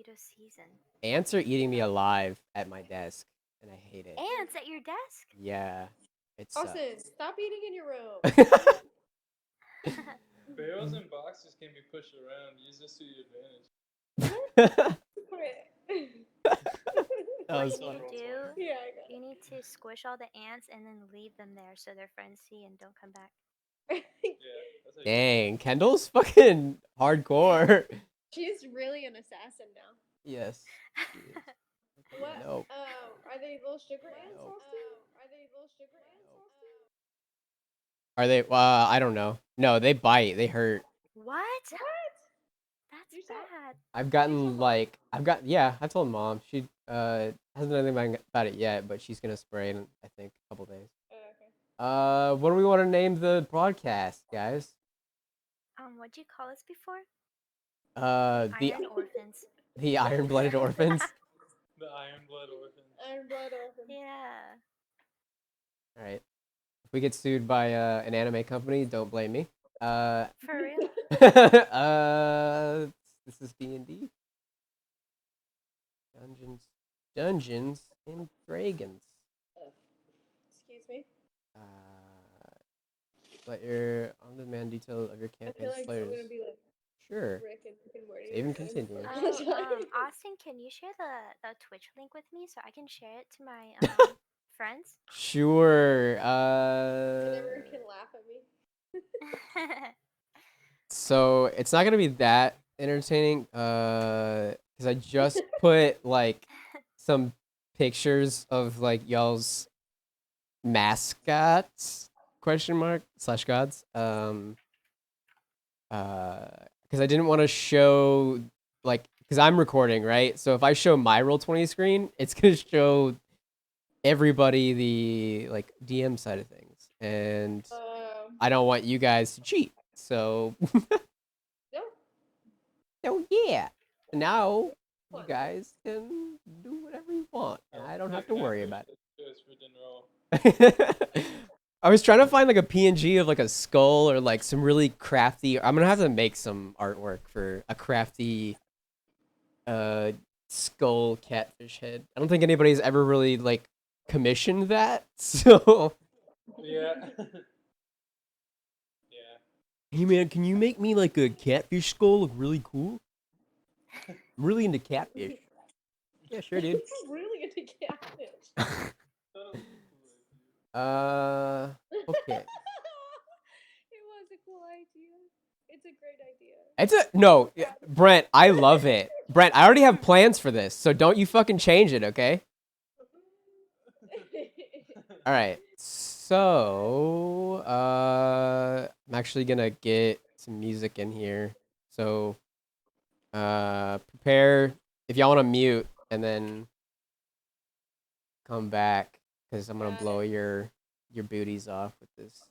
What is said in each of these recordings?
mosquito season. Ants are eating me alive at my desk, and I hate it. Ants at your desk? Yeah, it sucks. Austin, stop eating in your room. Barrels and boxes can be pushed around. Use this to your advantage. That What was you need funny. to do, Yeah, I got you need to squish all the ants and then leave them there so their friends see and don't come back. it. Yeah, that's how you Dang, Kendall's fucking hardcore. She's really an assassin now. Yes. she is. What? No. Are they little sugar ants, No. Austin? Are they little sugar ants, Austin? Are they? I don't know. No, they bite. They hurt. What? What? That's You saw- bad. I've gotten like yeah. I told mom. She hasn't done anything about it yet, but she's gonna spray in I think a couple days. Oh, okay. What do we want to name the broadcast, guys? What'd you call us before? The Iron Orphans. the Iron Blooded Orphans. The Iron Blood Orphans. Iron Blood Orphans. Yeah. All right. If we get sued by an anime company, don't blame me. For real? This is D&D. Dungeons and Dragons. Excuse me. Let your on-demand detail of your I campaign feel like players. I'm gonna be like Sure. Rick and Morty. Save and continue. Austin, can you share the Twitch link with me so I can share it to my friends? Sure. Never can laugh at me. So it's not gonna be that entertaining. Because I just put like some pictures of like y'all's mascots !gods. Because I didn't want to show like because I'm recording, right? So if I show my Roll20 screen, it's gonna show everybody the like DM side of things, and I don't want you guys to cheat. So No. oh yeah, now you guys can do whatever you want, and I don't have to worry about it. I was trying to find like a PNG of like a skull or like some really crafty. I'm gonna have to make some artwork for a crafty skull catfish head. I don't think anybody's ever really like commissioned that. So Yeah. Yeah. hey man, can you make me like a catfish skull look really cool? I'm really into catfish. Yeah, sure, dude. I'm really into catfish. Okay. It was a cool idea. It's a great idea. It's a no, Brent. I love it, Brent. I already have plans for this, so don't you fucking change it, okay? All right. So, I'm actually gonna get some music in here. So, prepare if y'all want to mute and then come back because I'm gonna blow your booties off with this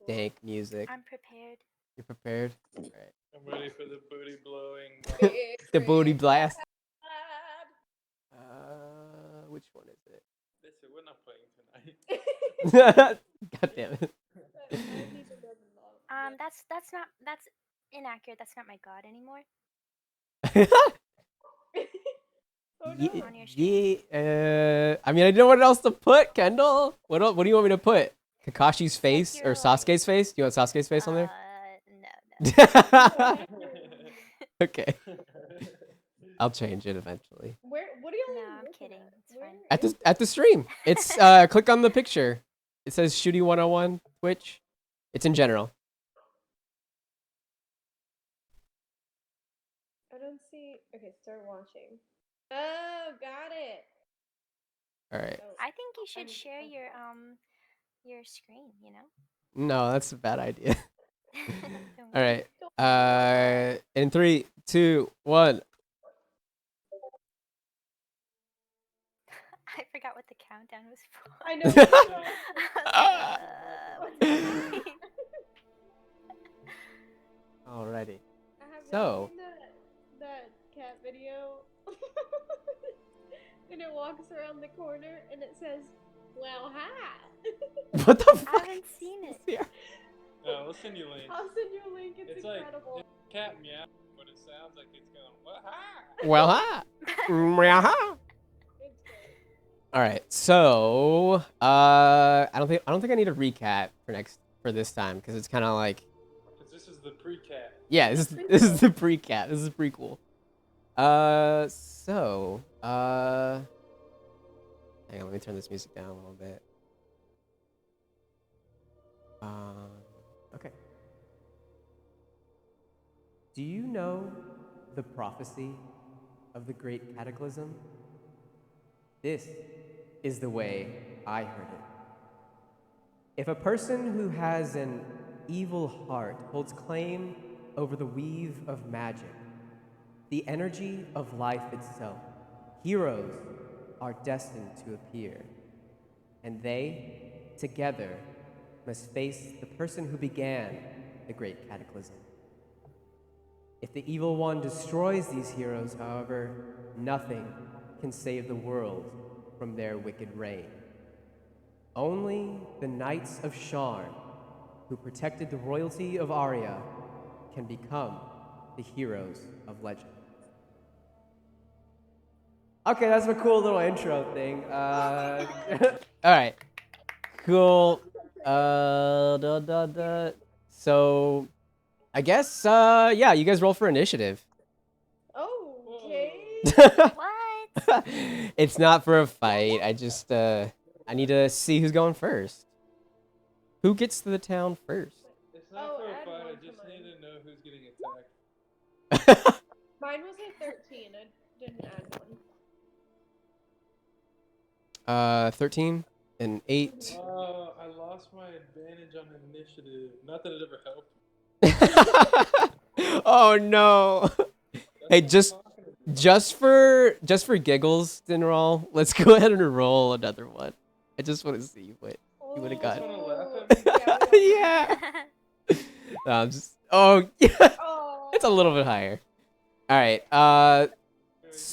dank music. I'm prepared. You're prepared? All right. I'm ready for the booty blowing. The booty blast. Which one is it? Listen, we're not playing tonight. God damn it. That's inaccurate. That's not my god anymore. Oh no. On your screen. Yeah, I mean, I didn't know what else to put, Kendall. What else, what do you want me to put? Kakashi's face or your, Sasuke's face? Do you want Sasuke's face on there? No. Okay. I'll change it eventually. Where? What are you? No, I'm kidding. It's fine. At the stream. It's click on the picture. It says Shooty 101 Twitch. It's in general. I don't see. Okay, start watching. Oh, got it. All right. Oh, I think you should share your screen, you know? No, that's a bad idea. Don't All worry. right. In 3, 2, 1. I forgot what the countdown was for. I know. What's happening? Alrighty. Have you So. seen that cat video? And it walks around the corner and it says, "Well, hi." What the I fuck? haven't seen it. No, we'll send you a link. I'll send you a link. It's It's like incredible. cat meow, but it sounds like it's going, well, hi. Well, hi. It's great. All right, so I don't think I need a recap for this time because it's kind of like Because this is the pre-cat. yeah, this is the pre-cat. This is prequel. Hang on, let me turn this music down a little bit. Okay. Do you know the prophecy of the great cataclysm? This is the way I heard it. If a person who has an evil heart holds claim over the weave of magic, the energy of life itself, heroes are destined to appear, and they, together, must face the person who began the great cataclysm. If the evil one destroys these heroes, however, nothing can save the world from their wicked reign. Only the Knights of Sharn, who protected the royalty of Arya, can become the heroes of legend. Okay, that's a cool little intro thing. All right, cool. So, I guess, yeah, you guys roll for initiative. Okay. What? It's not for a fight. I need to see who's going first. Who gets to the town first? It's not Oh, for a add fight. one I to just need mine. to know who's getting attacked. Mine was a 13. I didn't add one. 13 and 8. I lost my advantage on initiative. Not that it ever helped. Oh no. Hey, That's what I'm talking about. just for giggles, Dinral, let's go ahead and roll another one. I just want to see what you would have Just got. wanna laugh Oh, at me? yeah, we all- Yeah. No, I'm just. Oh, yeah. Oh. It's a little bit higher. All right. Anyways,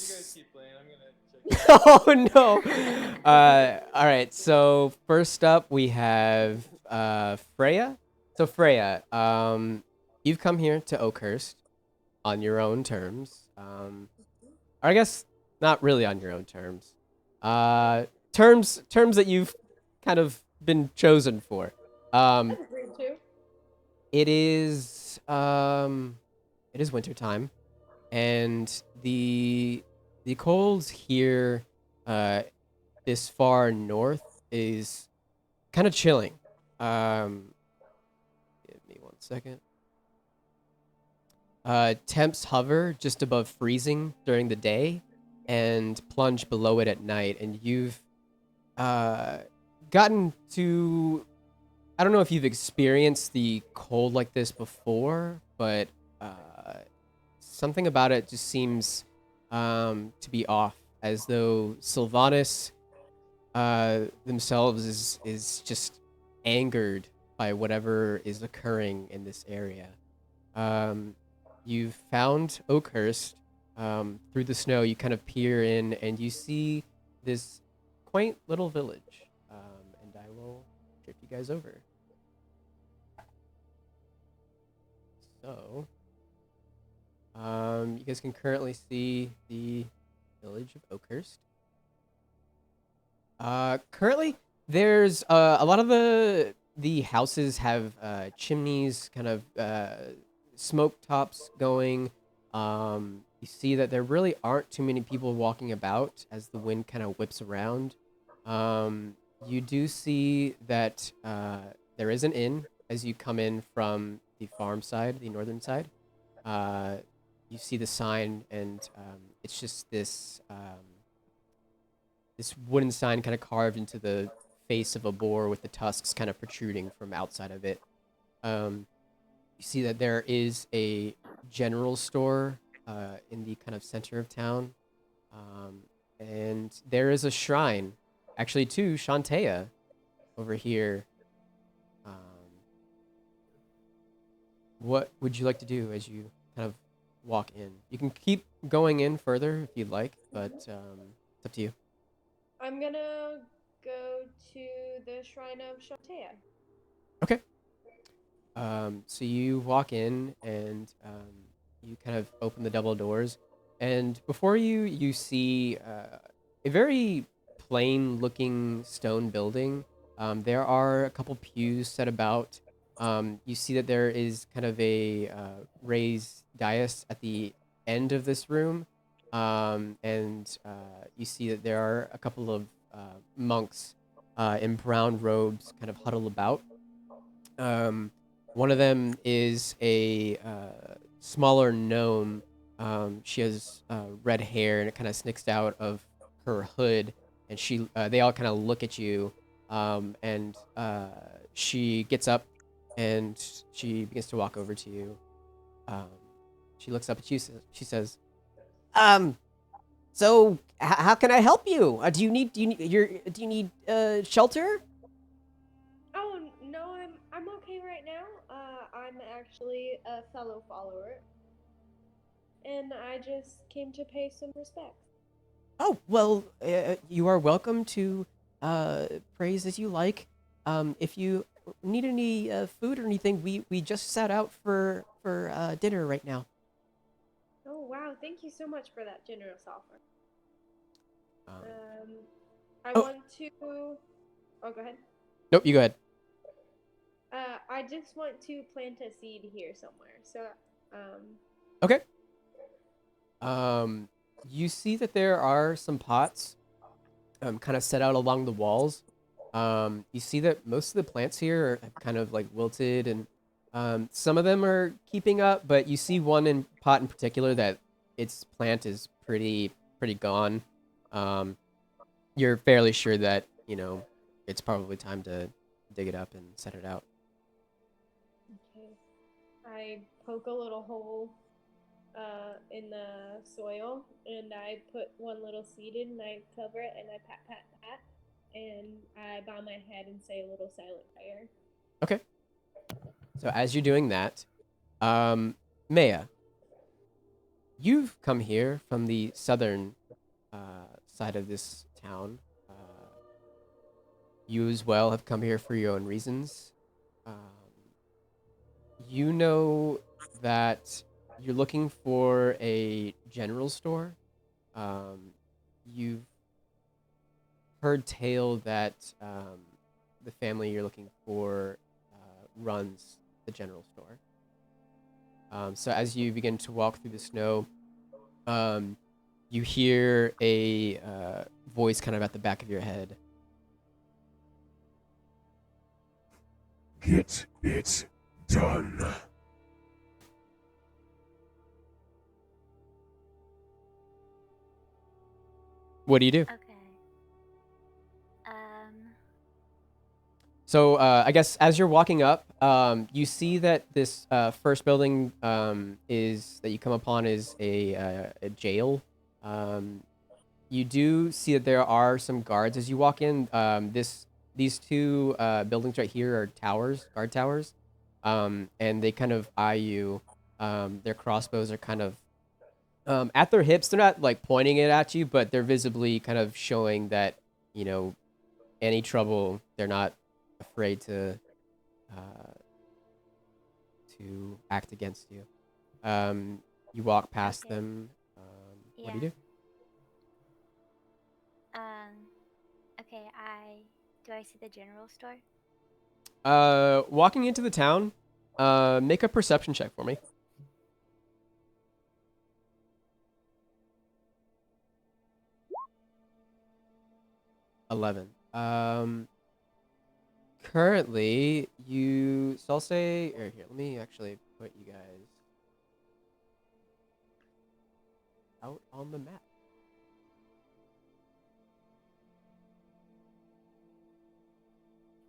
you guys keep playing. I'm gonna check. Oh no. All right. So first up, we have Freya. So Freya, you've come here to Oakhurst on your own terms. Or I guess not really on your own terms. Terms that you've kind of been chosen for. That's agreed to. It is wintertime, and the colds here, this far north is kind of chilling. Give me 1 second. Temps hover just above freezing during the day, and plunge below it at night. And you've gotten to. I don't know if you've experienced the cold like this before, but something about it just seems to be off, as though Sylvanas themselves is just angered by whatever is occurring in this area. You've found Oakhurst. Through the snow, you kind of peer in, and you see this quaint little village. And I will trip you guys over. So, you guys can currently see the village of Oakhurst. Currently, there's a lot of the houses have chimneys, kind of smoke tops going. You see that there really aren't too many people walking about as the wind kind of whips around. You do see that there is an inn as you come in from the farm side, the northern side. You see the sign, and it's just this this wooden sign kind of carved into the face of a boar with the tusks kind of protruding from outside of it. You see that there is a general store in the kind of center of town. And there is a shrine, actually, to Shantea over here. What would you like to do as you kind of walk in? You can keep going in further if you'd like, but it's up to you. I'm gonna go to the Shrine of Shantea. Okay. So you walk in, and you kind of open the double doors. And before you, you see a very plain-looking stone building. There are a couple pews set about. You see that there is kind of a raised dais at the end of this room, and you see that there are a couple of monks in brown robes, kind of huddled about. Um, One of them is a smaller gnome. She has red hair, and it kind of snicks out of her hood. And they all kind of look at you, and she gets up, and she begins to walk over to you. Um, she looks up at you. She says, "Um, so how can I help you? Do you need shelter?" Oh no, I'm okay right now. I'm actually a fellow follower, and I just came to pay some respects. Oh, well, you are welcome to praise as you like. If you need any food or anything, we just sat out for dinner right now. Oh wow, thank you so much for that generous offer. Um, Um, I oh, want to. Oh, go ahead. nope, you go ahead. I just want to plant a seed here somewhere. So, um, Okay. You see that there are some pots kind of set out along the walls. You see that most of the plants here are kind of like wilted, and some of them are keeping up, but you see one in pot in particular that its plant is pretty gone. Um, you're fairly sure that it's probably time to dig it up and set it out. okay. I poke a little hole in the soil, and I put one little seed in, and I cover it, and I pat, pat, pat, and I bow my head and say a little silent prayer. Okay. So as you're doing that, Maya, you've come here from the southern side of this town. You as well have come here for your own reasons. Um, you know that you're looking for a general store. Um, you've heard tale that the family you're looking for runs the general store. So as you begin to walk through the snow, um, you hear a voice kind of at the back of your head. Get it done. What do you do? Okay. So I guess as you're walking up, you see that this first building is that you come upon is a jail. Um, you do see that there are some guards as you walk in. These two buildings right here are towers, guard towers, and they kind of eye you. Their crossbows are kind of at their hips. They're not like pointing it at you, but they're visibly kind of showing that you know any trouble, they're not afraid uh, to act against you. You walk past Okay. them. What do Yeah. you do? Um. Okay. Do I see the general store? Walking into the town. Make a perception check for me. 11. Currently, so I'll say, or here, let me actually put you guys out on the map.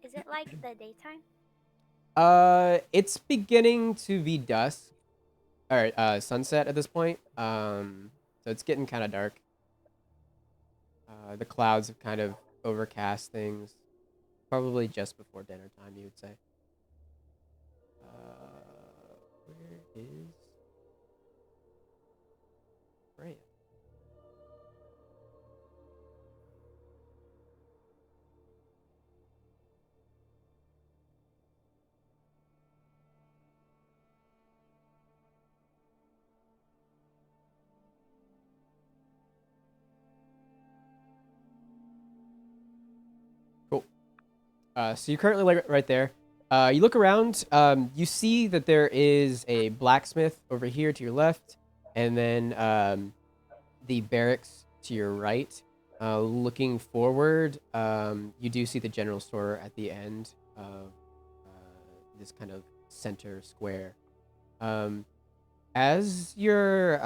Is it like the daytime? It's beginning to be dusk. All right, sunset at this point. So it's getting kind of dark. The clouds have kind of overcast things. Probably just before dinner time, you would say. Where is Freya? So you're currently like right there. You look around. You see that there is a blacksmith over here to your left, and then the barracks to your right. Looking forward, you do see the general store at the end of this kind of center square. As you're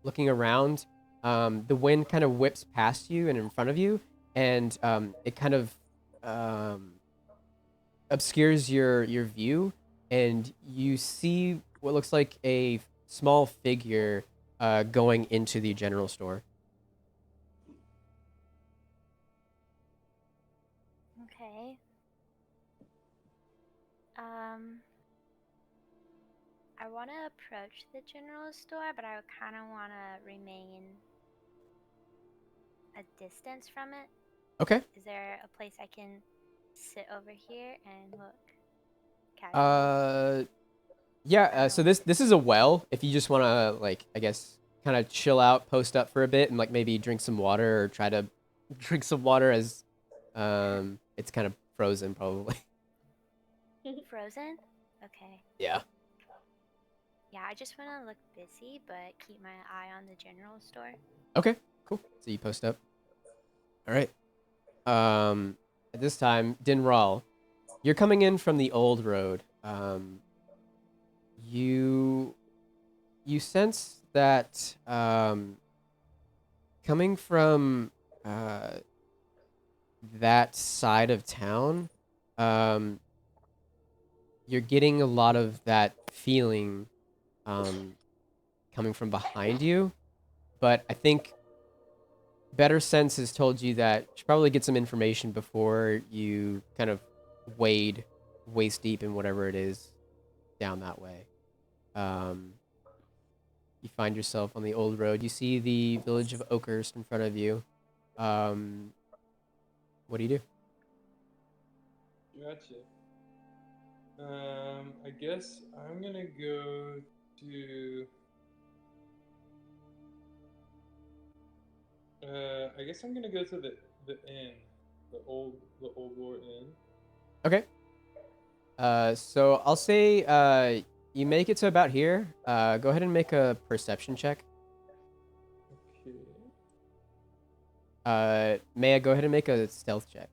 looking around, the wind kind of whips past you and in front of you, and it kind of um, obscures your view, and you see what looks like a small figure going into the general store. Okay. Um, I want to approach the general store, but I kind of want to remain a distance from it. Okay. Is there a place I can sit over here and look casual? Uh, yeah. So this is a well. If you just want to like, I guess, kind of chill out, post up for a bit, and like maybe drink some water or try to drink some water as it's kind of frozen probably. Frozen? Okay. Yeah. Yeah, I just want to look busy, but keep my eye on the general store. Okay. Cool. So you post up. All right. At this time, Dinral, you're coming in from the old road. You sense that coming from that side of town, um, you're getting a lot of that feeling coming from behind you. But I think better sense has told you that you should probably get some information before you kind of wade waist deep in whatever it is down that way. Um, you find yourself on the old road. You see the village of Oakhurst in front of you. What do you do? Gotcha. I guess I'm gonna go to. I guess I'm gonna go to the inn, the old war inn. Okay. So I'll say you make it to about here. Go ahead and make a perception check. Okay. May I go ahead and make a stealth check?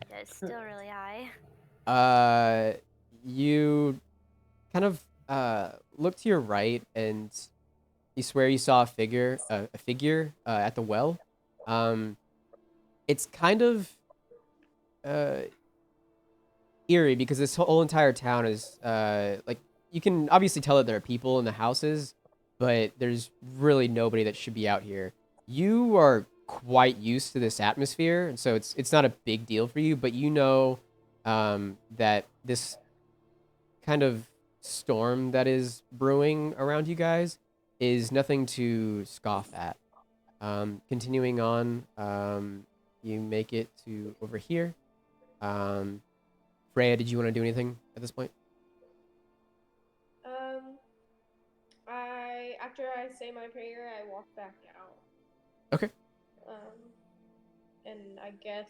Yeah, it's still really high. You kind of look to your right and you swear you saw a figure at the well. It's kind of uh eerie because this whole entire town is like you can obviously tell that there are people in the houses, but there's really nobody that should be out here. You are quite used to this atmosphere, and so it's not a big deal for you, but you know that this kind of storm that is brewing around you guys is nothing to scoff at. Continuing on, you make it to over here. Freya, did you want to do anything at this point? After I say my prayer, I walk back out. Okay. And I guess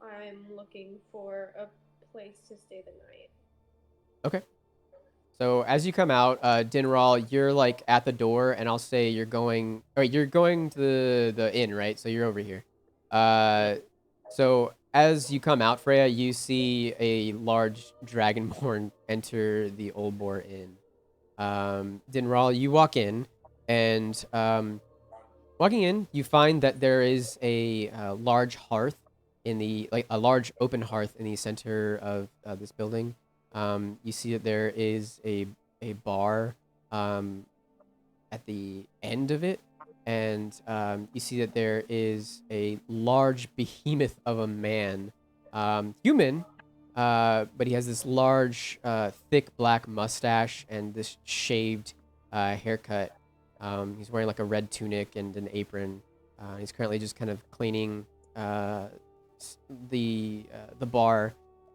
I'm looking for a place to stay the night. Okay. So as you come out, Dinral, you're like at the door, and I'll say you're going. All right, you're going to the inn, right? So you're over here. So as you come out, Freya, you see a large dragonborn enter the Old Boar Inn. Dinral, you walk in, and walking in, you find that there is a large hearth in the like a large open hearth in the center of this building. You see that there is a bar at the end of it, and you see that there is a large behemoth of a man, human, but he has this large, thick black mustache and this shaved haircut. He's wearing like a red tunic and an apron. He's currently just kind of cleaning the bar,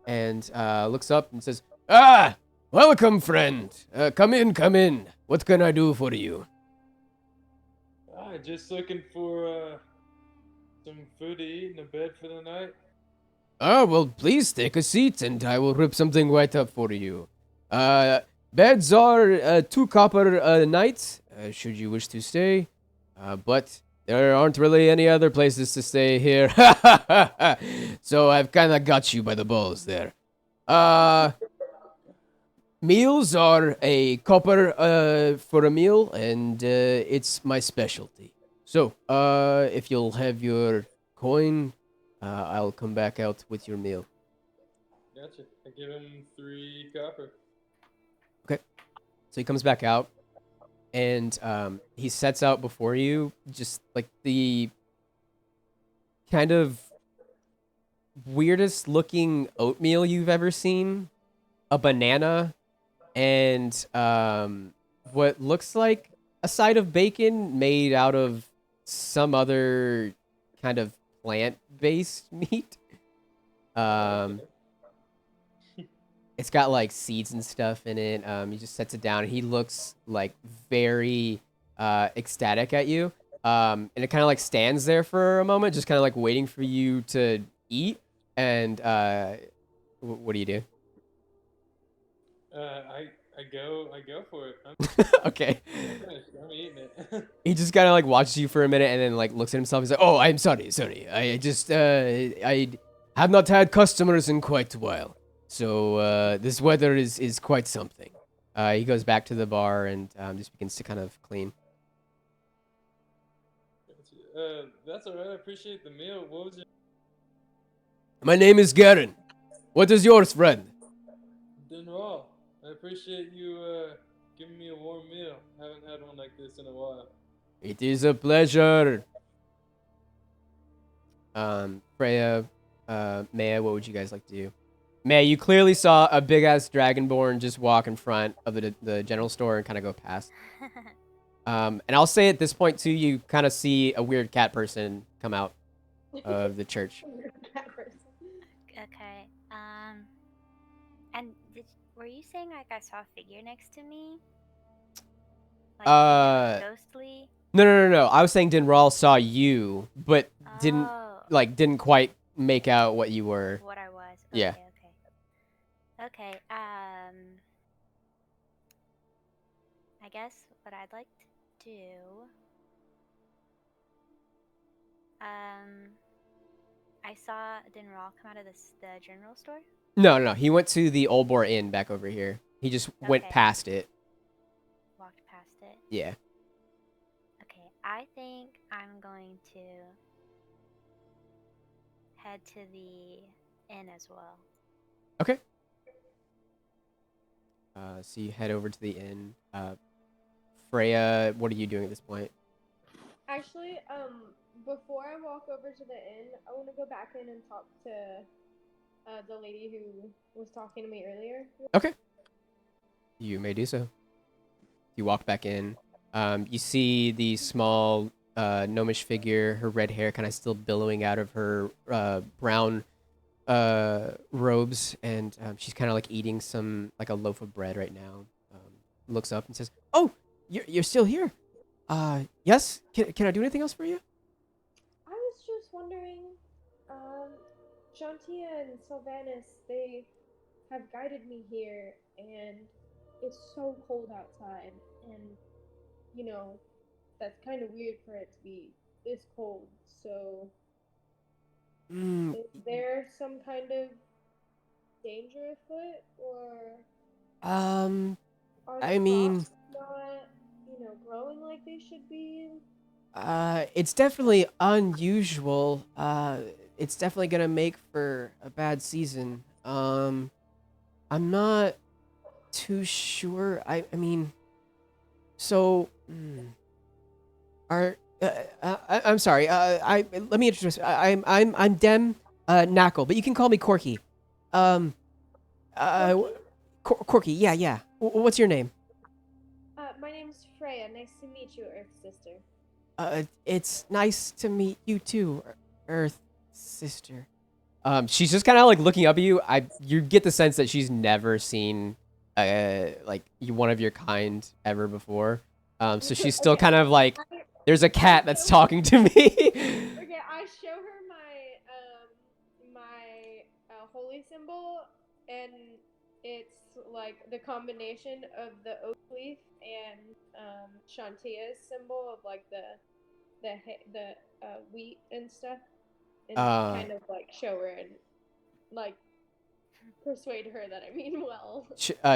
and looks up and says, "Ah, welcome, friend. Come in, come in. What can I do for you?" Just looking for some food to eat and a bed for the night. Ah, well, please take a seat, and I will rip something right up for you. Beds are 2 copper a night, should you wish to stay. But there aren't really any other places to stay here. So I've kind of got you by the balls there. Meals are a copper for a meal, and it's my specialty. So, if you'll have your coin, I'll come back out with your meal. Gotcha. I give him 3 copper. So he comes back out, and he sets out before you just like the kind of weirdest looking oatmeal you've ever seen, a banana, and what looks like a side of bacon made out of some other kind of plant-based meat. It's got like seeds and stuff in it. He just sets it down. And he looks like very ecstatic at you. And it kind of like stands there for a moment, just kind of like waiting for you to eat. And what do you do? I go for it. Okay. I'm eating it. He just kind of like watches you for a minute and then like looks at himself. He's like, "Oh, I'm sorry. I just I have not had customers in quite a while. So this weather is quite something." He goes back to the bar and just begins to kind of clean. That's alright. I appreciate the meal. What was your... My name is Garen. What is yours, friend? Dinral. I appreciate you giving me a warm meal. Haven't had one like this in a while. It is a pleasure. Freya, Maya, what would you guys like to do? Maya, you clearly saw a big ass dragonborn just walk in front of the general store and kind of go past. And I'll say at this point too, you kind of see a weird cat person come out of the church. Okay. And were you saying like I saw a figure next to me? Like ghostly? No. I was saying Dinral saw you, but didn't quite make out what you were. What I was. Yeah. Okay. I guess what I'd like to do. I saw Dinral come out of the general store. No. He went to the Old Boar Inn back over here. He just went past it. Walked past it. Yeah. Okay, I think I'm going to head to the inn as well. Okay. So you head over to the inn. Freya, what are you doing at this point? Actually, before I walk over to the inn, I want to go back in and talk to the lady who was talking to me earlier. Okay. You may do so. You walk back in. You see the small gnomish figure, her red hair kind of still billowing out of her brown robes, and she's kind of like eating like a loaf of bread right now. Looks up and says, "Oh, you're still here? Yes. Can I do anything else for you?" I was just wondering, Jantia and Sylvanus, they have guided me here, and it's so cold outside, and you know, that's kind of weird for it to be this cold. So, is there some kind of danger afoot, or are the crops not, growing like they should be? It's definitely unusual. It's definitely gonna make for a bad season. I'm not too sure. I mean, so, I'm sorry. Let me introduce. I'm Dem Knackle, but you can call me Corky. Corky. Yeah. What's your name? My name's Freya. Nice to meet you, Earth Sister. It's nice to meet you too, Earth Sister. She's just kind of like looking up at you. You get the sense that she's never seen like one of your kind ever before. So she's still Okay. kind of like, I- there's a cat that's talking to me. Okay, I show her my holy symbol, and it's like the combination of the oak leaf and Shantia's symbol of like the wheat and stuff, and kind of like show her and like persuade her that I mean well.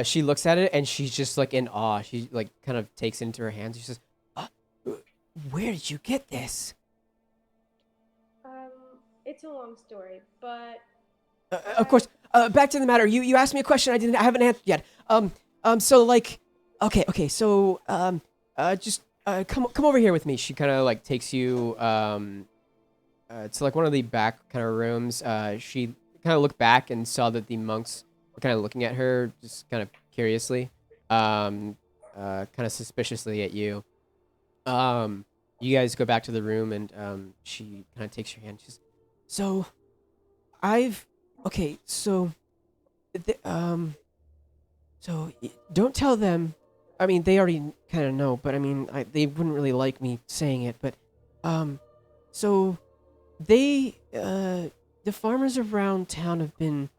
She looks at it and she's just like in awe. She like kind of takes it into her hands. She says, "Where did you get this?" It's a long story, but Of course. Back to the matter. You asked me a question I haven't answered yet. So like, okay. So just come over here with me. She kind of like takes you to like one of the back kind of rooms. She kind of looked back and saw that the monks were kind of looking at her, just kind of curiously, kind of suspiciously at you. You guys go back to the room, and she kind of takes your hand. She's, so, okay, so, don't tell them. I mean, they already kind of know, but I mean, they wouldn't really like me saying it, but, so they the farmers around town have been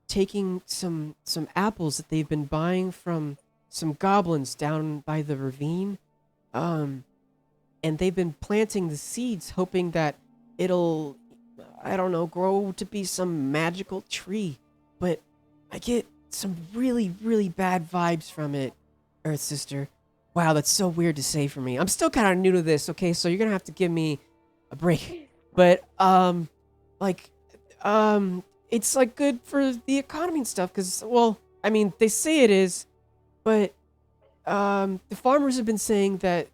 taking some apples that they've been buying from some goblins down by the ravine, and they've been planting the seeds hoping that it'll, I don't know, grow to be some magical tree. But I get some really bad vibes from it, Earth Sister. Wow, that's so weird to say for me. I'm still kind of new to this, okay? So you're gonna have to give me a break. But like it's like good for the economy and stuff, because, well, I mean, they say it is, but the farmers have been saying that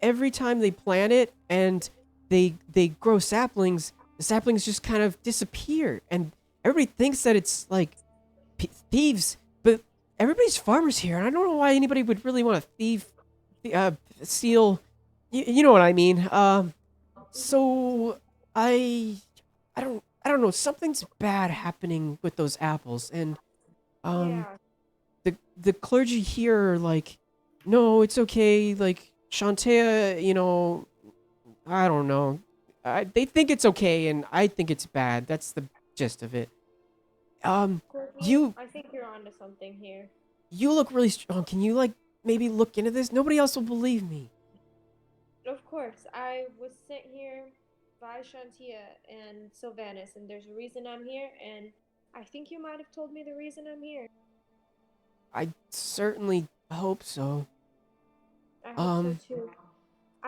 every time they plant it and they grow saplings, the saplings just kind of disappear, and everybody thinks that it's like thieves, but everybody's farmers here, and I don't know why anybody would really want to steal. You know what I mean? So I don't know. Something's bad happening with those apples, and yeah. the clergy here are like, no, it's okay. Like Shantea, you know, I don't know. They think it's okay, and I think it's bad. That's the gist of it. You I think you're onto something here. you look really strong. Can you like maybe look into this? Nobody else will believe me. Of course, I was sent here by Shantia and Sylvanus, and there's a reason I'm here, and I think you might have told me the reason I'm here. I certainly hope so. I hope so too.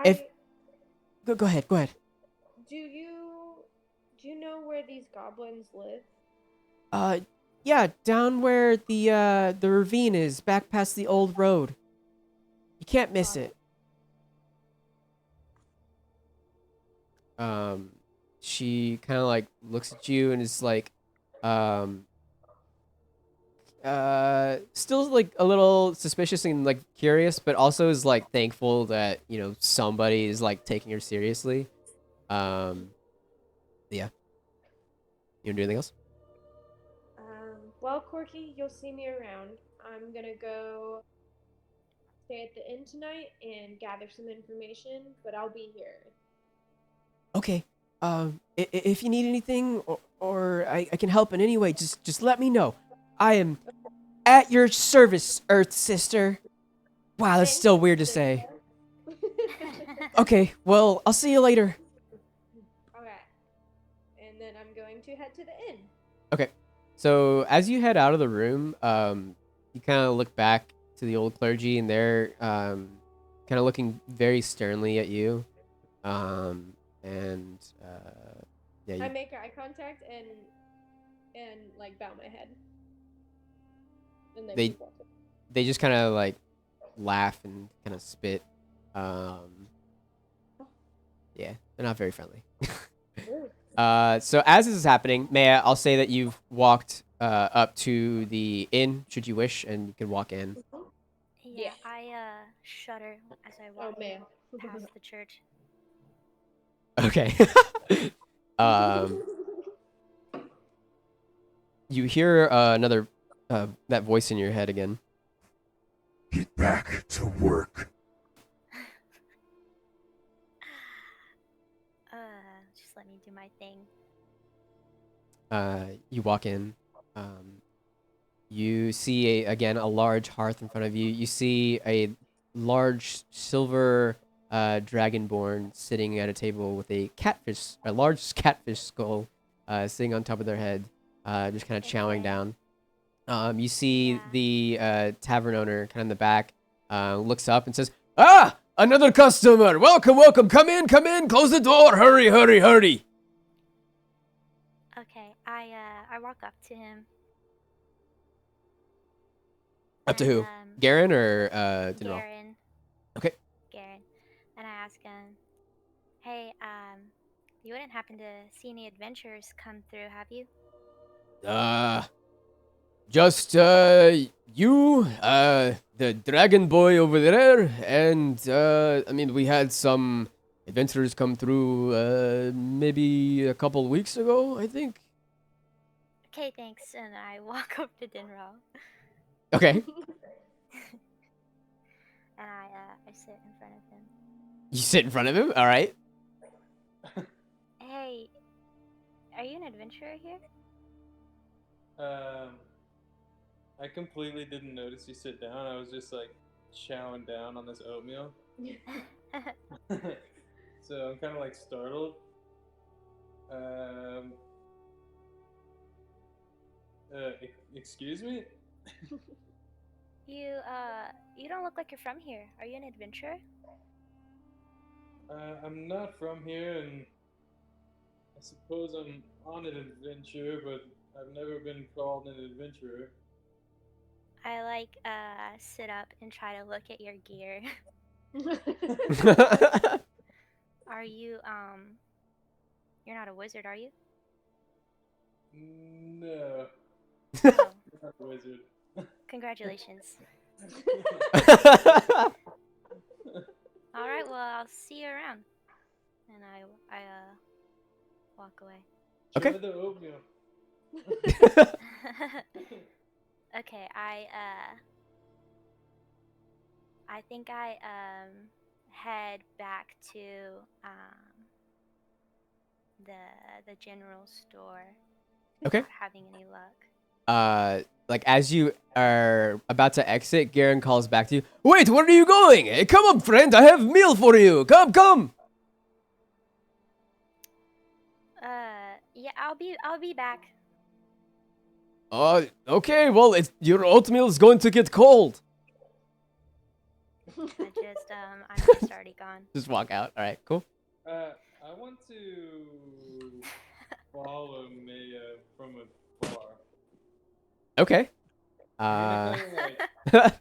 If go ahead. Do you know where these goblins live? Yeah, down where the ravine is, back past the old road. You can't miss it. She kind of like looks at you and is like, still like a little suspicious and like curious, but also is like thankful that, you know, somebody is like taking her seriously. Yeah. You wanna do anything else? Well, Corky, you'll see me around. I'm gonna go stay at the inn tonight and gather some information, but I'll be here. Okay. If you need anything, or I can help in any way, just let me know. I am at your service, Earth Sister. Wow, that's still weird to say. Okay, well, I'll see you later. Okay. And then I'm going to head to the inn. Okay. So as you head out of the room, you kind of look back to the old clergy, and they're kind of looking very sternly at you. And yeah, I make eye contact and like bow my head. And then keep walking. they just kind of like laugh and kind of spit. Yeah, they're not very friendly. So as this is happening, Maya, I'll say that you've walked up to the inn, should you wish, and you can walk in. Yeah, I shudder as I walk past the church. Okay. You hear another that voice in your head again. Get back to work. Just let me do my thing. You walk in. You see again a large hearth in front of you. You see a large silver dragonborn sitting at a table with a large catfish skull, sitting on top of their head, just kind of chowing Okay. down. You see Yeah. the tavern owner kind of in the back, looks up and says, "Ah, another customer! Welcome, welcome! Come in, come in! Close the door! Hurry, hurry, hurry!" Okay, I walk up to him. Up to and, who? Garen or Dinral? Garen. Okay. Garen. And I ask him, hey, you wouldn't happen to see any adventurers come through, have you? Just you, the dragon boy over there, and I mean, we had some adventurers come through maybe a couple weeks ago, I think. Okay, thanks. And I walk up to Dinral. Okay. And I sit in front of him. You sit in front of him. All right. Hey, are you an adventurer here? I completely didn't notice you sit down. I was just like chowing down on this oatmeal. So I'm kind of like startled. Excuse me? You don't look like you're from here. Are you an adventurer? I'm not from here, and I suppose I'm on an adventure, but I've never been called an adventurer. I sit up and try to look at your gear. Are you, you're not a wizard, are you? No, Oh, I'm not a wizard. congratulations. Alright, well, I'll see you around. And I walk away. Okay. Try the oatmeal. Okay, I think I head back to the general store. Okay. Not having any luck. Like as you are about to exit, Garen calls back to you. Wait, where are you going? Hey, come on, friend. I have meal for you. Come, come. Yeah, I'll be back. Okay. Well, your oatmeal is going to get cold. I'm just already gone. Just walk out. All right, cool. I want to follow Maya from afar. Okay. I'm gonna like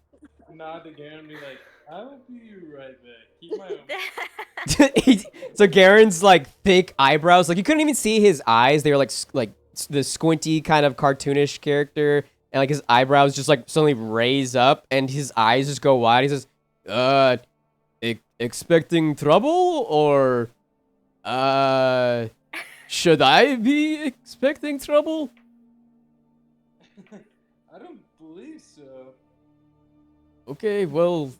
nod to Garen and be like, "I'll be right back. Keep my own." So Garen's like thick eyebrows, like you couldn't even see his eyes. They were like the squinty kind of cartoonish character, and like his eyebrows just like suddenly raise up, and his eyes just go wide. He says, expecting trouble, or should I be expecting trouble?" I don't believe so. Okay, well,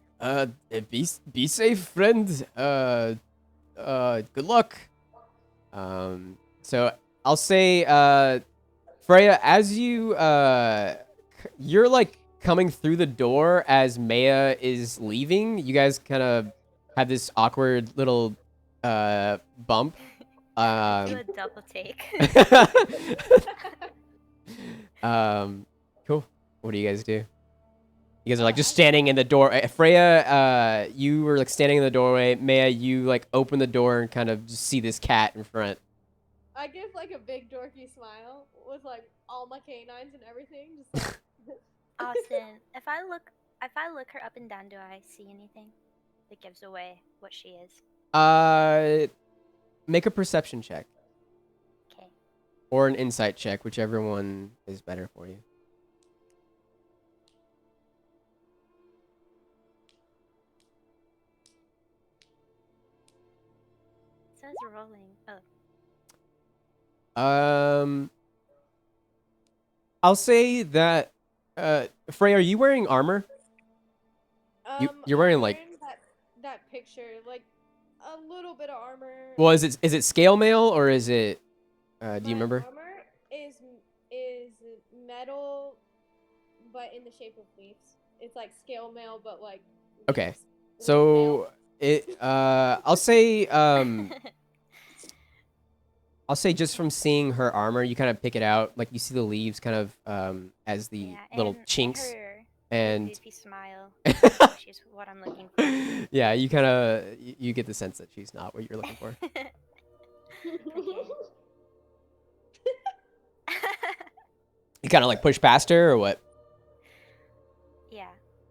be safe, friend. Good luck. So I'll say, Freya, as you're like coming through the door as Maya is leaving. You guys kind of have this awkward little bump. Do a double take. Cool. What do you guys do? You guys are like just standing in the door. Freya, you were like standing in the doorway. Maya, you like open the door and kind of just see this cat in front. I give like a big dorky smile with like all my canines and everything. Just like Austin, if I look her up and down, do I see anything that gives away what she is? Make a perception check Okay. or an insight check, whichever one is better for you. It says rolling. Oh. I'll say that. Frey, are you wearing armor? You're wearing I'm like. wearing that picture, like a little bit of armor. Well, is it scale mail or is it? Do you My remember? armor is metal, but in the shape of leaves. It's like scale mail, but like. Okay. leaves. Leaf So mail. I'll say I'll say just from seeing her armor, you kind of pick it out. Like you see the leaves kind of as the Yeah, little and chinks, her and goofy smile. She's what I'm looking for. yeah, you kind of you get the sense that she's not what you're looking for. You kind of like push past her or what? Yeah.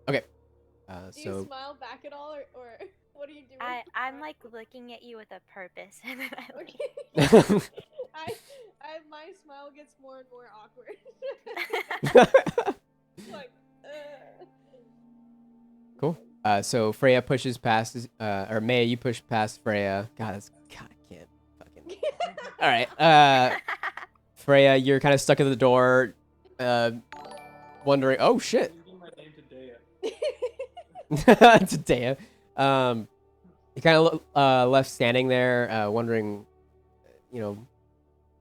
Okay. Do you So smile back at all, or what are you doing? I'm like looking at you with a purpose, and then I leave. Okay. My smile gets more and more awkward. Like, cool. So Freya pushes past, or Maya, you push past Freya. God, I can't fucking. All right. Freya, you're kind of stuck at the door, wondering. Oh shit. Changing my name to Dea. It's a Dea. You kind of left standing there, wondering,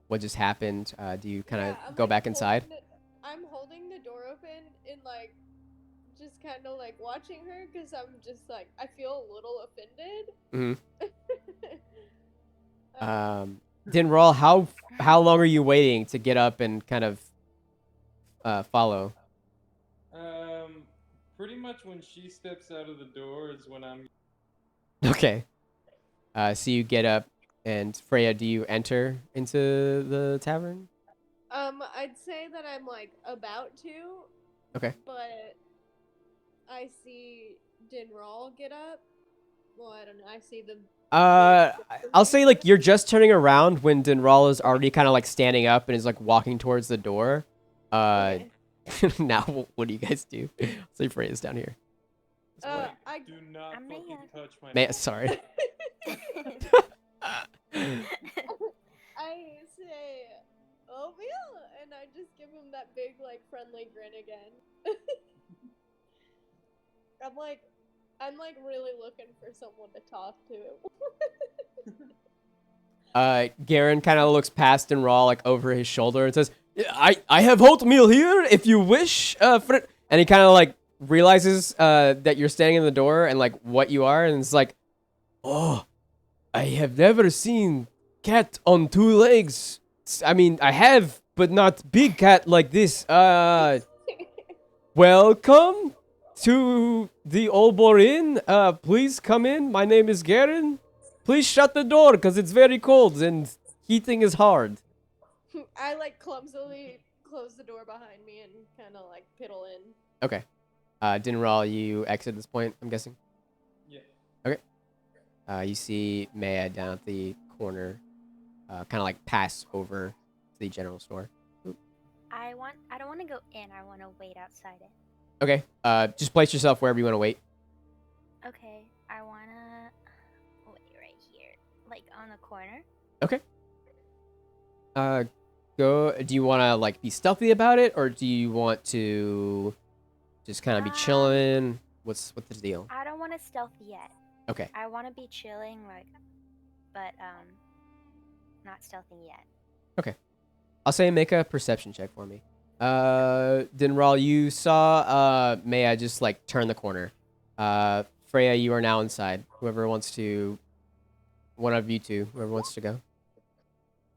what just happened. Do you kind of I'm, go like, back inside? I'm holding the door open and like just kind of like watching her because I'm just like I feel a little offended. Dinral, how long are you waiting to get up and kind of follow? Pretty much when she steps out of the door is when I'm. Okay. So you get up, and Freya, do you enter into the tavern? I'd say that I'm like about to. Okay. But I see Dinral get up. Well, I don't know. I see them. I'll say like you're just turning around when Dinral is already kind of like standing up and is like walking towards the door. Okay. Now what do you guys do? So Freya's down here. I Do not I'm fucking Maya. touch my. Man, sorry. I say oatmeal, and I just give him that big, like, friendly grin again. I'm like really looking for someone to talk to. Garen kind of looks past Dinral like over his shoulder and says, "I have oatmeal here if you wish." And he kind of like realizes that you're standing in the door and like what you are, and it's like, "Oh, I have never seen cat on two legs. I mean, I have, but not big cat like this. Welcome to the Olbor Inn. Please come in. My name is Garen. Please shut the door because it's very cold and heating is hard." I like clumsily close the door behind me and kind of like piddle in. Okay. Dinral, you exit this point, I'm guessing? Yeah. Okay. You see Maya down at the corner, kind of like pass over to the general store. Oop. I don't want to go in. I want to wait outside it. Okay. Just place yourself wherever you want to wait. Okay. I want to wait right here, like on the corner. Okay. Go. Do you want to like be stealthy about it, or do you want to just kind of be chilling? What's the deal? I don't want to stealth yet. Okay. I want to be chilling, like, but not stealthing yet. Okay. I'll say make a perception check for me. Dinral, you saw Maya just like turn the corner. Freya, you are now inside. Whoever wants to, one of you two, whoever wants to go.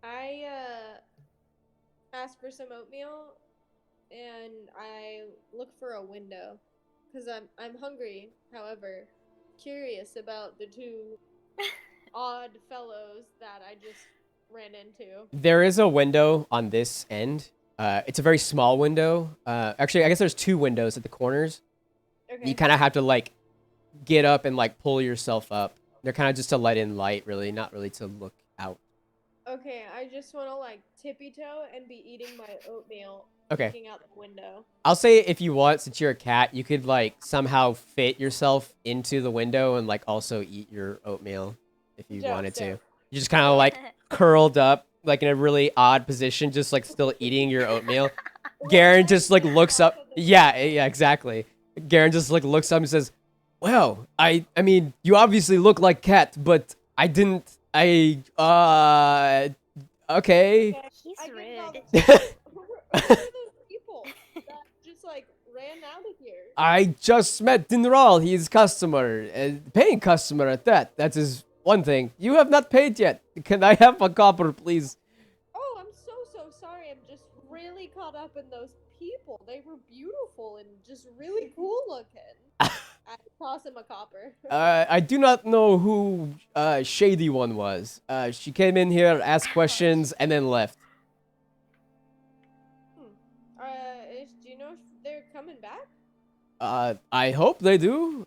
I ask for some oatmeal, and I look for a window, cause I'm hungry. However, curious about the two odd fellows that I just ran into. There is a window on this end. It's a very small window. Actually, I guess there's two windows at the corners. Okay. You kind of have to like get up and like pull yourself up. They're kind of just to let in light, really, not really to look out. Okay, I just want to like tippy toe and be eating my oatmeal. Okay. Looking out the window. I'll say if you want, since you're a cat, you could like somehow fit yourself into the window and like also eat your oatmeal if you wanted to. You just kind of like curled up, like in a really odd position, just like still eating your oatmeal. Garen just like looks up. Yeah, yeah, exactly. Garen just like looks up and says, "Well, I mean, you obviously look like Cat, but I didn't. Okay." He's I didn't know rude. who were those people that just like ran out of here? I just met Dinral. He's customer, paying customer at that. That is one thing. You have not paid yet. Can I have a copper, please? Oh, I'm so sorry. I'm just really caught up in those people. They were beautiful and just really cool looking. I toss him a copper. I do not know who Shady One was. She came in here, asked questions, and then left. Do you know if they're coming back? I hope they do.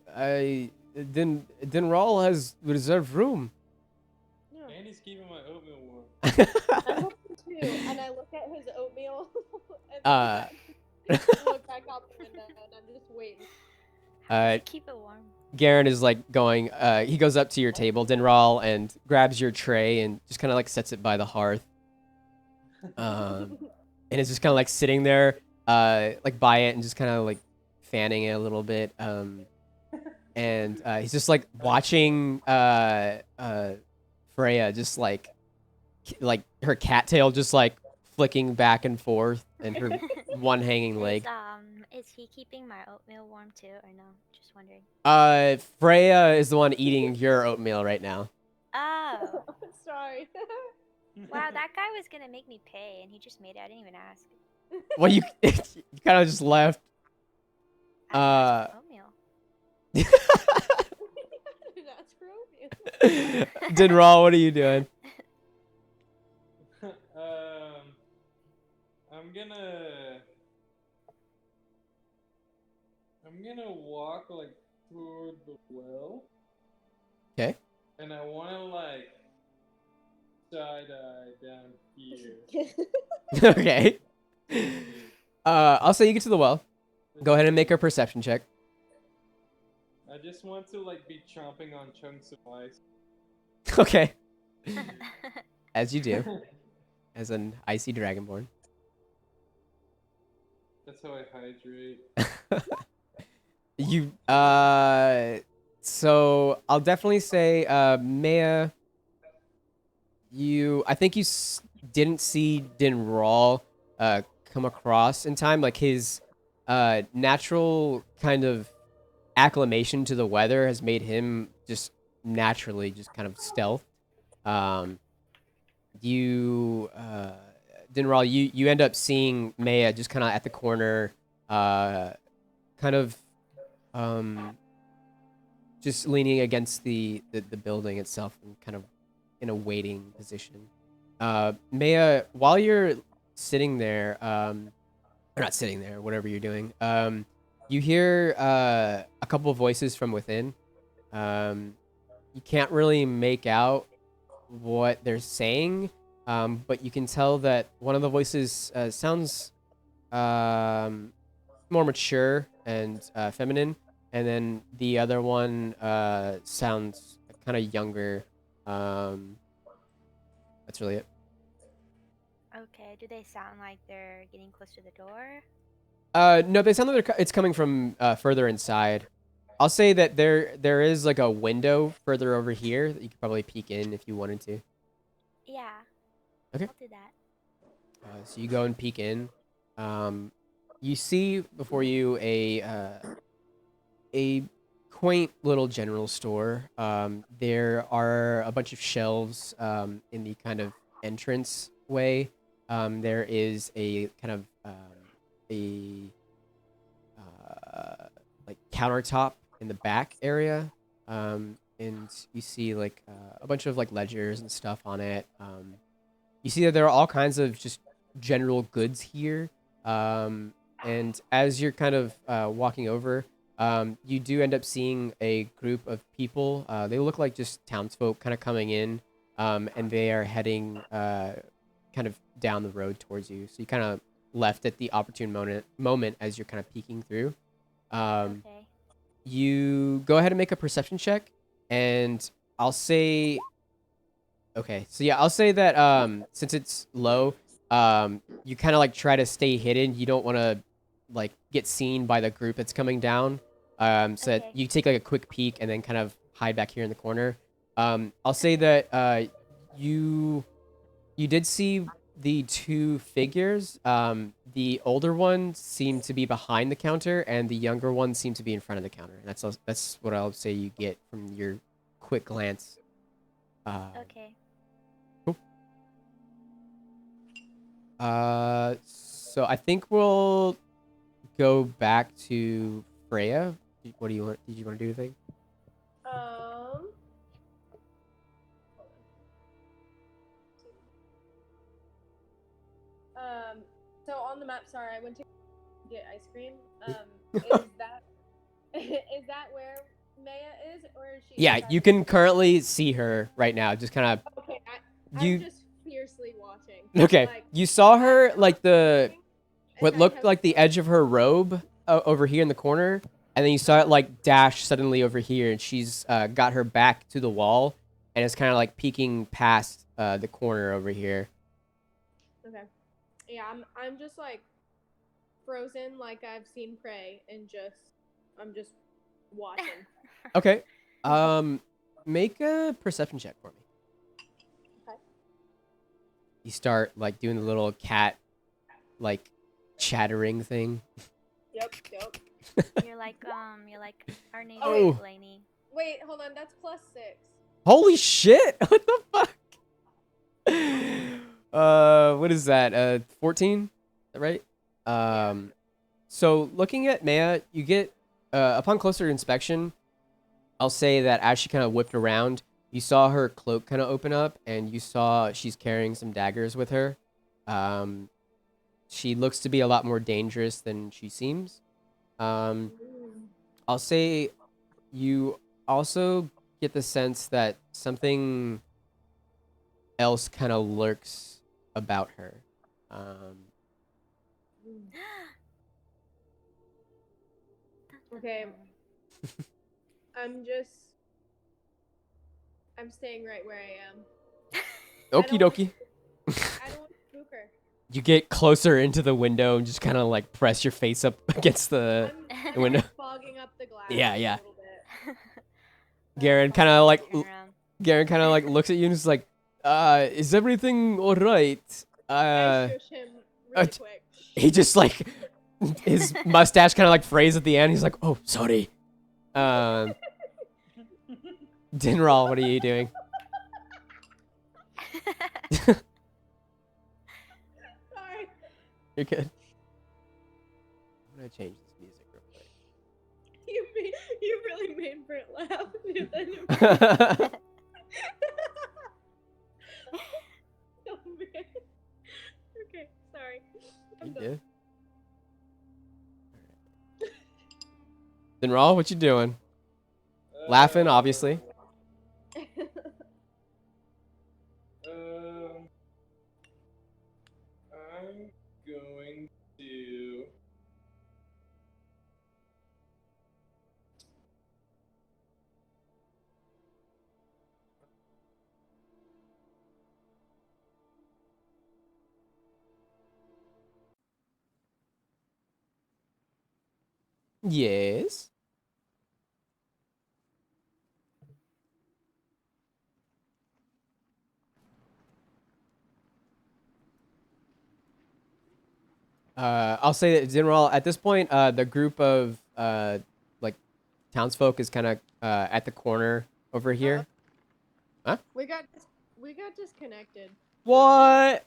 Dinral has reserved room. No. Andy's keeping my oatmeal warm. I'm hoping too. And I look at his oatmeal and look back out the window and I'm just waiting. Keep it warm. Garen is like going. He goes up to your table, Dinral, and grabs your tray and just kind of like sets it by the hearth. And it's just kind of like sitting there, like by it, and just kind of like fanning it a little bit. And he's just like watching Freya, just like her cattail just like flicking back and forth, and her one hanging leg. Is he keeping my oatmeal warm too, or no? Just wondering. Freya is the one eating your oatmeal right now. Oh. Sorry. Wow, that guy was gonna make me pay, and he just made it. I didn't even ask. Well, you kind of just left. I asked for oatmeal. That's for oatmeal. Dinral, what are you doing? I'm gonna walk like toward the well. Okay. And I wanna like side eye down here. Okay. I'll say you get to the well. Go ahead and make a perception check. I just want to like be chomping on chunks of ice. Okay. As you do. As an icy dragonborn. That's how I hydrate. You so I'll definitely say Maya, I think you didn't see Dinral come across in time. Like his natural kind of acclimation to the weather has made him just naturally just kind of stealth. Dinral, you end up seeing Maya just kind of at the corner, kind of just leaning against the building itself and kind of in a waiting position. Maya, while you're sitting there, or not sitting there, whatever you're doing, you hear a couple of voices from within. You can't really make out what they're saying, but you can tell that one of the voices sounds more mature and feminine, and then the other one sounds kind of younger. That's really it. Okay, do they sound like they're getting close to the door? No, they sound like it's coming from further inside. I'll say that there is like a window further over here that you could probably peek in if you wanted to. Yeah. Okay. I'll do that. So you go and peek in. You see before you a quaint little general store. There are a bunch of shelves in the kind of entrance way. There is a kind of like countertop in the back area, and you see like a bunch of like ledgers and stuff on it. You see that there are all kinds of just general goods here. And as you're kind of walking over, you do end up seeing a group of people. They look like just townsfolk kind of coming in, and they are heading kind of down the road towards you. So you kind of left at the opportune moment as you're kind of peeking through. Okay. You go ahead and make a perception check, and I'll say... Okay, so yeah, I'll say that since it's low, you kind of like try to stay hidden. You don't want to like get seen by the group that's coming down. So that Okay. you take like a quick peek and then kind of hide back here in the corner. I'll say that you did see the two figures. The older one seemed to be behind the counter, and the younger one seemed to be in front of the counter. That's what I'll say you get from your quick glance. Okay. Cool. So I think we'll go back to Freya. What do you want? Did you want to do anything? So on the map, sorry, I went to get ice cream. Is that is that where Maya is, or is she? Yeah, inside you the can building? currently see her right now. Just kind of Okay, you. I'm just fiercely watching. Okay, Like, you saw her I'm like the watching, what and I looked have like the no- edge of her robe over here in the corner, and then you saw it like dash suddenly over here, and she's got her back to the wall, and it's kind of like peeking past the corner over here. Okay. Yeah, I'm just like frozen, like I've seen prey, and I'm just watching. Okay, make a perception check for me. Okay. You start like doing the little cat, like chattering thing. Yep. You're like our neighbor Oh. Blaney. Wait, hold on. That's +6. Holy shit! What the fuck? What is that? 14? Is that right? So looking at Maya, you get upon closer inspection, I'll say that as she kind of whipped around, you saw her cloak kind of open up, and you saw she's carrying some daggers with her. She looks to be a lot more dangerous than she seems. I'll say you also get the sense that something else kind of lurks about her. Okay. I'm staying right where I am. Okie dokie. I don't want to spook her. You get closer into the window and just kind of like press your face up against the I'm window. like fogging up the glass. Yeah. A little bit. Garen kind of like Turn around. looks at you and is like, is everything all right? I shush him really quick. He just like his mustache kind of like frays at the end. He's like, oh, sorry. Dinral, what are you doing? Sorry. You're good. I'm gonna change this music real quick. You really made Brent laugh. Oh, man. Okay, sorry. I'm done. Yeah. Dinral, what you doing? Laughing, obviously. I'm going to. Yes. I'll say that Dinral, at this point, the group of like townsfolk is kind of at the corner over here. We got disconnected. What?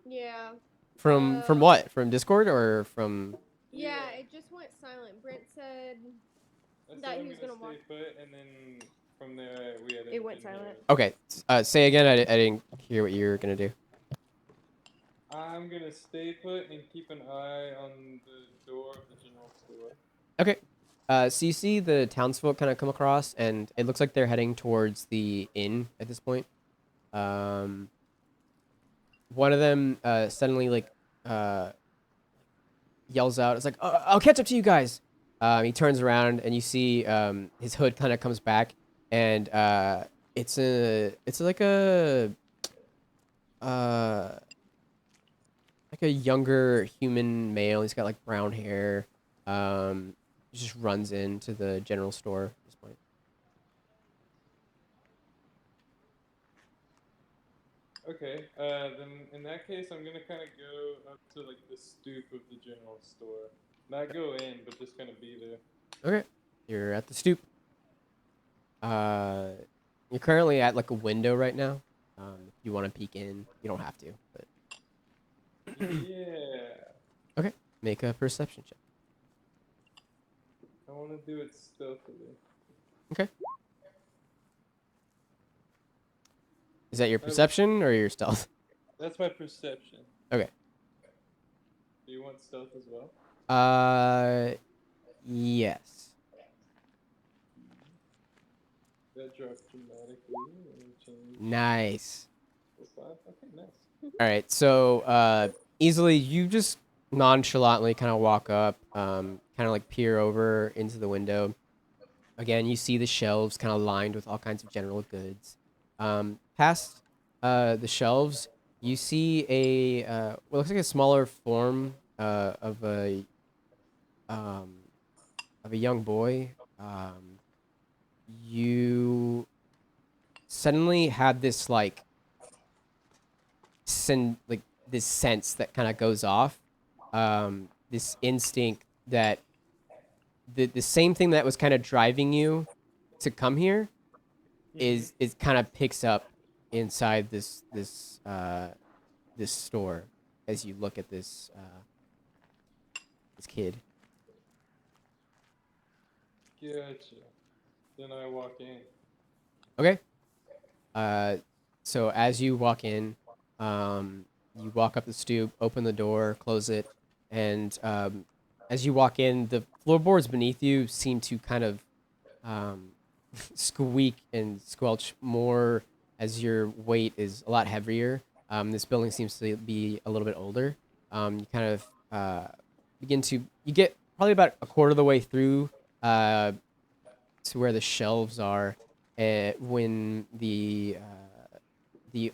Yeah. From what? From Discord or from? Yeah, it just went silent. Brent said I that said he was I'm gonna stay watch. put, and then from there we had. It went silent. Okay. Say again. I didn't hear what you were gonna do. I'm gonna stay put and keep an eye on the door of the general store. Okay. So you see the townsfolk kind of come across, and it looks like they're heading towards the inn at this point. One of them suddenly like yells out, "It's like I'll catch up to you guys." He turns around, and you see his hood kind of comes back, and it's like a like a younger human male. He's got like brown hair. He just runs into the general store at this point. Okay, then in that case, I'm gonna kind of go up to like the stoop of the general store. Not go in, but just kind of be there. Okay, you're at the stoop. Uh, you're currently at like a window right now. If you want to peek in, you don't have to. But Yeah, okay, make a perception check. I want to do it stealthily. Okay. Is that your I would- perception or your stealth? That's my perception. Okay. Do you want stealth as well? Yes. That drops dramatically. Let me change. Nice. 5. Okay, nice. All right. So, easily you just nonchalantly kind of walk up, kind of like peer over into the window. Again, you see the shelves kind of lined with all kinds of general goods. Past the shelves, you see a what looks like a smaller form um, of a young boy. You suddenly had this like this sense that kind of goes off. This instinct that the same thing that was kind of driving you to come here is kind of picks up inside this store as you look at this kid. Gotcha. Then I walk in. Okay. So as you walk in, you walk up the stoop, open the door, close it, and as you walk in, the floorboards beneath you seem to kind of squeak and squelch more as your weight is a lot heavier. This building seems to be a little bit older. You kind of you get probably about a quarter of the way through to where the shelves are when the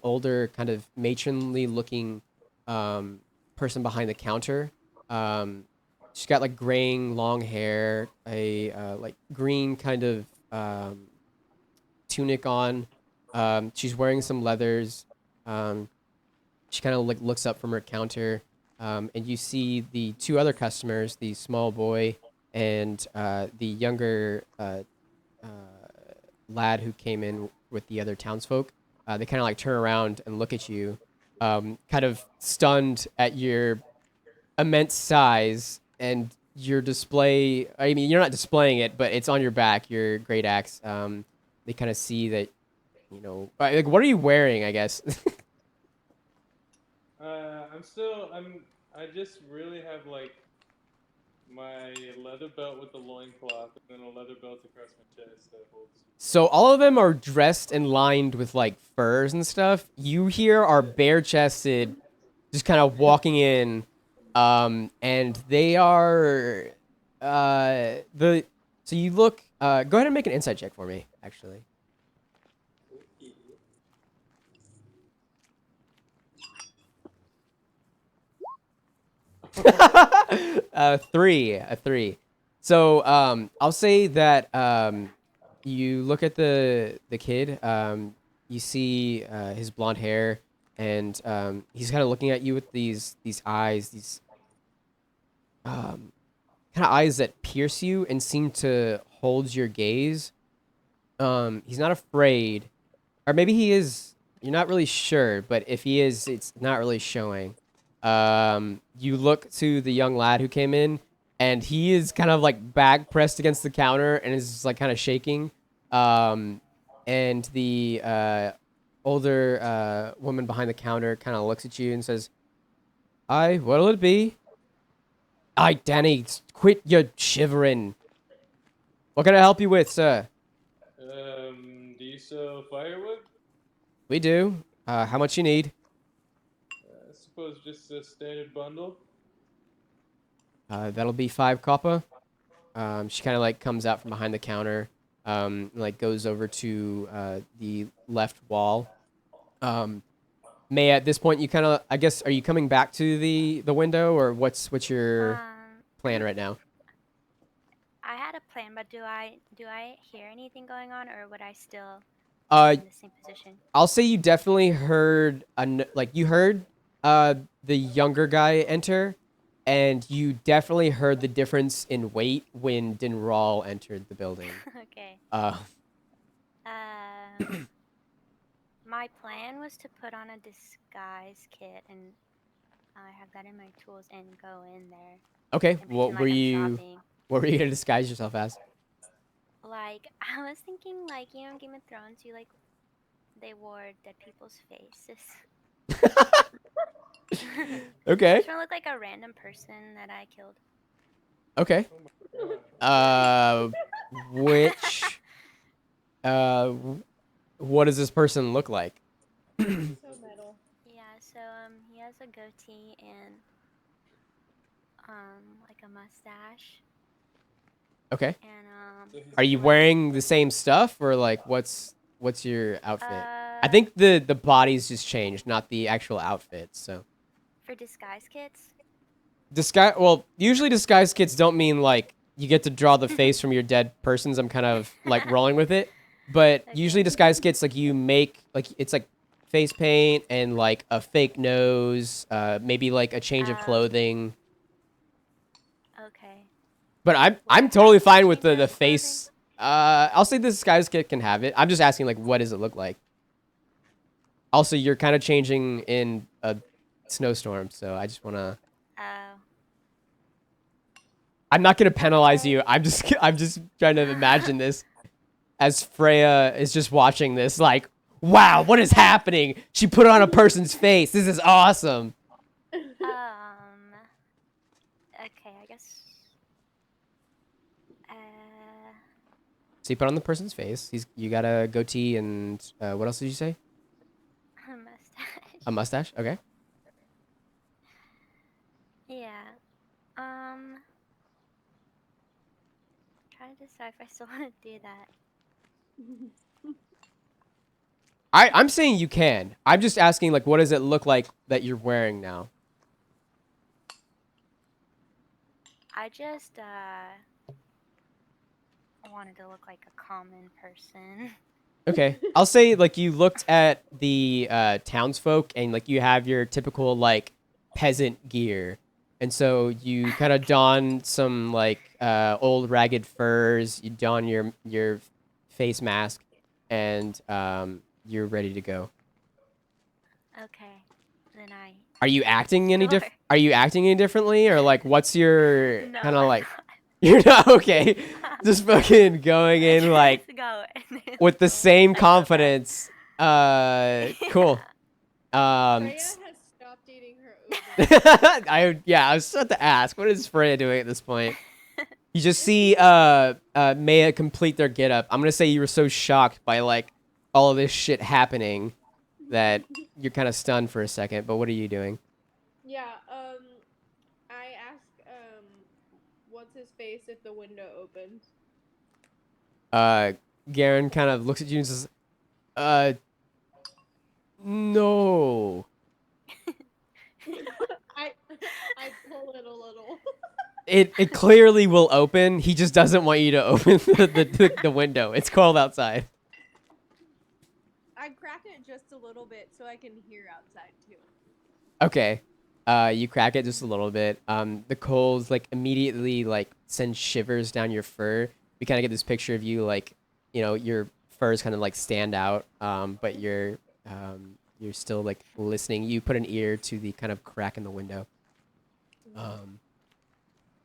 older kind of matronly looking person behind the counter. She's got like graying long hair, a like green kind of tunic on. She's wearing some leathers. She kind of like looks up from her counter, and you see the two other customers, the small boy and the younger lad who came in with the other townsfolk. They kind of like turn around and look at you, kind of stunned at your immense size and your display. I mean, you're not displaying it, but it's on your back, your great axe. They kind of see that, like, what are you wearing, I guess? I just really have like my leather belt with the loincloth and then a leather belt across my chest that holds. So all of them are dressed and lined with like furs and stuff. You here are bare chested, just kind of walking in, and they are so you look. Go ahead and make an insight check for me, actually. A 3. So I'll say that you look at the kid. You see his blonde hair, and he's kind of looking at you with these eyes, these kind of eyes that pierce you and seem to hold your gaze. He's not afraid, or maybe he is. You're not really sure, but if he is, it's not really showing. You look to the young lad who came in, and he is kind of like back pressed against the counter and is just, like kind of shaking. And the older woman behind the counter kind of looks at you and says, "Aye, what'll it be?" "Aye, Danny, quit your shivering. What can I help you with, sir?" Do you sell firewood? "We do. How much you need?" I suppose just a standard bundle. That'll be 5 copper. She kind of like comes out from behind the counter, like goes over to the left wall, May, at this point, you kind of, I guess, are you coming back to the window, or what's your plan right now? I had a plan, but do I hear anything going on, or would I still Uh, be in the same position? I'll say you definitely heard you heard the younger guy enter, and you definitely heard the difference in weight when Dinral entered the building. Okay. Uh, My plan was to put on a disguise kit, and I have that in my tools and go in there. okay. And pretend like I'm shopping. What were you gonna disguise yourself as? Like, I was thinking, like, you know, in Game of Thrones, they wore dead people's faces. Okay. I just want to look like a random person that I killed. Okay. Which what does this person look like? So metal. Yeah, so he has a goatee and like a mustache. Okay. And Are you wearing the same stuff, or like what's your outfit? I think the body's just changed, not the actual outfit. So for disguise kits? well, usually disguise kits don't mean like you get to draw the face from your dead persons. I'm kind of like rolling with it. But usually disguise kits, like you make like it's like face paint and like a fake nose, maybe like a change of clothing. Okay. But I'm totally fine with the face. I'll say the disguise kit can have it. I'm just asking, like, what does it look like? Also, you're kind of changing in a snowstorm, so I just want to... I'm not going to penalize you. I'm just trying to imagine this as Freya is just watching this, like, wow, what is happening? She put on a person's face. This is awesome. Okay, I guess. So you put on the person's face. You got a goatee and what else did you say? A mustache. A mustache? Okay. Yeah. Trying to decide if I still want to do that. I'm saying you can. I'm just asking, like, what does it look like that you're wearing now? I just wanted to look like a common person. Okay. I'll say, like, you looked at the townsfolk and, like, you have your typical, like, peasant gear. And so you kind of don some, like, old ragged furs. You don your face mask, and you're ready to go. Okay. Then I... Are you acting any Sure. Are you acting any differently, or like what's your No, kind of I'm like? not. You're not okay. Just fucking going in like Just go in. with the same confidence. Cool. Freya has stopped eating her Uber. I was about to ask, what is Freya doing at this point? You just see Maya complete their get up. I'm gonna say you were so shocked by like all of this shit happening that you're kind of stunned for a second. But what are you doing? Yeah, I ask, what's his face if the window opens? Garen kind of looks at you and says, no. I pull it a little. It clearly will open. He just doesn't want you to open the window. It's cold outside. I crack it just a little bit so I can hear outside too. Okay. You crack it just a little bit. The coals like immediately like send shivers down your fur. We kind of get this picture of you like, you know, your furs kind of like stand out, but you're still like listening. You put an ear to the kind of crack in the window.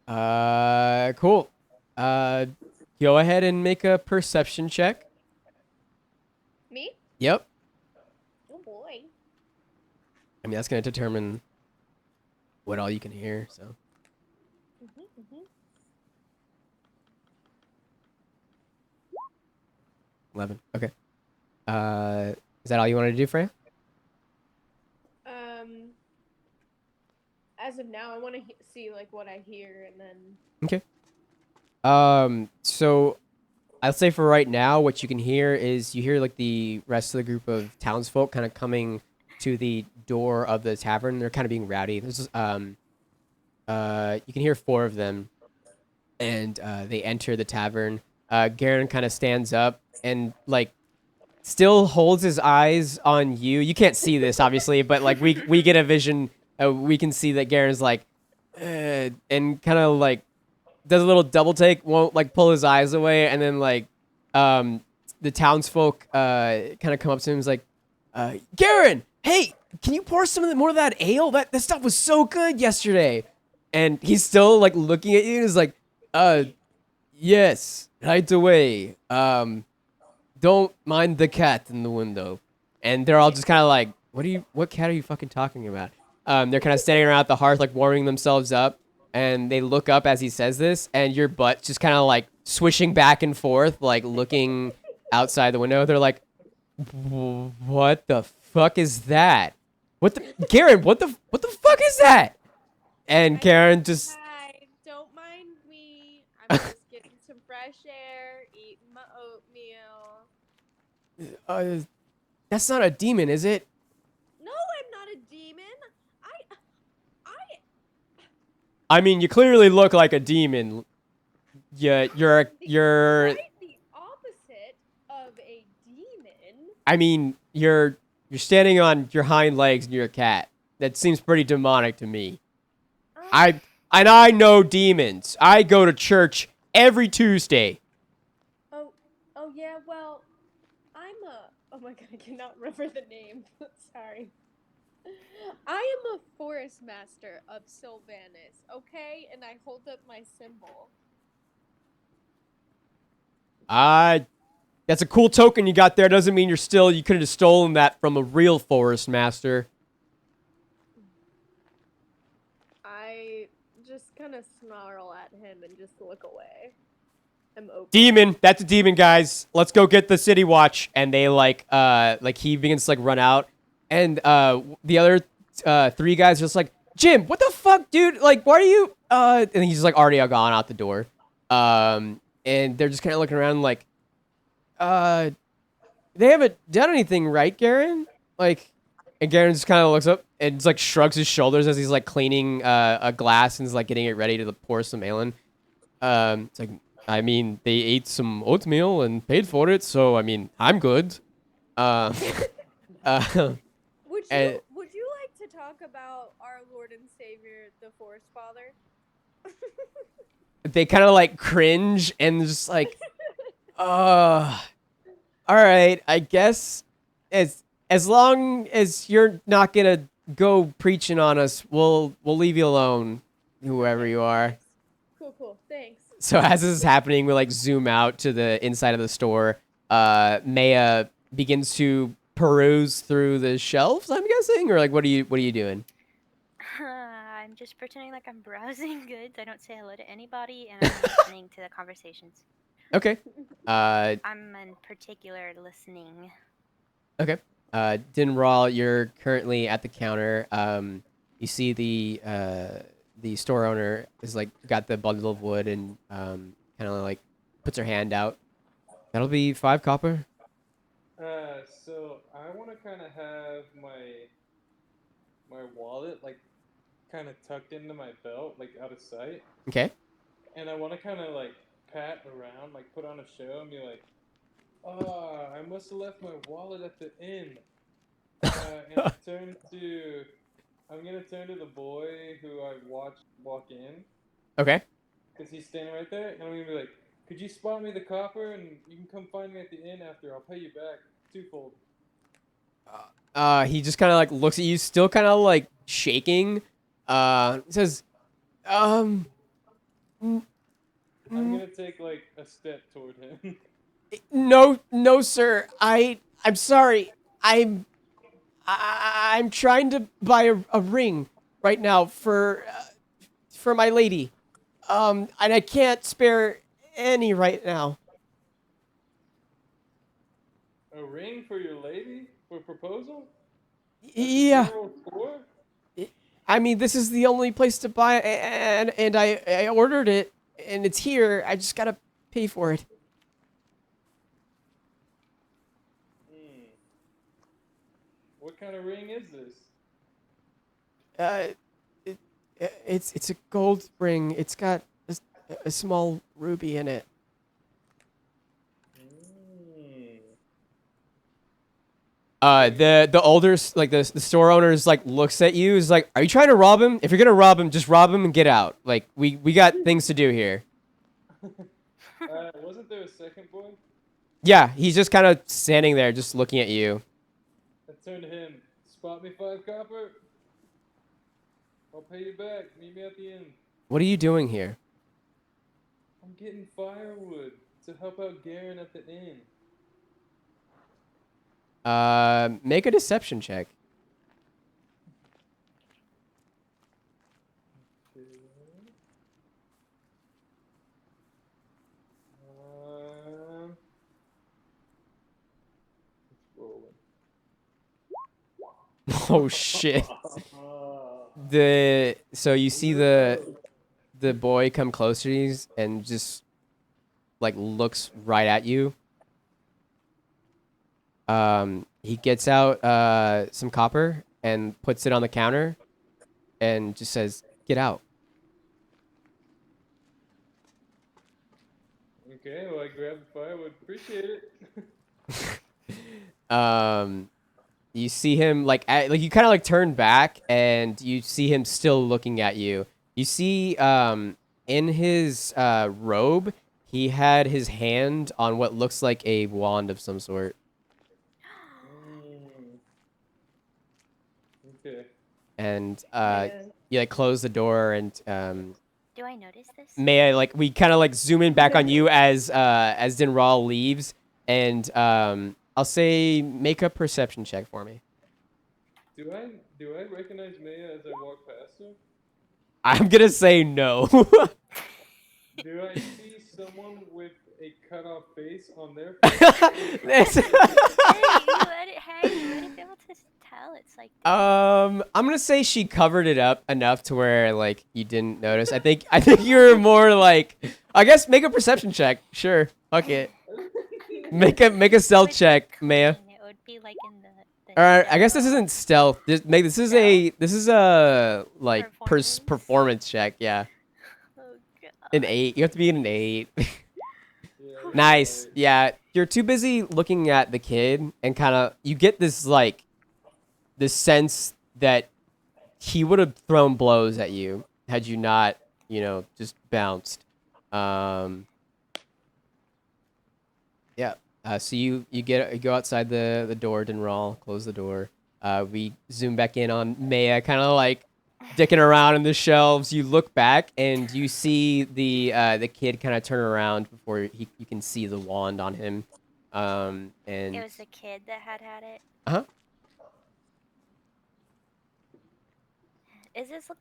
Cool. Go ahead and make a perception check. Me? Yep. Oh boy. I mean, that's going to determine what all you can hear, so. 11. Okay. Is that all you wanted to do, Freya? As of now, I want to see like what I hear, and then. Okay. So I'll say for right now, what you can hear is you hear like the rest of the group of townsfolk kind of coming to the door of the tavern. They're kind of being rowdy. This is you can hear 4 of them, and they enter the tavern. Garen kind of stands up and like still holds his eyes on you. You can't see this obviously, but like we get a vision. We can see that Garen's like, and kind of like does a little double take, won't like pull his eyes away, and then like the townsfolk kind of come up to him and is like, Garen, hey, can you pour some of more of that ale? That stuff was so good yesterday. And he's still like looking at you and is like, yes, right away. Don't mind the cat in the window. And they're all just kind of like, what cat are you fucking talking about? They're kind of standing around at the hearth, like warming themselves up. And they look up as he says this, and your butt just kind of like swishing back and forth, like looking outside the window. They're like, what the fuck is that? Karen, what the fuck is that? And Karen just, Hi, don't mind me. I'm just getting some fresh air, eating my oatmeal. that's not a demon, is it? No, I'm not a demon. I mean, you clearly look like a demon. You're Quite the opposite of a demon. I mean, you're standing on your hind legs and you're a cat. That seems pretty demonic to me. I know demons. I go to church every Tuesday. Oh yeah. Well, oh my god, I cannot remember the name. Sorry. I am a forest master of Sylvanas, okay? And I hold up my symbol. That's a cool token you got there. Doesn't mean you could have stolen that from a real forest master. I just kind of snarl at him and just look away. I'm open. Demon, that's a demon, guys. Let's go get the city watch. And they like he begins to like run out, and the other 3 guys are just like, Jim, what the fuck, dude? Like, why are you? And he's like already gone out the door. And they're just kind of looking around like, they haven't done anything, right, Garen? Like, and Garen just kind of looks up and just like shrugs his shoulders as he's like cleaning a glass and is like getting it ready to pour some ale in. It's like, I mean, they ate some oatmeal and paid for it, so I mean, I'm good. Would you like to talk about our Lord and Savior, the Forest Father? They kind of like cringe and just like, all right, I guess as long as you're not gonna go preaching on us, we'll leave you alone, whoever you are. Cool, thanks. So as this is happening, we like zoom out to the inside of the store. Maya begins to peruse through the shelves, I'm guessing, or like what are you doing? I'm just pretending like I'm browsing goods. I don't say hello to anybody, and I'm listening to the conversations. Okay. I'm in particular listening. Okay. Dinral, you're currently at the counter. You see the store owner is like got the bundle of wood and kind of like puts her hand out. That'll be 5 copper. So I want to kind of have my wallet like kind of tucked into my belt, like out of sight. Okay. And I want to kind of like pat around, like put on a show and be like, "Oh, I must have left my wallet at the inn." And I'm gonna turn to the boy who I watched walk in, Okay. because he's standing right there, and I'm gonna be like, "Could you spot me the copper, and you can come find me at the inn after. I'll pay you back twofold." He just kind of like looks at you, still kind of like shaking. Says, I'm gonna take like a step toward him. no, sir. I'm sorry. I'm trying to buy a ring right now for my lady. And I can't spare any right now. A ring for your lady for proposal? Yeah. General store? I mean, this is the only place to buy it, and I ordered it, and it's here. I just gotta pay for it. What kind of ring is this? It, it's a gold ring. It's got a small ruby in it. Mm. The older like the store owners like looks at you is like, are you trying to rob him? If you're gonna rob him, just rob him and get out. Like we got things to do here. Wasn't there a second boy? Yeah, he's just kind of standing there, just looking at you. I turned to him. Spot me 5 copper. I'll pay you back. Meet me at the inn. What are you doing here? I'm getting firewood to help out Garen at the inn. Make a deception check. Okay. It's rolling. Oh shit. So you see the boy come closer to you and just like looks right at you. He gets out some copper and puts it on the counter and just says, "Get out." Okay, well I grabbed the firewood. Appreciate it. You see him like you kind of like turn back and you see him still looking at you. You see in his robe, he had his hand on what looks like a wand of some sort. Mm. Okay. And Man. you like close the door and Do I notice this? May I like we kind of like zoom in back on you as Dinral leaves and I'll say make a perception check for me. Do I recognize Maya as I walk past her? I'm gonna say no. Do I see someone with a cut off face on their face? Hey, you wouldn't be able to tell. It's like this. I'm gonna say she covered it up enough to where like you didn't notice. I think you're more like I guess make a perception check. Sure, fuck it. Make a stealth check, Maya. It would be like in the All right, I guess this isn't stealth. This is a like Performance? performance check. Yeah, Oh god. an 8. You have to be an 8. Yeah, Nice. right. Yeah, you're too busy looking at the kid and kind of you get this like this sense that he would have thrown blows at you had you not, just bounced. Yeah. So you go outside the door, Dinral, close the door. We zoom back in on Maya, kind of like dicking around in the shelves. You look back and you see the kid kind of turn around before you can see the wand on him. And It was the kid that had it. uh-huh. Is this the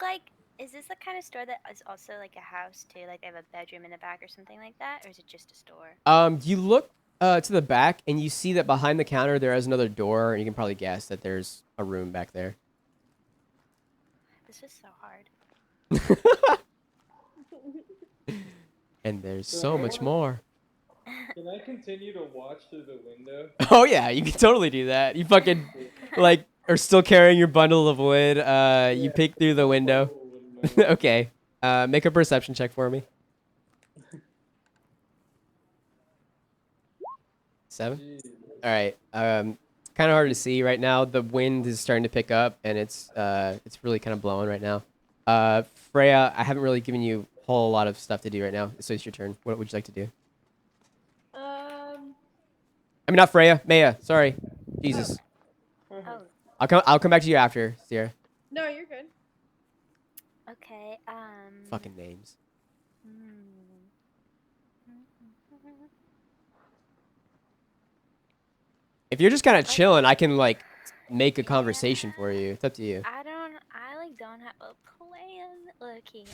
kind of store that is also like a house too? Like they have a bedroom in the back or something like that? Or is it just a store? You look to the back and you see that behind the counter there is another door, and you can probably guess that there's a room back there. This is so hard. And there's So so I much wanna- more. Can I continue to watch through the window? Oh yeah, you can totally do that. You fucking like are still carrying your bundle of wood. You peek through the window. Okay. Make a perception check for me. 7. Jeez. All right. It's kind of hard to see right now. The wind is starting to pick up, and it's really kind of blowing right now. Freya, I haven't really given you a whole lot of stuff to do right now, so it's your turn. What would you like to do? I mean, not Freya, Maya. Sorry, Jesus. Oh, I'll come back to you after, Sierra. No, you're good. okay. Fucking names. If you're just kind of chilling, I can like make a conversation for you. It's up to you. I don't have a plan. Looking.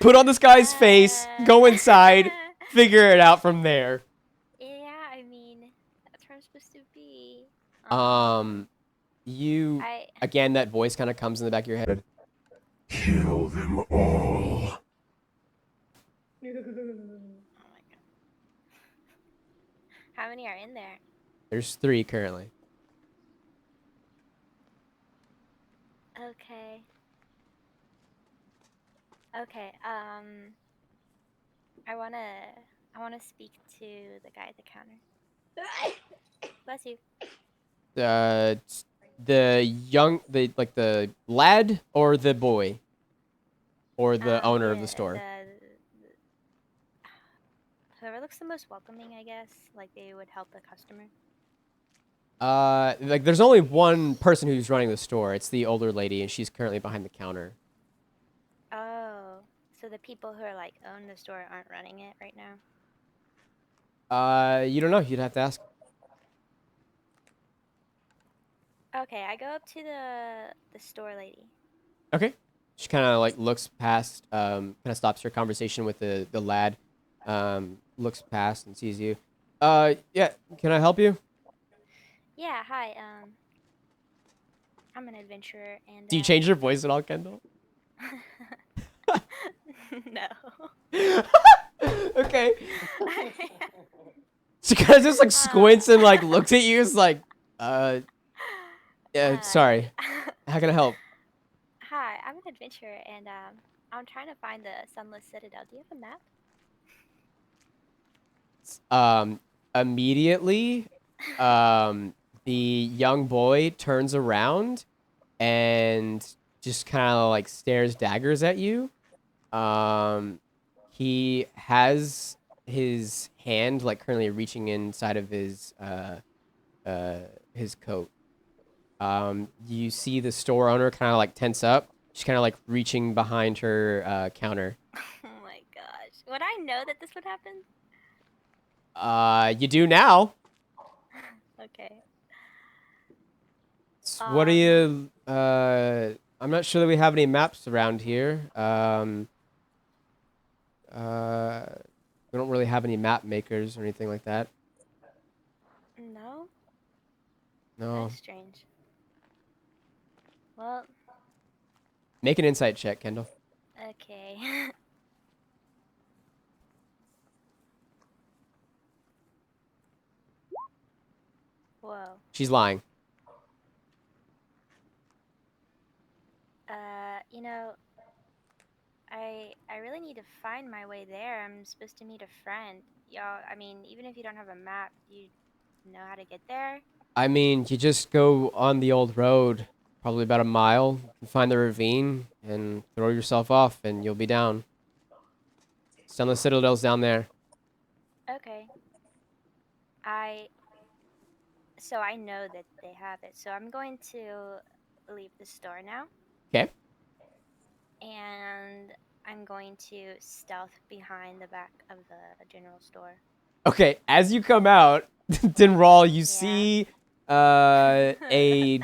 Put on this guy's face, go inside, figure it out from there. Yeah, I mean, that's where I'm supposed to be. You again, that voice kind of comes in the back of your head. Kill them all. Oh my god. How many are in there? There's 3 currently. Okay. Okay. I wanna speak to the guy at the counter. Bless you. The lad or the boy or the owner of the store. Whoever looks the most welcoming, I guess. Like they would help the customer. Like there's only one person who's running the store. It's the older lady, and she's currently behind the counter. Oh, so the people who are like own the store aren't running it right now. You don't know. You'd have to ask. Okay, I go up to the store lady. Okay. She kind of like looks past, kind of stops her conversation with the lad, looks past and sees you. Yeah. Can I help you? Yeah, hi. I'm an adventurer and Do you change your voice at all, Kendall? no. Okay. She kind of just like squints and like looks at you. It's like, yeah. Sorry. How can I help? Hi, I'm an adventurer and I'm trying to find the Sunless Citadel. Do you have a map? Immediately, the young boy turns around and just kind of like stares daggers at you. He has his hand like currently reaching inside of his coat. You see the store owner kind of like tense up. She's kind of like reaching behind her counter. Oh my gosh. Would I know that this would happen? You do now. Okay. What do you? I'm not sure that we have any maps around here. We don't really have any map makers or anything like that. No? No. That's strange. Well, Make an insight check, Kendall. okay. Whoa. She's lying. You know, I really need to find my way there. I'm supposed to meet a friend. Y'all, I mean, even if you don't have a map, you know how to get there? I mean, you just go on the old road, probably about a mile, and find the ravine, and throw yourself off, and you'll be down. Sunless Citadel's down there. Okay. I so I know that they have it. So I'm going to leave the store now Okay. and I'm going to stealth behind the back of the general store. Okay. As you come out, Dinral, you Yeah. see a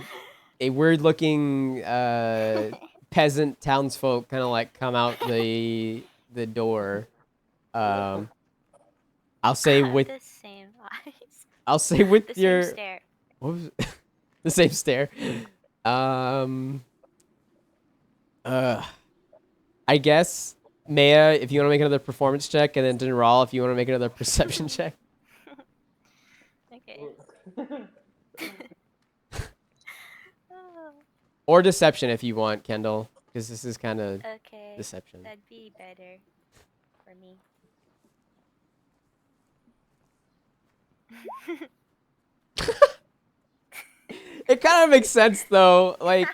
weird looking peasant townsfolk kind of like come out the door. I'll say with the same eyes. I'll say with The your same stare. what was it? The same stare. Um I guess Maya, if you want to make another performance check, and then Dinral, if you want to make another perception check. Okay. Oh, Or deception if you want, Kendall. Because this is kind of okay. deception. That'd be better for me. It kind of makes sense though. Like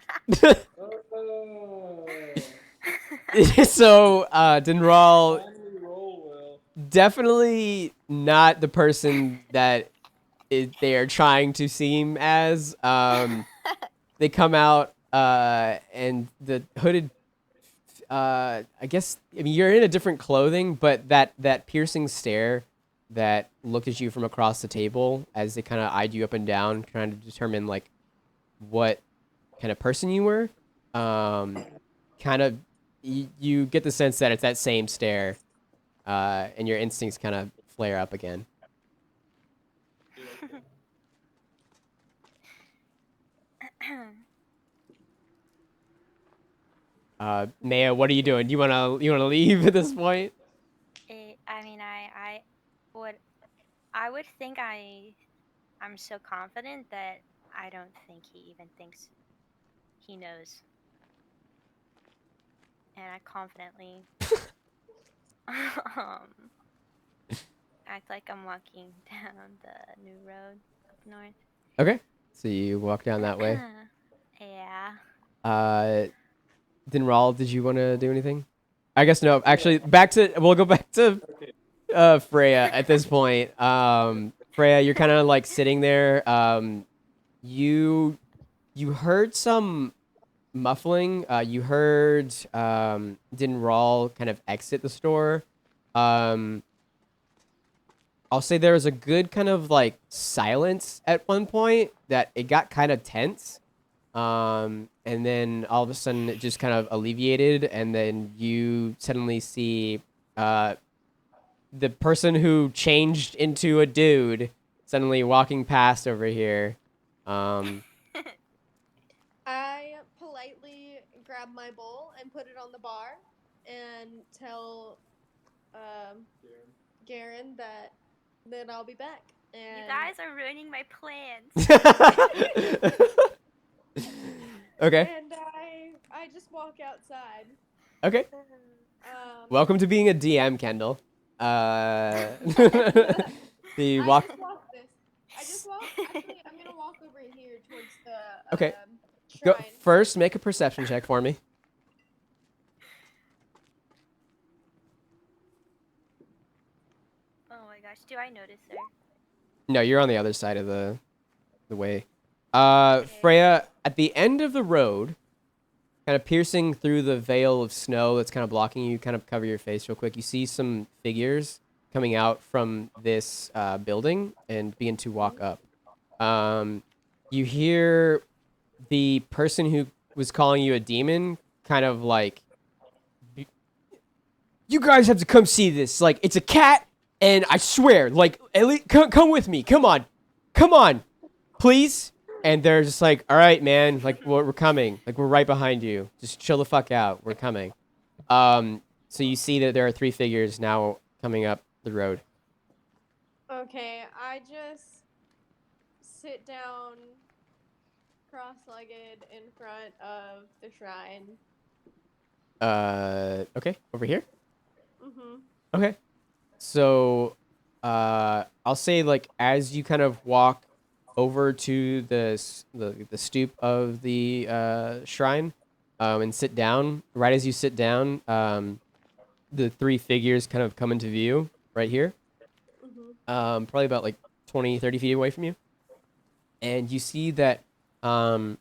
Oh, so Dinral finally roll well. definitely not the person that they are trying to seem as. They come out and the hooded I guess I mean you're in a different clothing, but that piercing stare that looked at you from across the table as they kind of eyed you up and down, trying to determine like what kind of person you were. Kind of you get the sense that it's that same stare, and your instincts kind of flare up again. Maya, what are you doing? You wanna leave at this point? I mean, would, I would think I'm so confident that I don't think he even thinks he knows. and I confidently um, act like I'm walking down the new road up north. Okay. So you walk down that way. Yeah. Dinral, did you want to do anything? I guess no. Actually, we'll go back to Freya at this point. Freya, you're kind of like sitting there. You heard some muffling. You heard Dinral kind of exit the store. I'll say there was a good kind of like silence at one point that it got kind of tense. And then all of a sudden it just kind of alleviated, and then you suddenly see the person who changed into a dude suddenly walking past over here. I politely grab my bowl and put it on the bar and tell Garen that I'll be back. And You guys are ruining my plans. Okay. And I just walk outside. Okay. Welcome to being a DM, Kendall. The walk. I just walk. Actually, I'm gonna walk over here towards the Okay. Go shrine. first. Make a perception check for me. Oh my gosh, do I notice her? No, you're on the other side of the way. Okay. Freya, at the end of the road, kind of piercing through the veil of snow that's kind of blocking you, kind of cover your face real quick. You see some figures coming out from this building and begin to walk up. You hear the person who was calling you a demon kind of like, you guys have to come see this. Like, it's a cat, and I swear, like, at least, come with me. Come on, please. And they're just like, all right, man, like, we're coming. Like, we're right behind you. Just chill the fuck out. We're coming. So you see that there are 3 figures now coming up the road. Okay, I just sit down cross-legged in front of the shrine. Okay, over here? Mm-hmm. Okay. So, I'll say, like, as you kind of walk over to the stoop of the shrine, and sit down. Right as you sit down, the 3 figures kind of come into view right here. Mm-hmm. Probably about like 20, 30 feet away from you. And you see that, you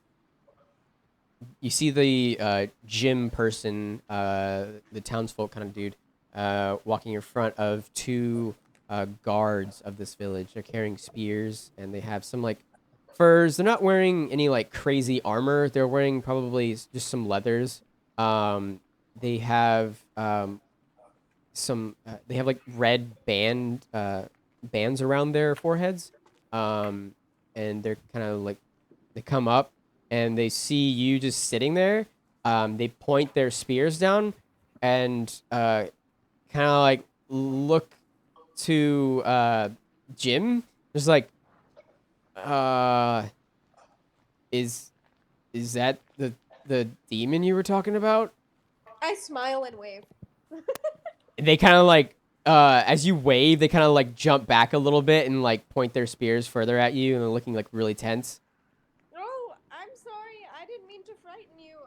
see the gym person, the townsfolk kind of dude, walking in front of 2 guards of this village. They're carrying spears, and they have some like furs. They're not wearing any like crazy armor. They're wearing probably just some leathers. They have they have like red bands around their foreheads. And they're kind of like, they come up and they see you just sitting there. They point their spears down and kind of like look to Jim. Just like, is that the demon you were talking about? I smile and wave. They kind of like, as you wave, they kind of like jump back a little bit and like point their spears further at you, and they're looking like really tense. Oh, I'm sorry. I didn't mean to frighten you.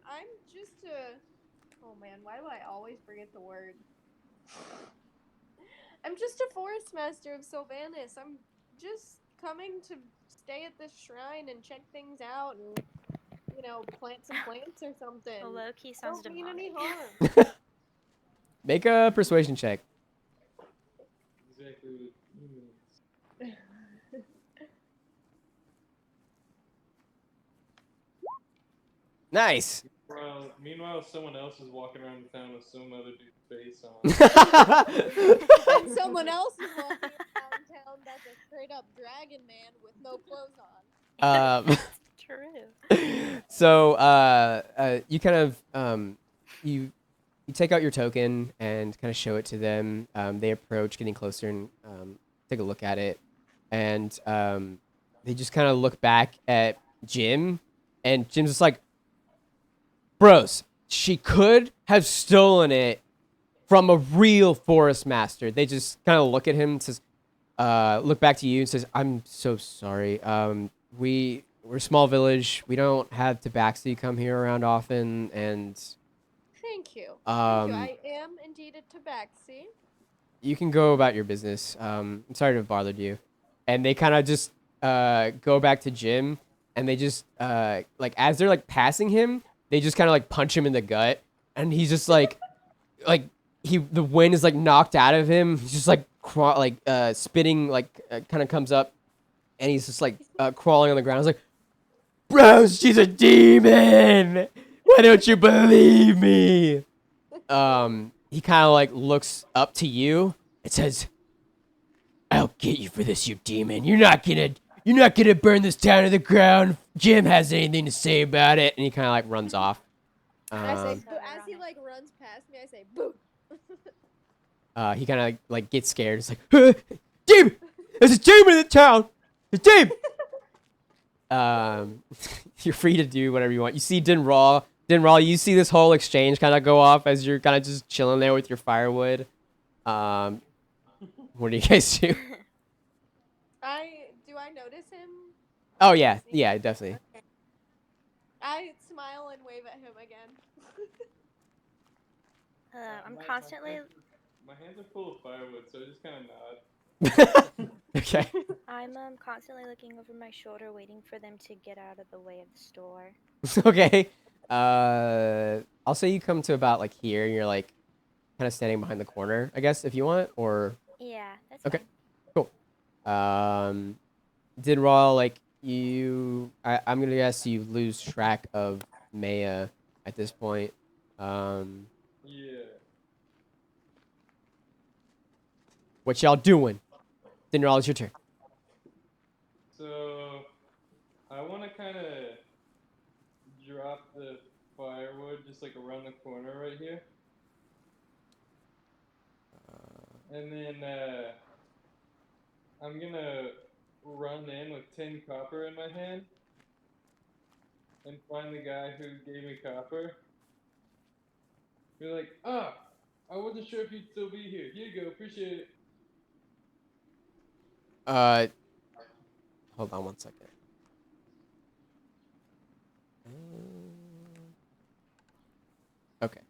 I'm just a. Oh man, why do I always forget the word? I'm just a forest master of Sylvanas. I'm just coming to stay at this shrine and check things out and, plant some plants or something. Well, low-key sounds Don't mean any demonic. harm. Make a persuasion check. Exactly what he means. Nice. Meanwhile, someone else is walking around the town with some other dude's face on. And someone else is walking around town that's a straight up dragon man with no clothes on. True. So you kind of you take out your token and kind of show it to them. They approach, getting closer, and take a look at it, and they just kind of look back at Jim, and Jim's just like, bros, she could have stolen it from a real forest master. They just kind of look at him and says, look back to you and says, I'm so sorry. We're a small village. We don't have tabaxi come here around often, and Thank you. Um, I am indeed a tabaxi. you can go about your business. I'm sorry to have bothered you. And they kind of just go back to Jim, and they just like as they're like passing him, they just kind of like punch him in the gut, and he's just like the wind is like knocked out of him. He's just like spitting like kind of comes up, and he's just like crawling on the ground. He's like, bro, she's a demon. Why don't you believe me? He kind of like looks up to you. It says, I'll get you for this, you demon. You're not gonna burn this town to the ground. Jim has anything to say about it. And he kind of like runs off. I say, Um, boo. As he like runs past me, I say, boo. he kind of like gets scared. It's like, demon! There's a demon in the town! A demon! You're free to do whatever you want. You see Dinraw, you see this whole exchange kind of go off as you're kind of just chilling there with your firewood. What do you guys do? Do I notice him? Oh yeah, definitely. Okay. I smile and wave at him again. I'm My- constantly. My hands are full of firewood, so I just kind of nod. Okay. I'm constantly looking over my shoulder, waiting for them to get out of the way of the store. Okay. I'll say you come to about like here, and you're like kind of standing behind the corner, I guess, if you want, or Yeah, that's okay, fine. cool. Dinraw, like I'm gonna guess you lose track of Maya at this point. Yeah. What y'all doing? Dinraw, it's your turn. So, I want to kind of drop the firewood just like around the corner right here. And then I'm gonna run in with 10 copper in my hand and find the guy who gave me copper. Be like, I wasn't sure if you'd still be here. Here you go, appreciate it. Hold on one second. Okay.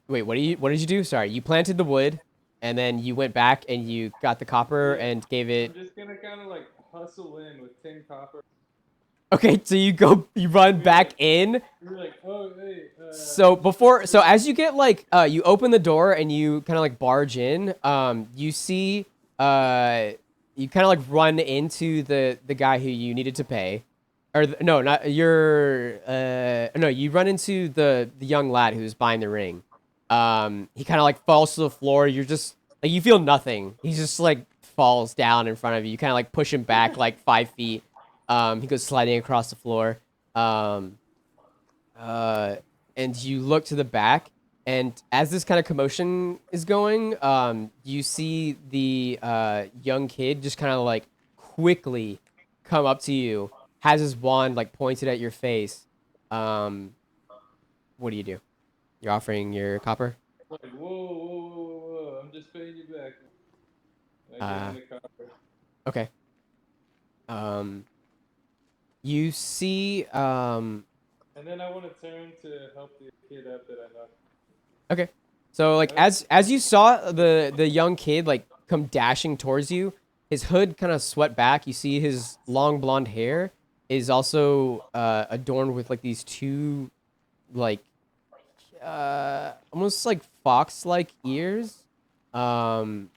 Wait, what did you do? Sorry, you planted the wood, and then you went back and you got the copper Yeah. and gave it. I'm just gonna kind of like hustle in with 10 copper. Okay, so you run back in. You're like, oh, hey. So as you get like, you open the door and you kind of like barge in. You see, you kind of like run into the guy who you needed to pay, or no, not your. No, you run into the young lad who's buying the ring. He kind of like falls to the floor. You're just like you feel nothing. He just like falls down in front of you. You kind of like push him back like 5 feet. He goes sliding across the floor. And you look to the back, and as this kind of commotion is going, you see the young kid just kind of like quickly come up to you, has his wand like pointed at your face. What do you do? You're offering your copper? Like, whoa, I'm just paying you back. I give him the copper. Okay. You see, And then I want to turn to help the kid up that I knocked. okay. So like as you saw the young kid like come dashing towards you, his hood kind of swept back. You see his long blonde hair is also adorned with like these two like almost like fox-like ears. And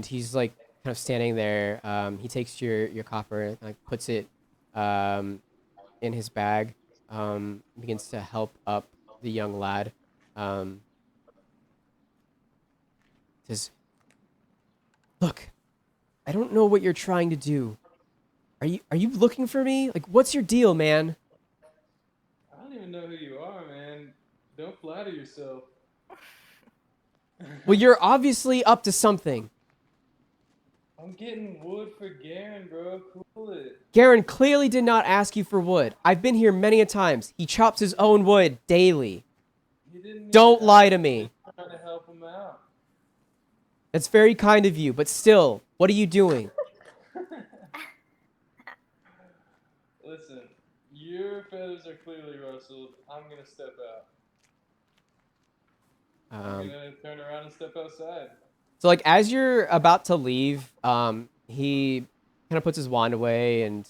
he's like kind of standing there. He takes your copper and like puts it in his bag. Begins to help up the young lad. Says, "Look, I don't know what you're trying to do. Are you looking for me? Like, what's your deal, man?" I don't even know who you are, man. Don't flatter yourself. Well, you're obviously up to something. I'm getting wood for Garen, bro. Cool it. Garen clearly did not ask you for wood. I've been here many a times. He chops his own wood daily. He didn't need Don't to lie ask. to I'm me. just trying to help him out. That's very kind of you, but still, what are you doing? Listen, your feathers are clearly rustled. I'm gonna step out. I'm gonna turn around and step outside. So like as you're about to leave, he kind of puts his wand away and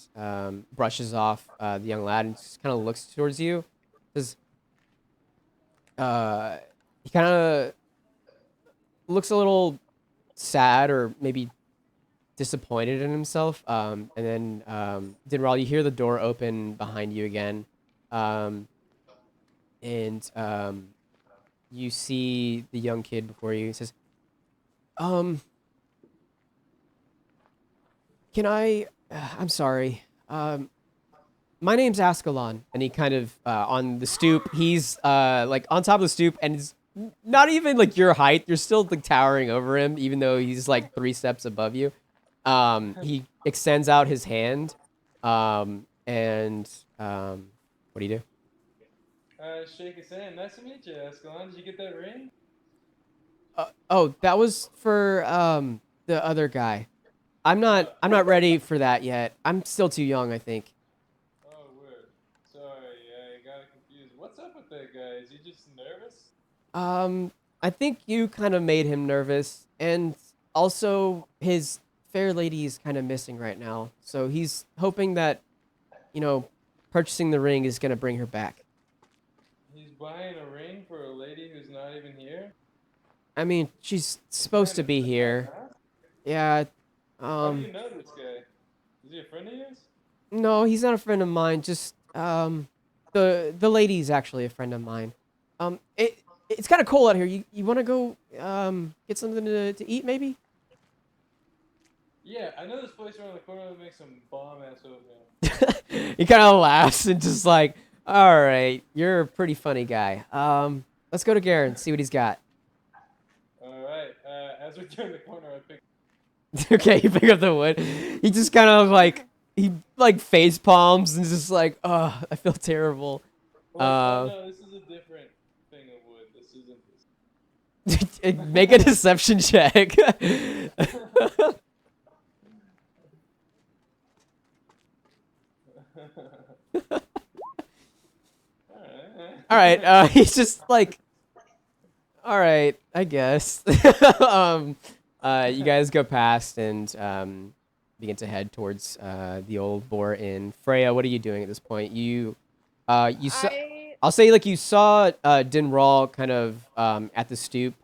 brushes off the young lad and just kind of looks towards you. Says, he kind of looks a little sad or maybe disappointed in himself. And then Dinral, you hear the door open behind you again, and you see the young kid before you. He says, um. Can I? I'm sorry. My name's Ascalon, and he kind of on the stoop. He's like on top of the stoop, and is not even like your height. You're still like towering over him, even though he's like 3 steps above you. He extends out his hand, and what do you do? Shake his hand. Nice to meet you, Ascalon. Did you get that ring? Oh, that was for the other guy. I'm Uh, not ready for that yet. I'm still too young, I think. oh, word. Sorry, I got confused. What's up with that guy? Is he just nervous? I think you kind of made him nervous, and also his fair lady is kind of missing right now. So he's hoping that, purchasing the ring is gonna bring her back. He's buying a ring for a lady who's not even here? I mean, she's That's supposed kind to of be sad, here. huh? Yeah. How do you know this guy? Is he a friend of yours? No, he's not a friend of mine. Just the lady's actually a friend of mine. It's kind of cold out here. You want to go get something to eat maybe? Yeah, I know this place around the corner that makes some bomb ass oatmeal. He kind of laughs and just like, all right, you're a pretty funny guy. Let's go to Garen, see what he's got. Alright, as we turn the corner, I pick. Okay, you pick up the wood. He just kind of like he like face palms and just like, oh, I feel terrible. Like, oh no, this is a different thing of wood. This isn't this. Make a deception check. All right, he's just like, all right, I guess. You guys go past and begin to head towards the old boar inn. Freya, what are you doing at this point? You saw. I'll say like you saw Dinral kind of at the stoop,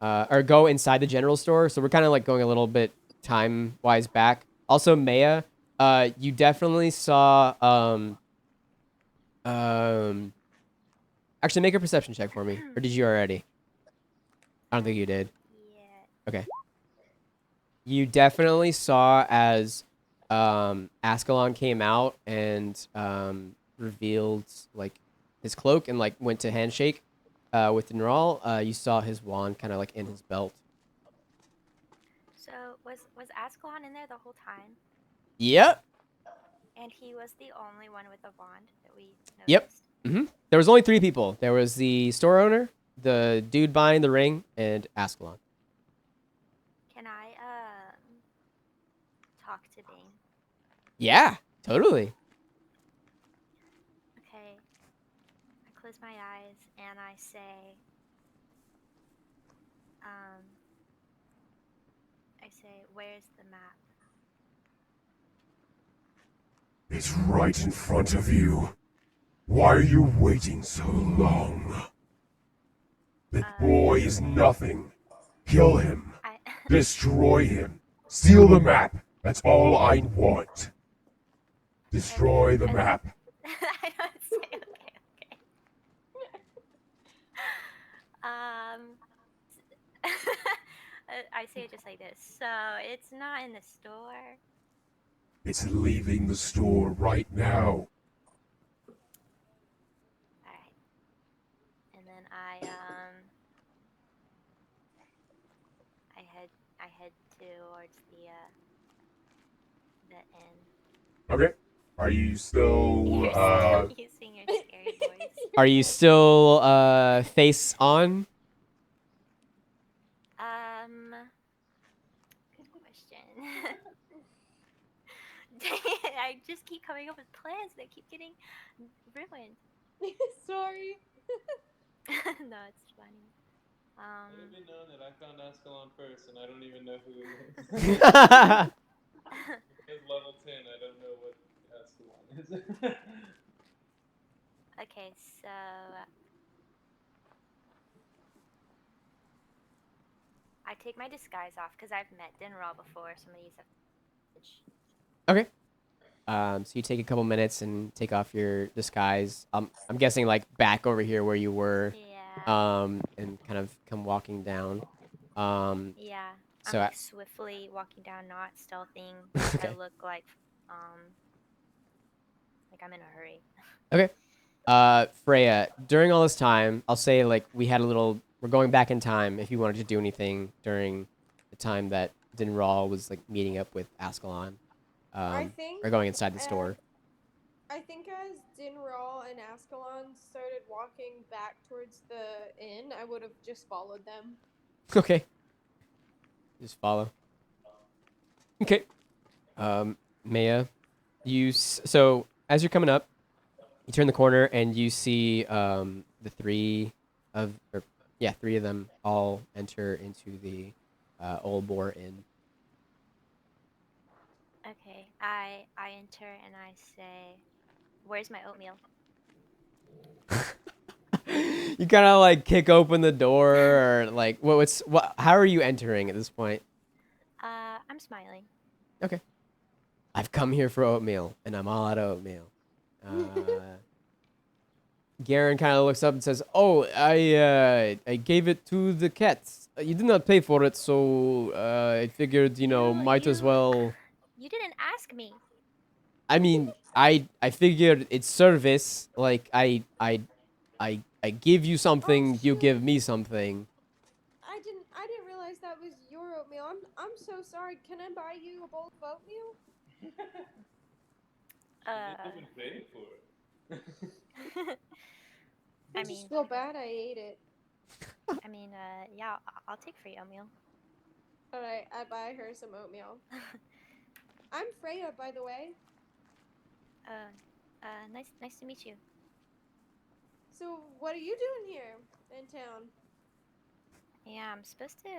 or go inside the general store. So we're kind of like going a little bit time wise back. Also, Maya, you definitely saw. Actually, make a perception check for me, or did you already? I don't think you did. Yeah. Okay. You definitely saw as Ascalon came out and revealed like his cloak and like went to handshake with Dinral. You saw his wand kind of like in his belt. So was Ascalon in there the whole time? Yep. And he was the only one with a wand that we Yep. noticed. There was only 3 people. There was the store owner, the dude buying the ring, and Ascalon. Can I talk to Bane? Yeah, totally. Okay. I close my eyes and I say, where's the map? It's right in front of you. Why are you waiting so long? That boy is nothing. Kill him. I Destroy him. Steal the map. That's all I want. Destroy the map. I don't say okay. Um, I say it just like this. So it's not in the store. It's leaving the store right now. All right. And then I head towards the inn. Okay. Are you still You're still using your scary voice. Are you still face on? Good question. Dang it, I just keep coming up with plans that keep getting ruined. Sorry. No, it's funny. Let it be known that I found Ascalon first, and I don't even know who he is. He is level 10. I don't know what Ascalon is. Okay, so I take my disguise off because I've met Dinral before. So I'm gonna use that. Okay. So you take a couple minutes and take off your disguise. I'm guessing like back over here where you were. Yeah. And kind of come walking down. Yeah. I'm So like swiftly walking down, not stealthing. Okay. I look like I'm in a hurry. Okay. Freya, during all this time, I'll say like we're going back in time if you wanted to do anything during the time that Dinral was like meeting up with Ascalon. I think Or going inside the store. I think as Dinral and Ascalon started walking back towards the inn, I would have just followed them. Okay. Just follow. Okay. Maya, so as you're coming up, you turn the corner and you see the three of them all enter into the Old Boar Inn. Okay, I enter and I say, "Where's my oatmeal?" You kind of like kick open the door, or like how are you entering at this point? I'm smiling. Okay. I've come here for oatmeal, and I'm all out of oatmeal. Garen kind of looks up and says, "Oh, I gave it to the cats. You did not pay for it, so I figured, might as well." You didn't ask me. I mean, I figured it's service. Like I give you something, you shoot. give me something. I didn't realize that was your oatmeal. I'm so sorry. Can I buy you a bowl of oatmeal? I didn't even pay for it. I just feel bad I ate it. I mean, yeah, I'll take free oatmeal. Alright, I buy her some oatmeal. I'm Freya, by the way. Nice to meet you. So, what are you doing here in town? Yeah, I'm supposed to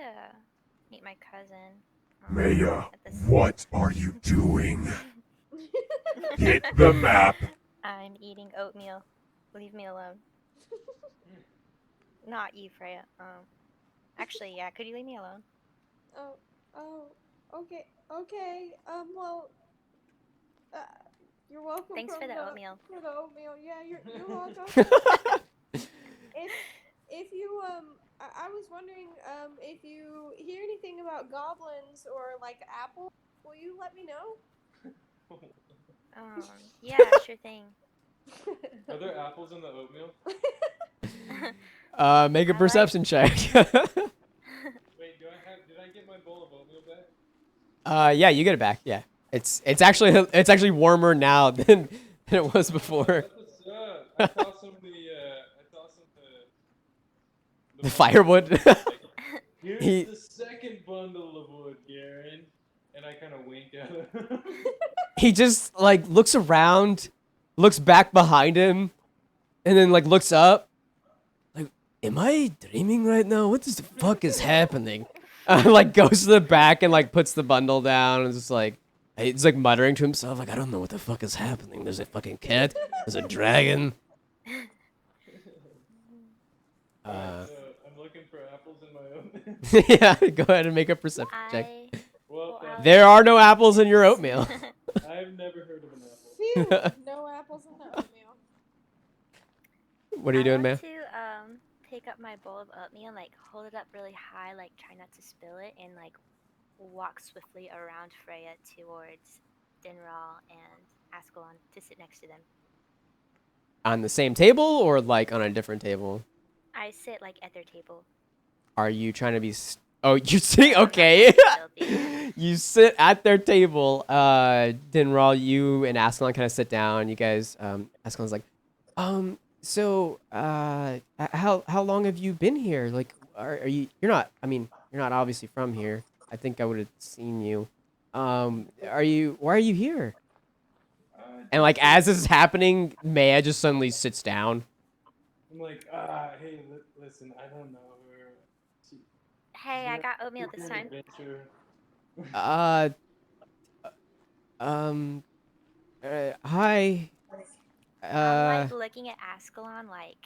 meet my cousin. Maya, what are you doing? Hit the map. I'm eating oatmeal. Leave me alone. Not you, Freya. Actually, yeah. Could you leave me alone? Okay. Well, you're welcome. Thanks for the oatmeal. For the oatmeal, yeah, you're welcome. if you I was wondering if you hear anything about goblins or like apples, will you let me know? Yeah, sure thing. Are there apples in the oatmeal? Make a perception check. Wait, did I get my bowl of oatmeal back? Yeah, you get it back. Yeah, it's actually warmer now than it was before. That's what's up. I tossed some The firewood. Here's the second bundle of wood, Garen. And I kind of wink at him. He just like looks around, looks back behind him, and then like looks up. Like, am I dreaming right now? What the fuck is happening? Like goes to the back and like puts the bundle down and just like he's like muttering to himself like, I don't know what the fuck is happening. There's a fucking cat. There's a dragon. So I'm looking for apples in my oatmeal. Yeah, go ahead and make a perception check. Well, there are no apples in your oatmeal. I've never heard of an apple. Phew, no apples in the oatmeal. What are you doing, man? I want to pick up my bowl of oatmeal, like hold it up really high, like try not to spill it, and like walk swiftly around Freya towards Dinral and Ascalon to sit next to them. On the same table or like on a different table? I sit like at their table. Are you trying to be Oh, you see? Okay. Filthy. You sit at their table. Dinral, you and Ascalon kind of sit down. You guys, Ascalon's like, so, how long have you been here? Like, are you? You're not. I mean, you're not obviously from here. I think I would have seen you. Are you? Why are you here? And like, Just, as this is happening, Maya just suddenly sits down. I'm like, hey, listen, I don't know her. Hey, I got oatmeal this time. Adventure. Uh, um, hi. I'm like looking at Ascalon like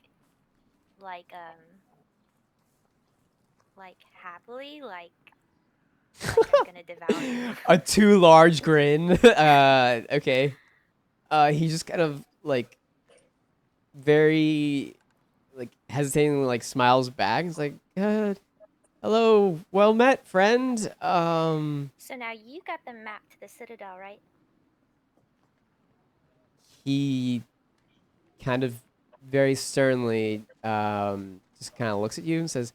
like happily, like I'm gonna devour you. A too large grin. Okay. He just kind of like very like hesitatingly like smiles back. He's like, hello, well met, friend. So now you got the map to the Citadel, right? He kind of very sternly just kind of looks at you and says,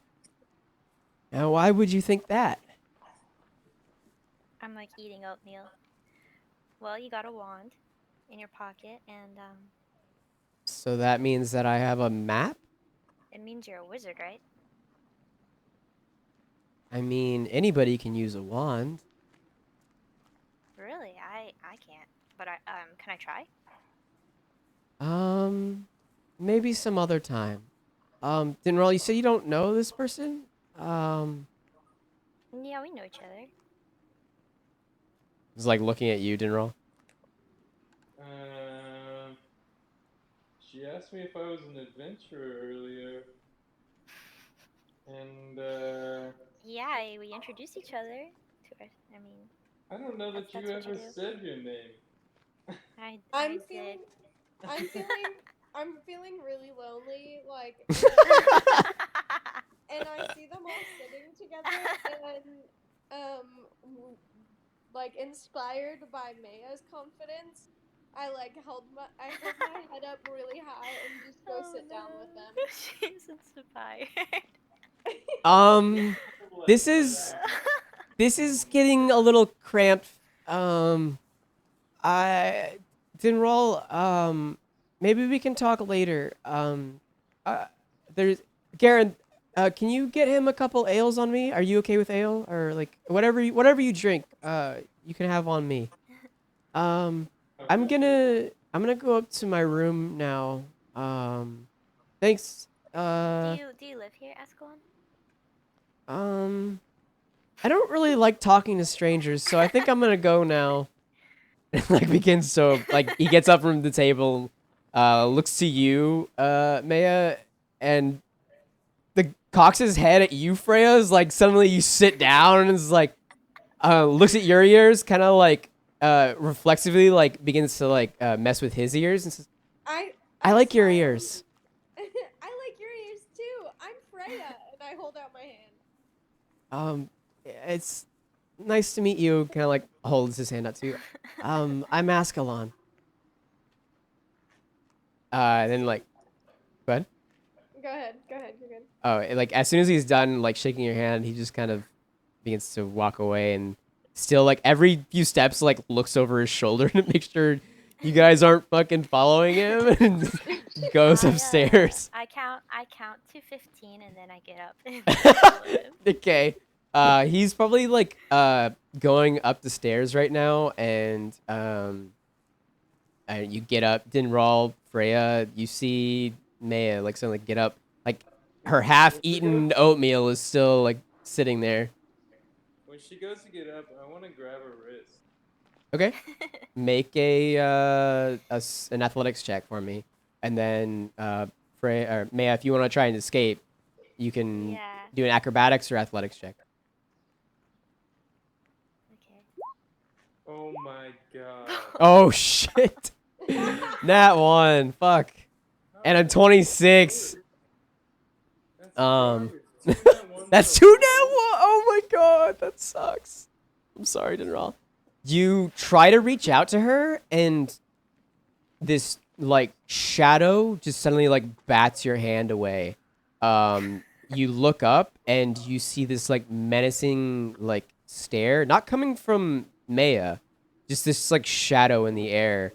now why would you think that? I'm like eating oatmeal. Well, you got a wand in your pocket, and So that means that I have a map? it means you're a wizard, right? I mean, anybody can use a wand. Really? I can't. But can I try? Maybe some other time. Dinral, you say you don't know this person? Yeah, we know each other. He's like looking at you, Dinral. She asked me if I was an adventurer earlier, and Yeah, we introduced each other to our. I mean, I don't know that you that's what you ever do. said your name. I I'm did. I'm feeling really lonely, like, and I see them all sitting together, and like inspired by Maya's confidence, I hold my head up really high and just go sit down with them. She's inspired. Um, Like, this is this is getting a little cramped. I Dinral, maybe we can talk later. Uh, there's Garen. Can you get him a couple ales on me? Are you okay with ale or like whatever you drink? You can have on me. Um, I'm gonna go up to my room now. Thanks. Do you live here, Escalon? Um, I don't really like talking to strangers, so I think I'm gonna go now. Like begins so like he gets up from the table, looks to you, Maya, and the cocks his head at you, Freya. Is like suddenly you sit down and is like, looks at your ears, kind of like, reflexively like begins to like mess with his ears and says, I like your smile. ears. I like your ears too. I'm Freya, and I hold out my hand. It's nice to meet you. Kind of like holds his hand out to you. I'm Ascalon. And then like, go ahead. Go ahead. You're good. Oh, like as soon as he's done like shaking your hand, he just kind of begins to walk away and still like every few steps like looks over his shoulder to make sure you guys aren't fucking following him and goes upstairs. I count to 15 and then I get up and follow him. Okay. He's probably like going up the stairs right now, and you get up, Dinral, Freya, you see Maya like suddenly get up, like her half-eaten oatmeal is still like sitting there. When she goes to get up, I want to grab her wrist. Okay. Make an athletics check for me, and then Freya or Maya, if you want to try and escape, you can do an acrobatics or athletics check. Okay. Oh my god. Oh shit. Nat 1. Fuck. And I'm 26. That's Um, garbage. Two nat ones That's are 2 Nat 1. horrible. Oh my god, that sucks. I'm sorry, Dinral. You try to reach out to her, and this like shadow just suddenly like bats your hand away. you look up and you see this like menacing like stare, not coming from Maya, just this like shadow in the air.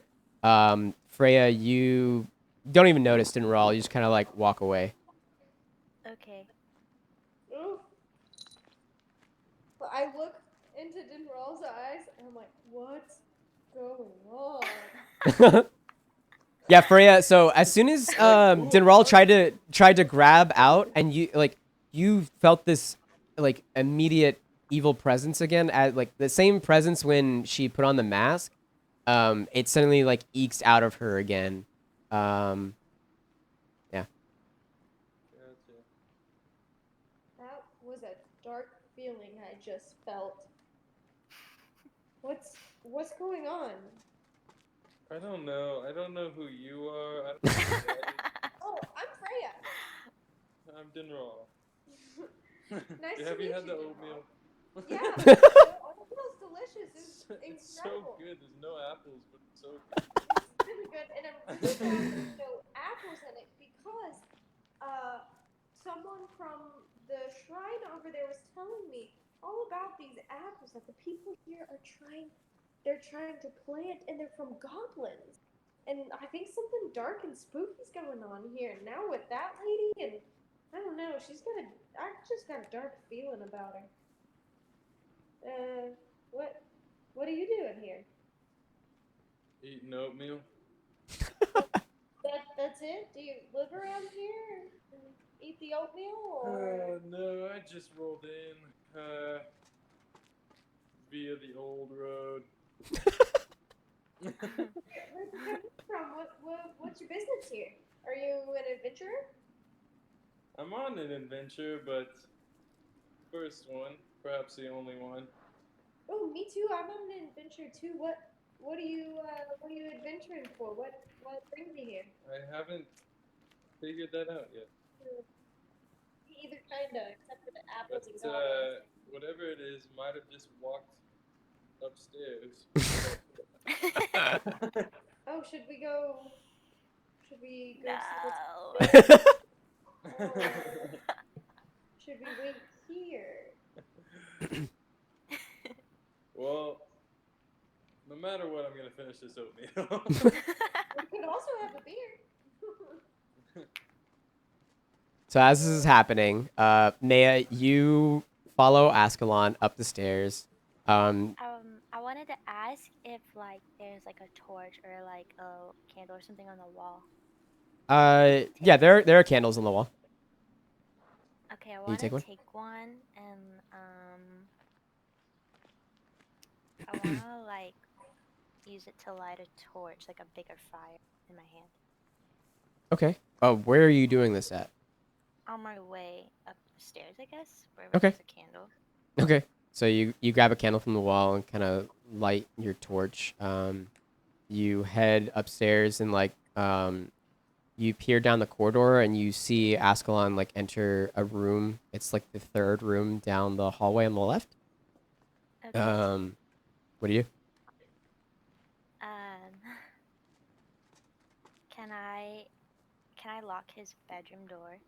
Freya, you don't even notice Dinral. You just kind of like walk away. Okay. Ooh. But I look into Dinral's eyes and I'm like, what's going on? Yeah, Freya. So as soon as Dinral tried to grab out, and you felt this like immediate evil presence again, at like the same presence when she put on the mask. It suddenly like ekes out of her again. Yeah. Gotcha. That was a dark feeling I just felt. What's going on? I don't know. I don't know who you are. I don't know who that Oh, I'm Freya. is. I'm Dinral. Nice to Have you meet had you, the Dinral. oatmeal? Yeah, the oatmeal's delicious. It's It's so incredible. good. There's no apples, but it's so good. It's really good, and I'm really glad there's no apples in it because someone from the shrine over there was telling me all about these apples that the people here are trying. They're trying to plant, and they're from goblins. And I think something dark and spooky's going on here now with that lady, and I don't know. I just got a dark feeling about her. Uh, what? What are you doing here? Eating oatmeal. That's it? Do you live around here and eat the oatmeal, or No, I just rolled in via the old road. where'd you come from? What's your business here? Are you an adventurer? I'm on an adventure, but first one, perhaps the only one. Oh, me too. I'm on an adventure too. What are you adventuring for? What brings you here? I haven't figured that out yet. Either kinda, except for the apples But and goblins. whatever it is, might have just walked upstairs. Oh, should we go? Should we go see what's No. going on, or should we wait here? Well, no matter what, I'm gonna finish this oatmeal. We could also have a beer. So as this is happening, Naya, you follow Ascalon up the stairs. I wanted to ask if like there's like a torch or like a candle or something on the wall. Yeah, there are candles on the wall. Okay, I Can you want take one? to take one and I want to like use it to light a torch, like a bigger fire in my hand. Okay. Where are you doing this at? On my way up the stairs, I guess, wherever Okay. there's a candle. Okay. So you grab a candle from the wall and kind of light your torch. You head upstairs and you peer down the corridor and you see Ascalon like enter a room. It's like the third room down the hallway on the left. Okay. What do you? Um, can I lock his bedroom door?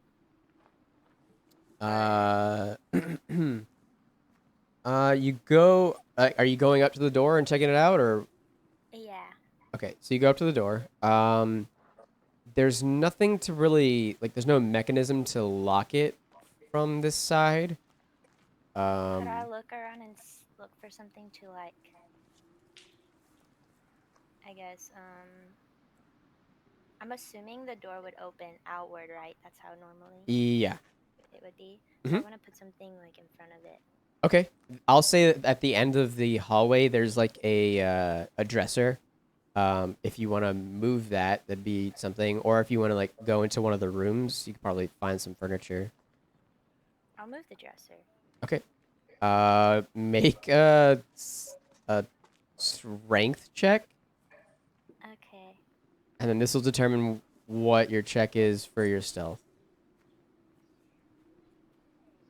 You go. Are you going up to the door and checking it out, or? Yeah. Okay, so you go up to the door. There's nothing to really like. There's no mechanism to lock it from this side. Could I look around and look for something to like? I guess I'm assuming the door would open outward, right? That's how normally Yeah. it would be. So I Mhm. want to put something like in front of it. Okay. I'll say that at the end of the hallway, there's like a dresser. If you want to move that, that'd be something. Or if you want to like go into one of the rooms, you could probably find some furniture. I'll move the dresser. Okay. Make a strength check, Okay. and then this will determine what your check is for your stealth.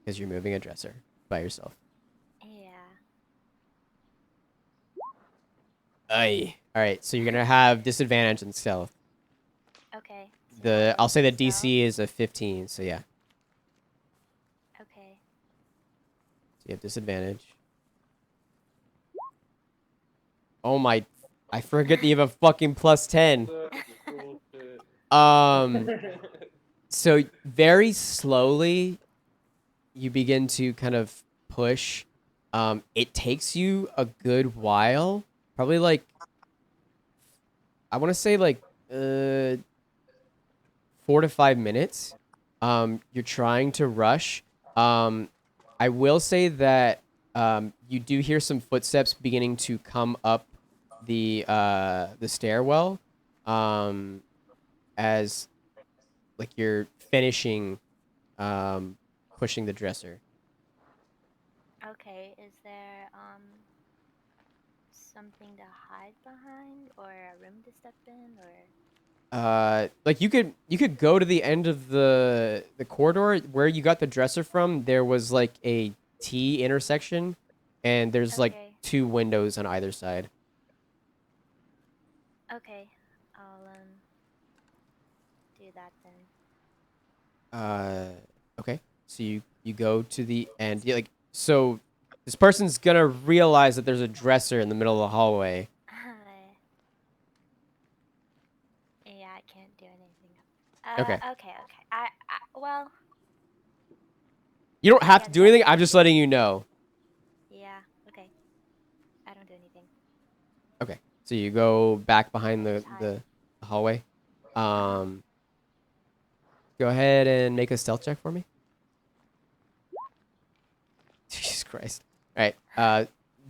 Because you're moving a dresser by yourself. Yeah. Aye. All right, so you're gonna have disadvantage in stealth. Okay. So I'll say the stealth. DC is a 15. So yeah. You have disadvantage. Oh my! I forget that you have a fucking +10. Such bullshit. So very slowly, you begin to kind of push. It takes you a good while, probably like I want to say like 4 to 5 minutes. You're trying to rush. I will say that you do hear some footsteps beginning to come up the stairwell, as like you're finishing pushing the dresser. Okay, is there something to hide behind or a room to step in or Like you could go to the end of the corridor where you got the dresser from. There was like a T intersection, and there's like okay. 2 windows on either side. Okay. I'll do that then. Okay. So you go to the end. Yeah, like so this person's gonna realize that there's a dresser in the middle of the hallway. Yeah, I can't do anything. Okay. Okay. Well, You don't have yeah, to do then. anything. I'm just letting you know. Yeah, okay. I don't do anything. Okay. So you go back behind I just hide. the hallway. Uh-huh. Go ahead and make a stealth check for me. Jesus Christ. All right.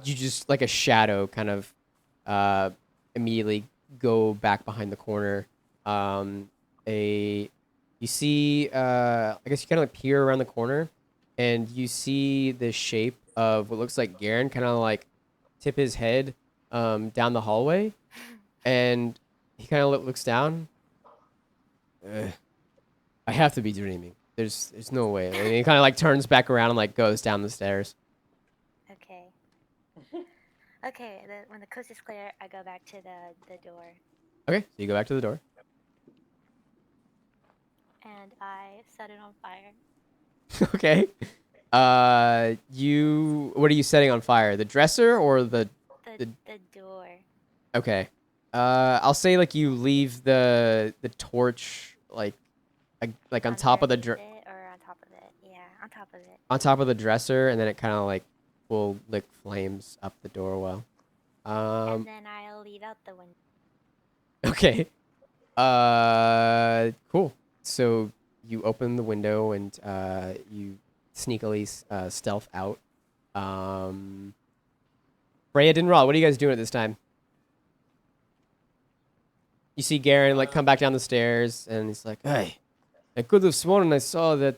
You just like a shadow kind of immediately go back behind the corner. A you see I guess you kind of like peer around the corner and you see the shape of what looks like Garen kind of like tip his head down the hallway, and he kind of looks down. Ugh, I have to be dreaming. There's no way. And he kind of like turns back around and like goes down the stairs. Okay. Okay, when the coast is clear, I go back to the door Okay, so you go back to the door. and I set it on fire. Okay. You what are you setting on fire? The dresser or the? The door. Okay. I'll say like you leave the torch like on top of the Underneath it or on top of it? Yeah, on top of it. on top of the dresser, and then it kind of like will lick flames up the doorwell. And then I'll lead out the window. Okay. Cool. So you open the window and you sneakily stealth out. Freya didn't roll. What are you guys doing at this time? You see Garen like come back down the stairs, and he's like, "Hey, I could have sworn I saw that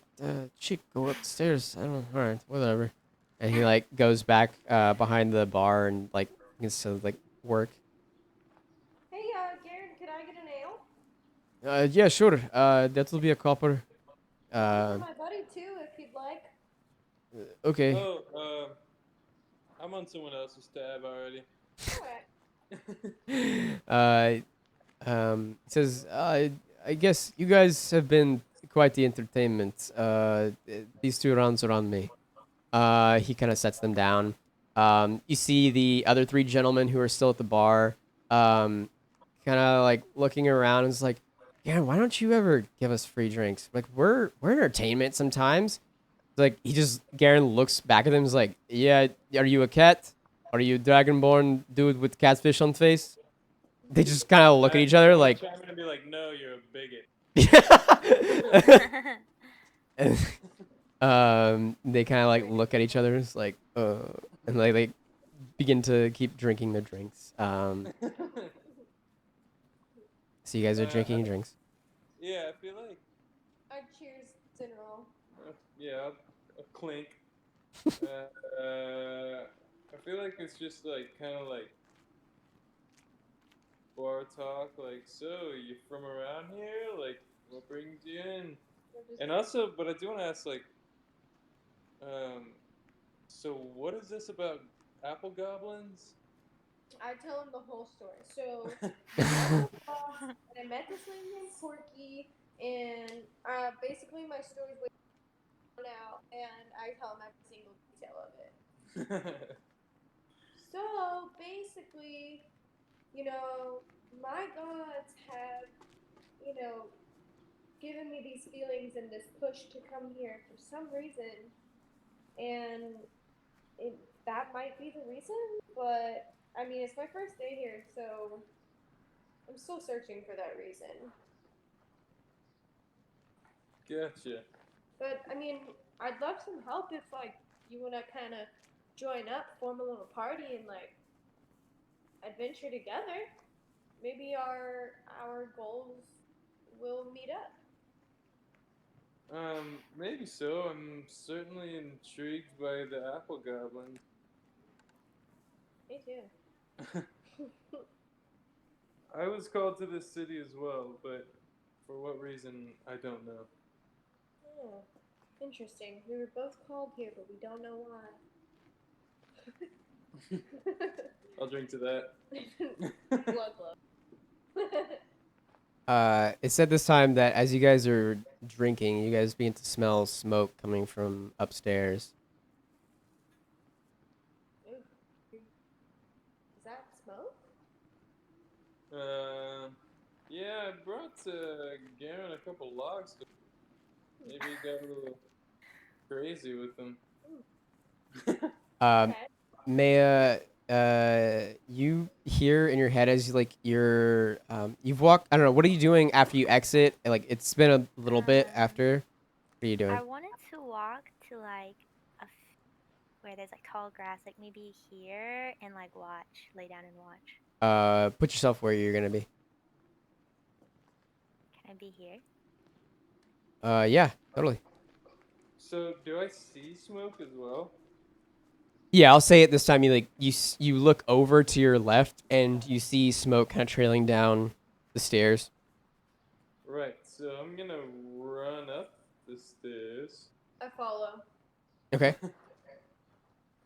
chick go upstairs. I don't know. All right, whatever." And he like goes back behind the bar and like gets to like work. Hey, Garen, could I get an ale? Yeah, sure. That'll be a copper. For my buddy too, if you'd like. Okay. Oh, I'm on someone else's tab already. Alright. It says, I guess you guys have been quite the entertainment. These 2 rounds are on me. He kind of sets them down. You see the other 3 gentlemen who are still at the bar, kind of like looking around and is like, yeah, why don't you ever give us free drinks? Like we're entertainment sometimes. Like Garen looks back at them and is like, yeah, are you a cat? Are you a dragonborn dude with catfish on face? They just kind of look at each other like. I'm gonna be like, no, you're a bigot. They kind of like look at each other, it's like, and like begin to keep drinking their drinks. So you guys are drinking your drinks. Yeah, I feel like. I cheers General. Yeah, a clink. I feel like it's just like kind of like bar talk, like, so you from around here? Like, what brings you in? And also, but I do want to ask, like, so what is this about apple goblins? I tell him the whole story. So, I was lost, and I met this lady named Corky, and basically my story's way out, and I tell him every single detail of it. So basically, my gods have, given me these feelings and this push to come here for some reason, and that might be the reason. But I mean, it's my first day here, so I'm still searching for that reason. Gotcha. But I mean, I'd love some help if you wanna kind of join up, form a little party, and adventure together. Maybe our goals will meet up. Maybe so. I'm certainly intrigued by the apple goblins. Me too. I was called to this city as well, but for what reason, I don't know. Oh, interesting. We were both called here, but we don't know why. I'll drink to that. Glug glug. It said this time that as you guys are drinking, you guys begin to smell smoke coming from upstairs. Ooh. Is that smoke? Yeah, I brought Garen a couple logs. Maybe he got a little crazy with them. Um, Okay. Maya, you hear in your head as you've walked. I don't know. What are you doing after you exit? Like it's been a little bit after. What are you doing? I wanted to walk to like where there's like tall grass, like maybe here, and like watch, lay down and watch. Put yourself where you're gonna be. Can I be here? Yeah, totally. So, do I see smoke as well? Yeah, I'll say it this time. You look over to your left and you see smoke kind of trailing down the stairs. Right, so I'm gonna run up the stairs. I follow. Okay.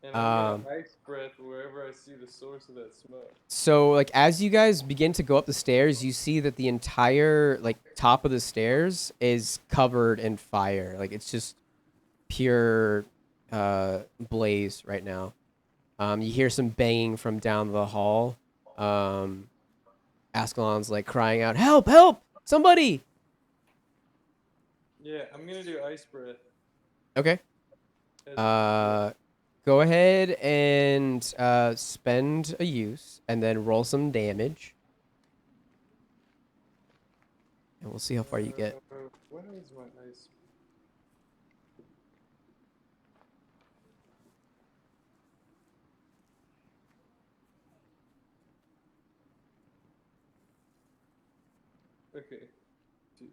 And I'm gonna ice breath wherever I see the source of that smoke. So like as you guys begin to go up the stairs, you see that the entire like top of the stairs is covered in fire. Like it's just pure blaze right now. You hear some banging from down the hall. Ascalon's like crying out, "Help! Help! Somebody!" Yeah, I'm gonna do ice breath. Okay. As Go ahead and spend a use and then roll some damage. And we'll see how far you get. Where is my ice? Okay. Two.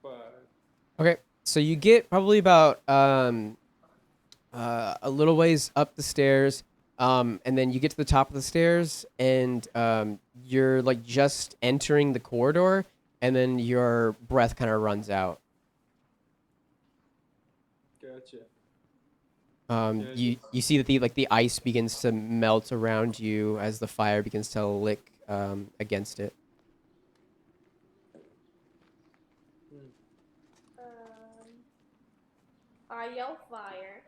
5. Okay. So you get probably about a little ways up the stairs. And then you get to the top of the stairs and you're like just entering the corridor and then your breath kind of runs out. Gotcha. You see that the ice begins to melt around you as the fire begins to lick against it. I yell fire.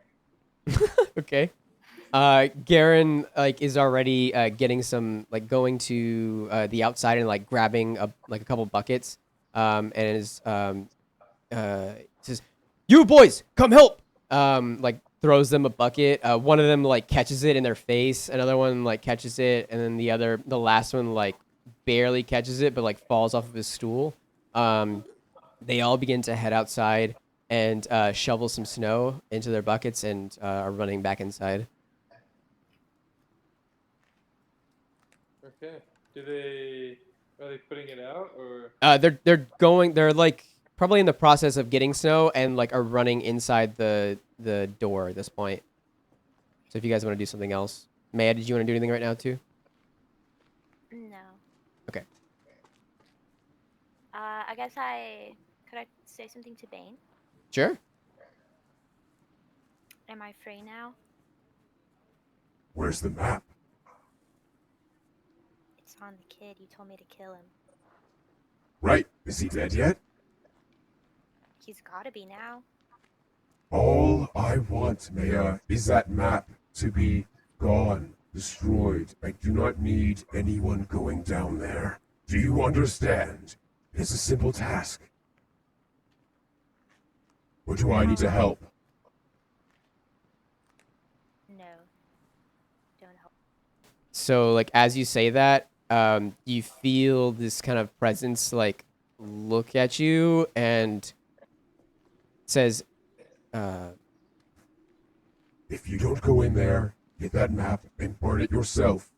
Okay. Garen like is already getting some like going to the outside and like grabbing a couple buckets and is says, "You boys, come help!" Like throws them a bucket. One of them like catches it in their face. Another one like catches it, and then the last one like barely catches it, but like falls off of his stool. They all begin to head outside and shovel some snow into their buckets and are running back inside. Okay. Are they putting it out or? They're like probably in the process of getting snow and like are running inside the door at this point. So if you guys want to do something else, Maya, did you want to do anything right now too? No. Okay. I guess could I say something to Bane? Sure. Am I free now? Where's the map? It's on the kid. You told me to kill him. Right, is he dead yet? He's gotta be now. All I want, Maya, is that map to be gone, destroyed. I do not need anyone going down there. Do you understand? It's a simple task. Or do I need to help? No. Don't help. So like as you say that, you feel this kind of presence like look at you and says, If you don't go in there, get that map, and burn it yourself,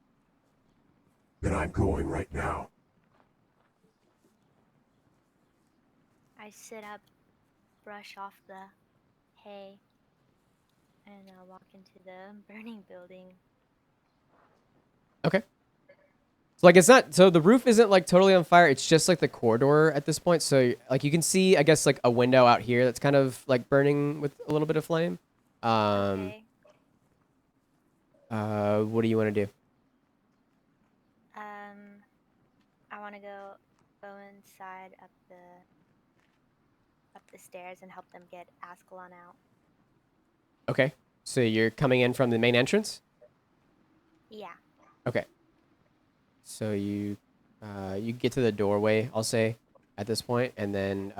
then I'm going right now. I sit up, brush off the hay, and walk into the burning building. okay. So like it's not so the roof isn't like totally on fire. It's just like the corridor at this point. So like you can see, I guess like a window out here that's kind of like burning with a little bit of flame. Okay. What do you want to do? I want to go inside up the stairs and help them get Ascalon out. Okay. So you're coming in from the main entrance? Yeah. Okay. So you get to the doorway, I'll say, at this point, and then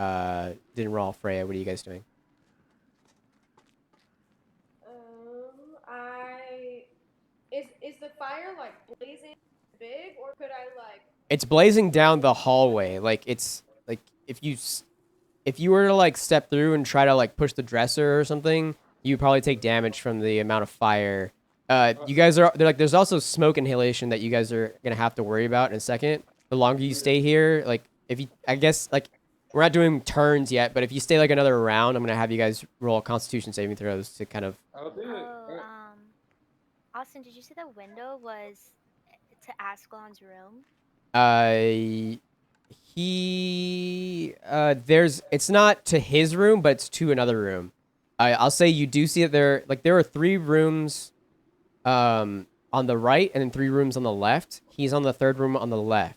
Dinral, Freya, what are you guys doing? I is the fire like blazing big, or could I like? It's blazing down the hallway. Like it's like if you were to like step through and try to like push the dresser or something, you probably take damage from the amount of fire. You guys are there's also smoke inhalation that you guys are gonna have to worry about in a second. The longer you stay here, like if you, I guess like we're not doing turns yet, but if you stay like another round, I'm gonna have you guys roll Constitution saving throws to kind of. I'll do it. Oh, Austin, did you see the window was to Ascalon's room? There's it's not to his room, but it's to another room. I'll say you do see it there. Like there are 3 rooms, on the right, and then 3 rooms on the left. He's on the 3rd room on the left.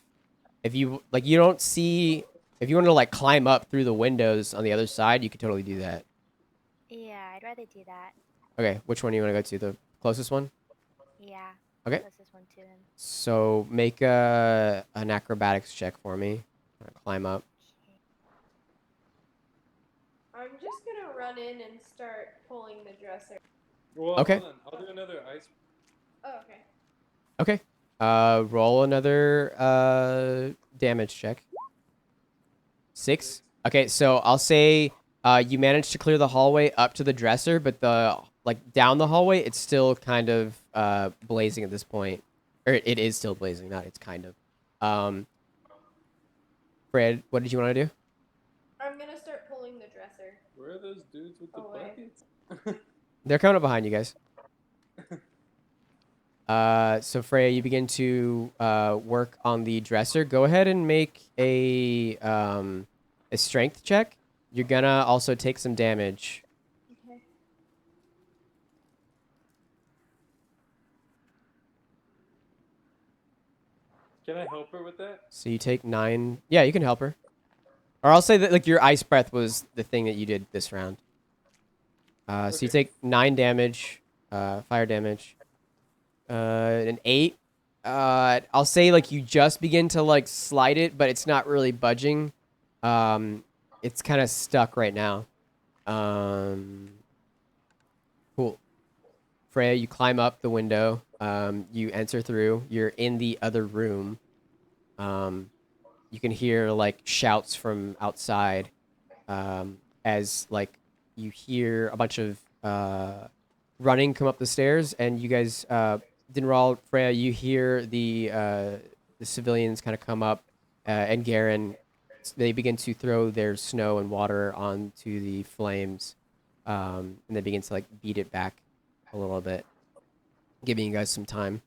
If you like, you don't see. If you want to like climb up through the windows on the other side, you could totally do that. Yeah, I'd rather do that. Okay, which one do you want to go to? The closest one? Yeah. Okay. Closest one to him. So make an acrobatics check for me. Climb up. Okay. I'm just gonna run in and start pulling the dresser. Well, Okay. hold on. I'll do another ice. Oh, okay. Okay. Roll another damage check. 6. Okay, so I'll say you managed to clear the hallway up to the dresser, but the like down the hallway, it's still kind of blazing at this point. Or it is still blazing, not it's kind of. Fred, what did you want to do? I'm gonna start pulling the dresser. Where are those dudes with the Away. buckets? They're coming up behind you guys. So Freya, you begin to work on the dresser. Go ahead and make a strength check. You're gonna also take some damage. Okay. Can I help her with that? So you take 9. Yeah, you can help her. Or I'll say that like your ice breath was the thing that you did this round. So you Okay. take 9 damage, fire damage. An 8. I'll say like you just begin to like slide it, but it's not really budging. It's kind of stuck right now. Cool. Freya, you climb up the window. You enter through. You're in the other room. You can hear like shouts from outside, as like you hear a bunch of running come up the stairs, and you guys, Dinral, Freya, you hear the civilians kind of come up, and Garen, they begin to throw their snow and water onto the flames, and they begin to like beat it back a little bit, giving you guys some time.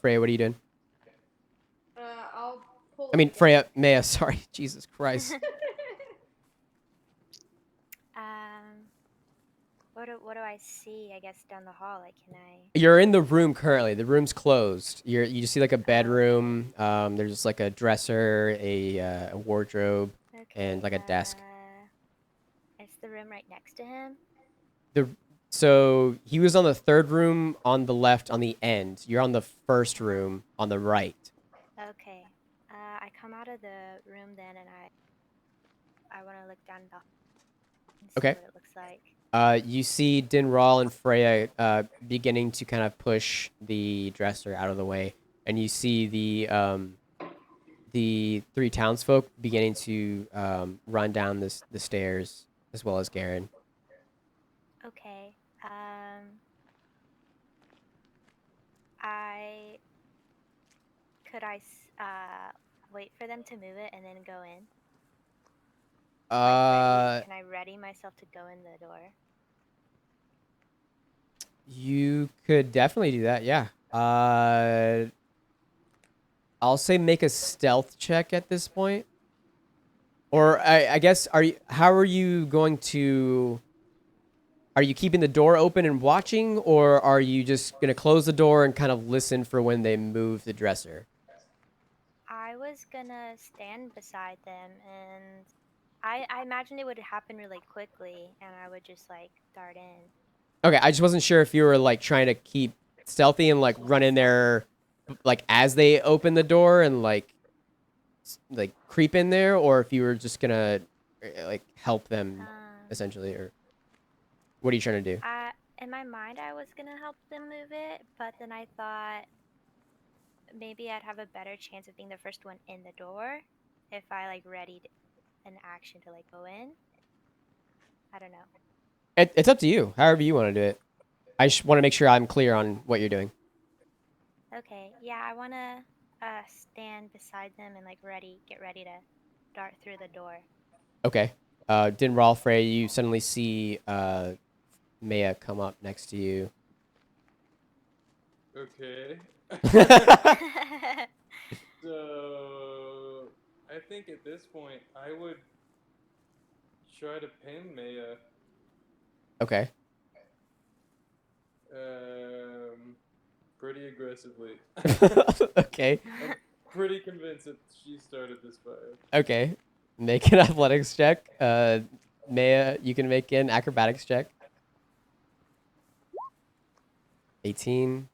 Freya, what are you doing? I'll pull. I mean, Freya, Maya, sorry, Jesus Christ. Um, What do I see? I guess down the hall. Like, can I? You're in the room currently. The room's closed. You just see like a Okay. bedroom. There's just like a dresser, a wardrobe, Okay. and like a desk. Is the room right next to him? So he was on the third room on the left on the end. You're on the first room on the right. Okay. I come out of the room then, and I want to look down the and see Okay. what it looks like. You see Dinral and Freya beginning to kind of push the dresser out of the way, and you see the three townsfolk beginning to run down the stairs, as well as Garen. Okay. I could I wait for them to move it and then go in? Can I ready myself to go in the door? You could definitely do that. Yeah. I'll say make a stealth check at this point. Or I guess how are you going to, are you keeping the door open and watching, or are you just going to close the door and kind of listen for when they move the dresser? I was gonna stand beside them, and I imagine it would happen really quickly, and I would just like dart in. Okay, I just wasn't sure if you were like trying to keep stealthy and like run in there like as they open the door and like creep in there, or if you were just gonna like help them essentially, or what are you trying to do? In my mind, I was gonna help them move it, but then I thought maybe I'd have a better chance of being the first one in the door if I like readied an action to like go in. I don't know. It's up to you. However you want to do it. I just want to make sure I'm clear on what you're doing. Okay, yeah, I wanna stand beside them and like get ready to dart through the door. Okay. Dinral, Frey, you suddenly see Maya come up next to you. Okay. So I think at this point I would try to pin Maya. Okay. Pretty aggressively. Okay. I'm pretty convinced that she started this fire. Okay. Make an athletics check. Maya, you can make an acrobatics check. 18.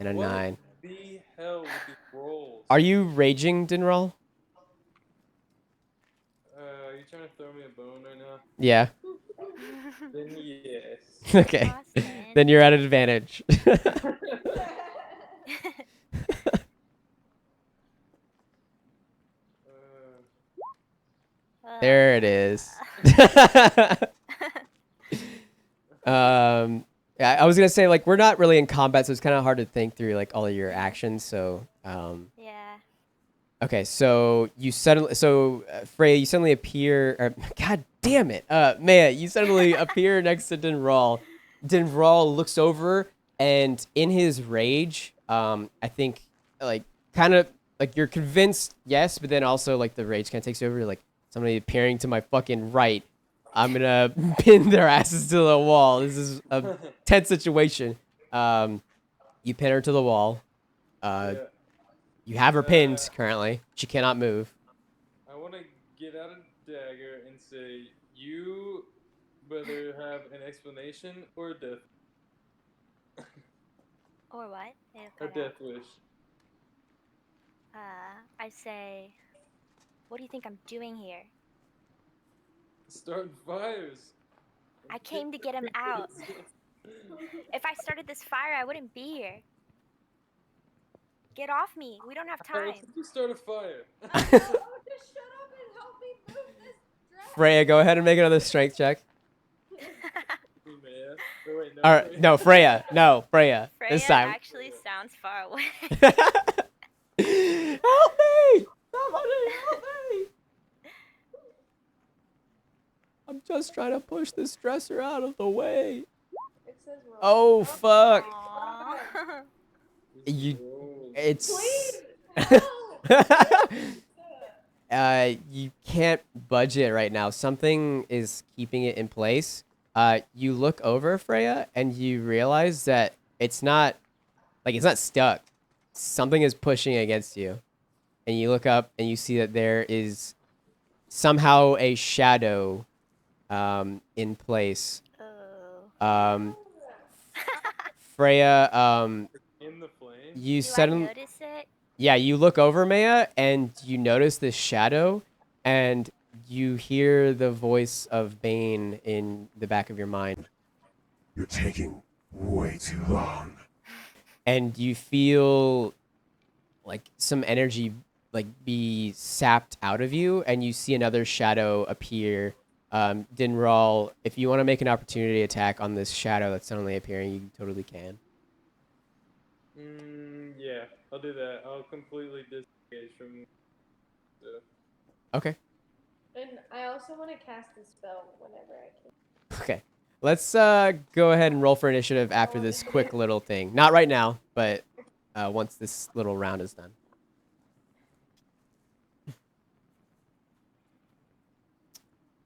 And a What 9. the hell with these rolls? Are you raging, Dinral? Are you trying to throw me a bone right now? Yeah. Then yes. Okay. Then you're at an advantage. There it is. Yeah, I was gonna say like we're not really in combat, so it's kind of hard to think through like all of your actions. So Yeah. okay, so you suddenly, Freya, you suddenly appear. Or, God damn it, Maya, you suddenly appear next to Dinral. Dinral looks over, and in his rage, I think like kind of like you're convinced, yes, but then also like the rage kind of takes over. Like somebody appearing to my fucking right, I'm gonna pin their asses to the wall. This is a tense situation. You pin her to the wall. Yeah. You have her pinned currently. She cannot move. I want to get out a dagger and say, you better have an explanation or a death. Or what? A death wish. I say, what do you think I'm doing here? Starting fires. I came to get him out. If I started this fire, I wouldn't be here. Get off me. We don't have time. Just start a fire. Just shut up and help me move this dress. Freya, go ahead and make another strength check. Maya. Oh, wait, no, All right, no, Freya. No, Freya. This Freya time. actually sounds far away. Help me! Somebody help me! I'm just trying to push this dresser out of the way. It says wrong. Oh, fuck. Aww. It's... Please, help. you can't budge it right now. Something is keeping it in place. You look over Freya and you realize that it's not stuck. Something is pushing against you. And you look up and you see that there is somehow a shadow in place. Oh. Freya, In the flame. you Do I suddenly, notice it? yeah, you look over Maya and you notice this shadow, and you hear the voice of Bane in the back of your mind, You're taking way too long. and you feel like some energy like be sapped out of you, and you see another shadow appear. Dinral, if you want to make an opportunity attack on this shadow that's suddenly appearing, you totally can. Yeah, I'll do that. I'll completely disengage from. Okay. And I also want to cast a spell whenever I can. Okay. Let's go ahead and roll for initiative after this quick little thing. Not right now, but once this little round is done.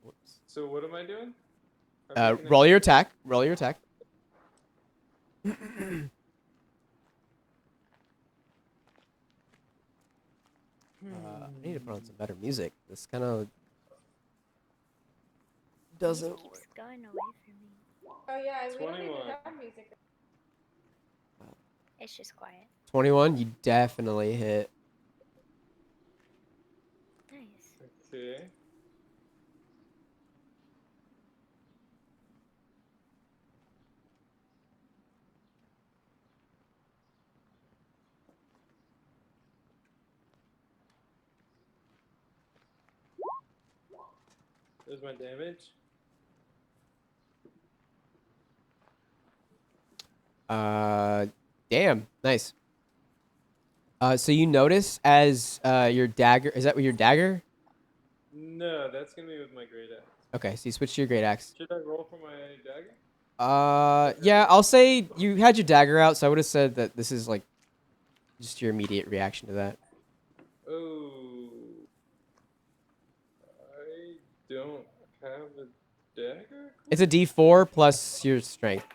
Whoops. So what am I doing? I'm making Roll your attack. Roll your attack. I need to put on some better music. This kind of doesn't Music keeps going away from me. Oh yeah, we don't 21. even have music. It's just quiet. 21. You definitely hit. Nice. Okay. There's my damage. Damn. Nice. So you notice as your dagger, is that with your dagger? No, that's gonna be with my great axe. Okay, so you switch to your great axe. Should I roll for my dagger? Yeah, I'll say you had your dagger out, so I would have said that this is like just your immediate reaction to that. Oh, I don't have a dagger. It's a D4 plus your strength.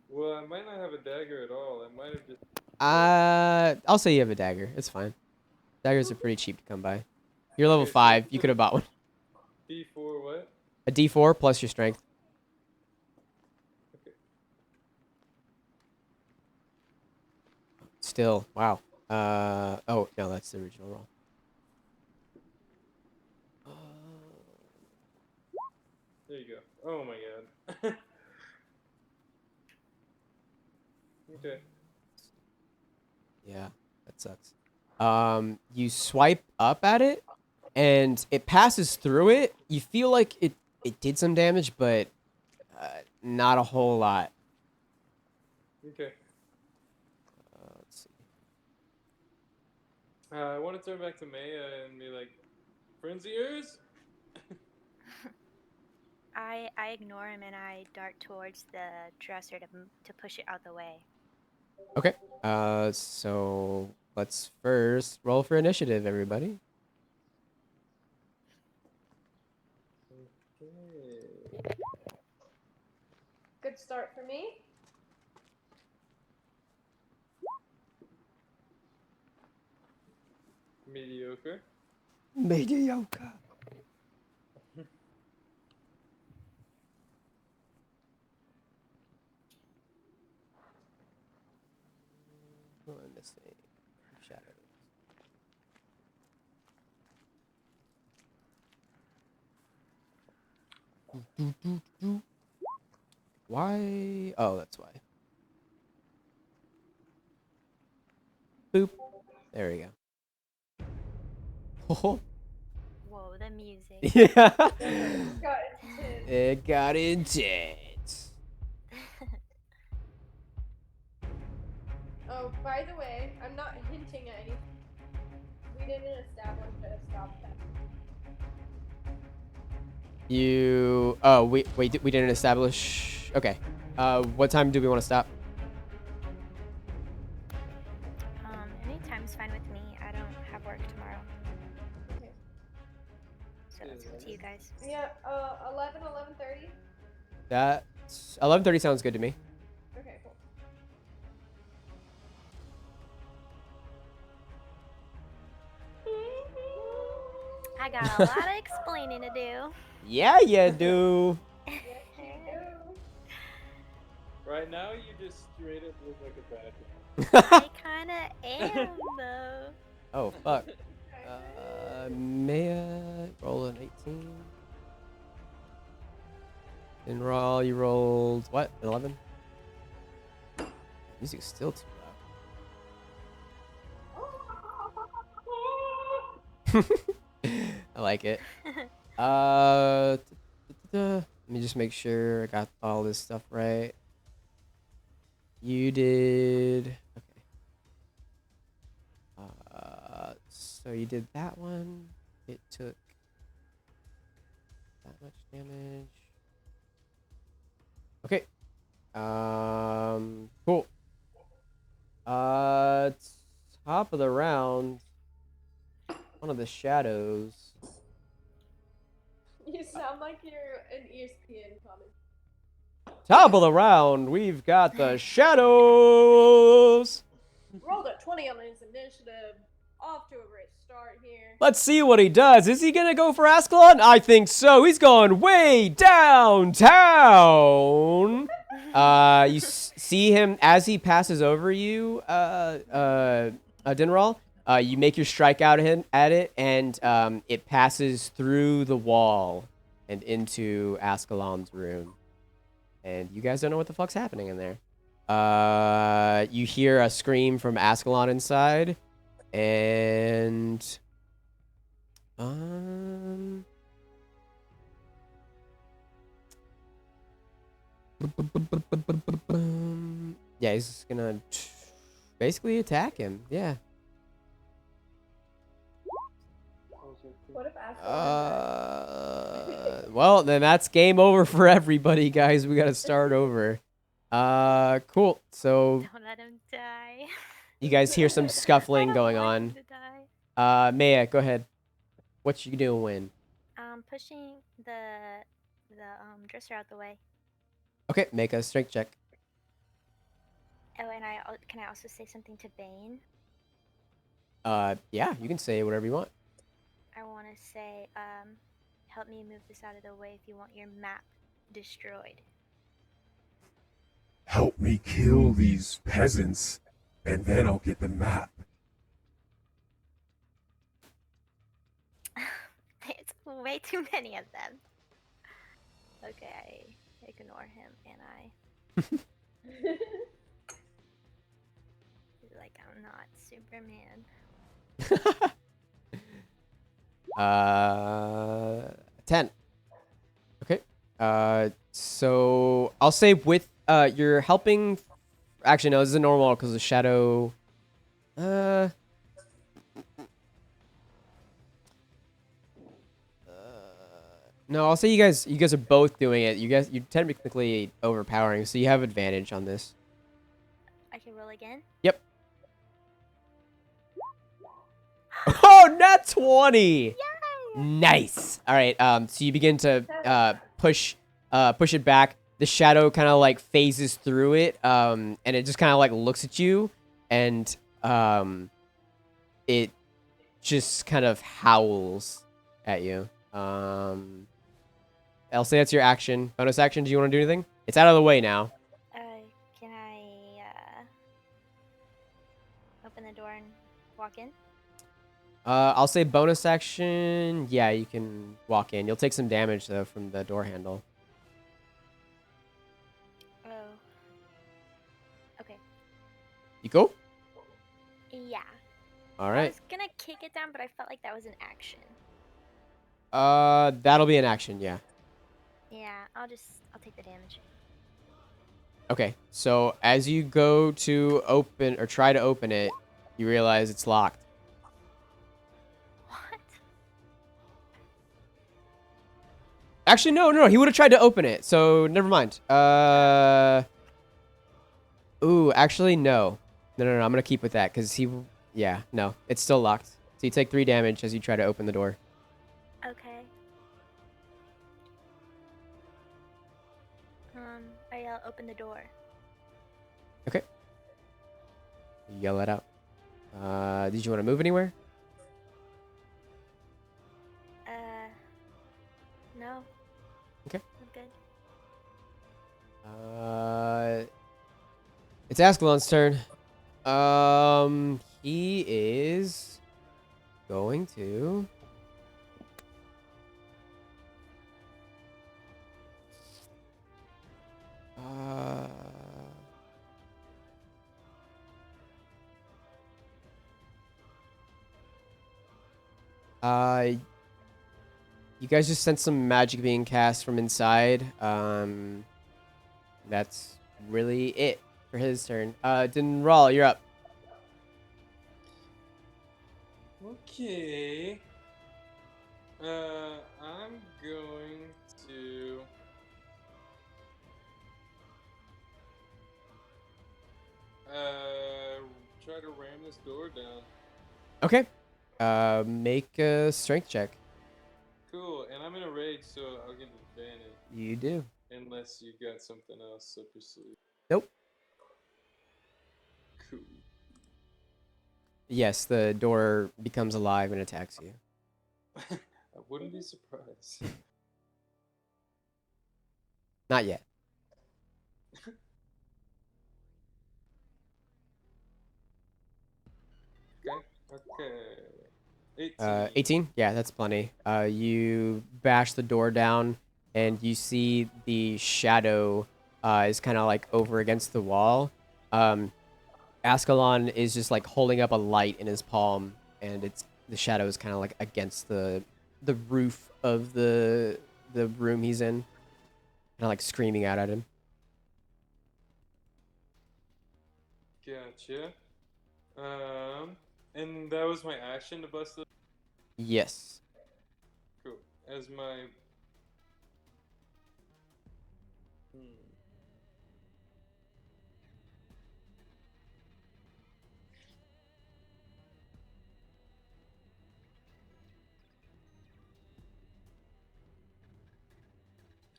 Well, I might not have a dagger at all. I might have just. I'll say you have a dagger. It's fine. Daggers are pretty cheap to come by. You're level Okay, so 5. it's You a could have bought one. D4 what? A D4 plus your strength. Okay. Still, wow. Oh no, that's the original roll. There you go. Oh my god. Okay. Yeah, that sucks. You swipe up at it, and it passes through it. You feel like it did some damage, but not a whole lot. Okay. Let's see. I want to turn back to Maya and be like, Frenzy ears? I ignore him and I dart towards the dresser to push it out the way. Okay. So let's first roll for initiative, everybody. Okay. Good start for me. Mediocre. Mediocre. Oh, I'm missing shadows. Why? Oh, that's why. Boop. There we go. Oh, Whoa, the music. yeah. Got intense. It got intense. Oh, by the way, I'm not hinting at anything. We didn't establish a stop time. You. Oh, we didn't establish. Okay. What time do we want to stop? Any time's fine with me. I don't have work tomorrow. so that's up to you guys. Yeah, 11, 11:30. That's 11:30 sounds good to me. Okay, cool. I got a lot of explaining to do. Yeah, you do. Yes, you do. Right now, you just straight up look like a bad guy. I kind of am, though. Oh, fuck. Maya, roll an 18. And roll, you rolled what? 11? Music's still too loud. I like it. Let me just make sure I got all this stuff right. You did. Okay. So you did that one. It took that much damage. Okay. Cool. Top of the round. One of the shadows. You sound like you're an ESPN comment. Top of the round, we've got the shadows. Rolled a 20 on his initiative. Off to a great start here. Let's see what he does. Is he gonna go for Ascalon? I think so. He's going way downtown. You see him as he passes over you, Dinral. You make your strike out at it, and it passes through the wall and into Ascalon's room. And you guys don't know what the fuck's happening in there. You hear a scream from Ascalon inside, and yeah, he's just gonna basically attack him. Yeah. What if Ascalon Well, then that's game over for everybody, guys. We gotta start over. Cool. So Don't let him die. you guys hear some scuffling I don't going want on. him to die. Maya, go ahead. What you doing? Pushing the dresser out the way. Okay, make a strength check. Oh, and can I also say something to Bane? Yeah, you can say whatever you want. I want to say, help me move this out of the way if you want your map destroyed. Help me kill these peasants, and then I'll get the map. It's way too many of them. Okay, I ignore him and I. Like I'm not Superman. 10. Okay. So I'll say with you're helping. Actually, no, this is a normal because the shadow. No, I'll say you guys are both doing it. You're technically overpowering, so you have advantage on this. I can roll again. Yep. Oh, nat 20. Yay! Nice. All right. So you begin to push it back. The shadow kind of like phases through it, and it just kind of like looks at you, and it just kind of howls at you. I'll say that's your action. Bonus action. Do you want to do anything? It's out of the way now. Can I open the door and walk in? I'll say bonus action. Yeah, you can walk in. You'll take some damage though from the door handle. Oh. Okay. You go? Yeah. All I right. was gonna kick it down, but I felt like that was an action. That'll be an action. Yeah. Yeah, I'll take the damage. Okay. So as you go to open or try to open it, you realize it's locked. What? Actually, no. He would have tried to open it. So never mind. Ooh, actually, no. No. I'm gonna keep with that because yeah, no, it's still locked. So you take 3 damage as you try to open the door. Okay. Freya, open the door. Okay. You yell that out. Did you want to move anywhere? No. Okay. I'm good. It's Ascalon's turn. He is going to. Uh, uh, you guys just sent some magic being cast from inside. That's really it for his turn. Dinral, you're up. Okay. I'm going to. Try to ram this door down. Okay. Make a strength check. Cool, and I'm in a rage, so I'll get advantage. You do. Unless you got something else up your sleeve. Nope. Cool. Yes, the door becomes alive and attacks you. I wouldn't be surprised. Not yet. Okay. 18. 18? Yeah, that's plenty. You bash the door down, and you see the shadow is kind of like over against the wall. Ascalon is just like holding up a light in his palm, and the shadow is kind of like against the roof of the room he's in, kind of like screaming out at him. Gotcha. And that was my action to bust the. Yes. Cool. As my.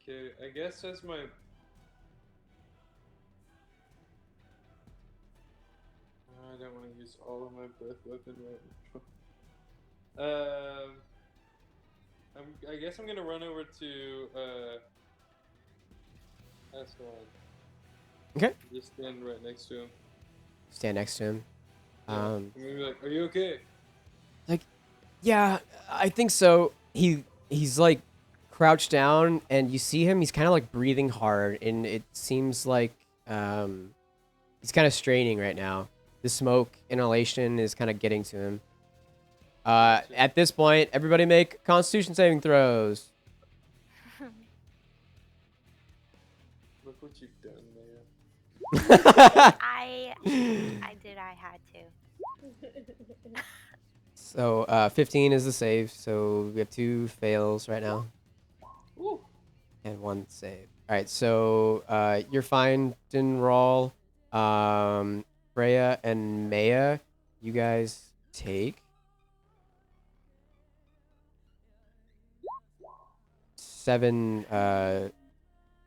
Okay, I guess as my. I don't want to use all of my breath weapon right now. I guess I'm gonna run over to Ascalon. Okay. Just stand right next to him. Stand next to him. Yeah. I'm gonna be like, "Are you okay?" Yeah, I think so. He's like crouched down, and you see him. He's kind of like breathing hard, and it seems like he's kind of straining right now. The smoke inhalation is kind of getting to him. At this point, everybody make Constitution saving throws. Look what you've done, man. I did. I had to. So 15 is the save. So we have 2 fails right now. Woo. And 1 save. All right, so you're fine, Dinral. Freya and Maya, you guys take 7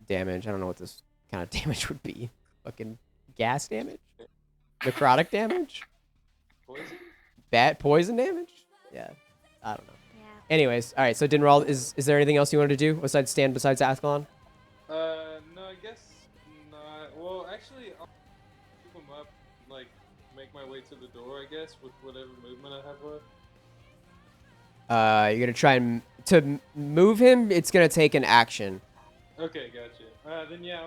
damage. I don't know what this kind of damage would be. Fucking gas damage? Necrotic damage? Poison? Bad poison damage? Yeah, I don't know. Yeah. Anyways, all right. So Dinral, is there anything else you wanted to do besides Ascalon? No, I guess not. Well, actually, I'll keep him up, like, make my way to the door, I guess, with whatever movement I have left. You're gonna try and to move him. It's gonna take an action. Okay, gotcha. Then yeah,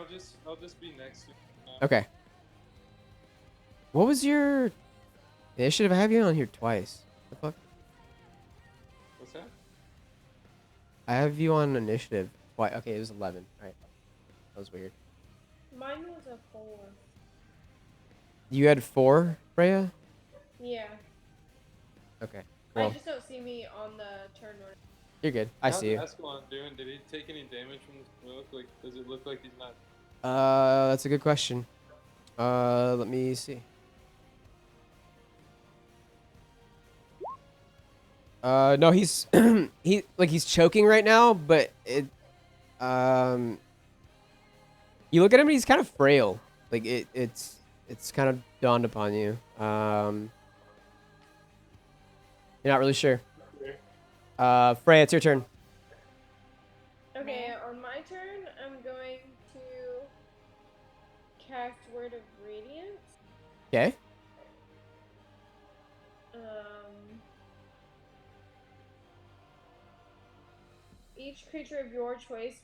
I'll just be next to him. Okay. What was your initiative? I have you on here twice. The fuck? What's that? I have you on initiative. Why? Okay, it was 11. All right. That was weird. Mine was a 4. You had 4, Freya? Yeah. Okay. I Well, just don't see me on the turn order. you're good. I see you. How's Ascalon doing? Did he take any damage from the smoke? Like, does it look like he's not? That's a good question. Let me see. No, he's he's choking right now, but You look at him and he's kind of frail. Like it's kind of dawned upon you. You're not really sure. Freya, it's your turn. Okay, on my turn, I'm going to cast Word of Radiance. Okay. Each creature of your choice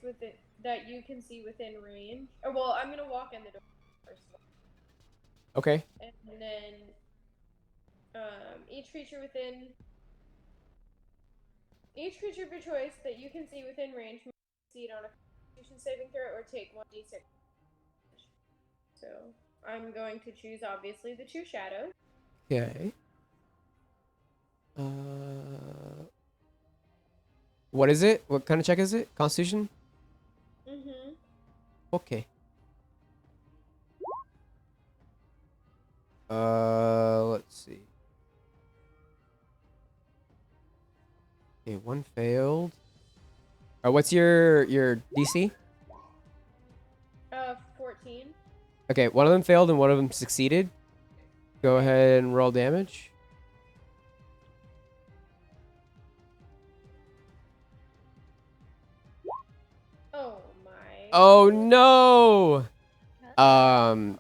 that you can see within range. Oh, well, I'm gonna walk in the door first of all. Okay. And then each creature of your choice that you can see within range may succeed on a Constitution saving throw or take 1d6. So I'm going to choose obviously the 2 shadows. Okay. What is it? What kind of check is it? Constitution? Mm-hmm. Okay. Let's see. Okay, one failed. What's your DC? 14. Okay, one of them failed and one of them succeeded. Go ahead and roll damage. Oh my. Oh no. So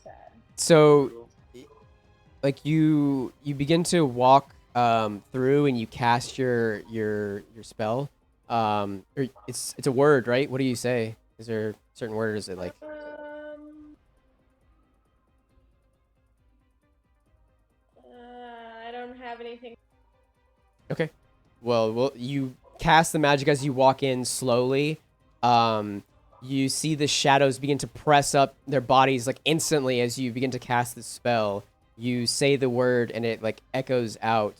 sad. So like you begin to walk through and you cast your spell. Or it's a word, right? What do you say? Is there a certain word or is it like I don't have anything. Okay. Well, you cast the magic as you walk in slowly. You see the shadows begin to press up their bodies like instantly as you begin to cast the spell. You say the word and it like echoes out.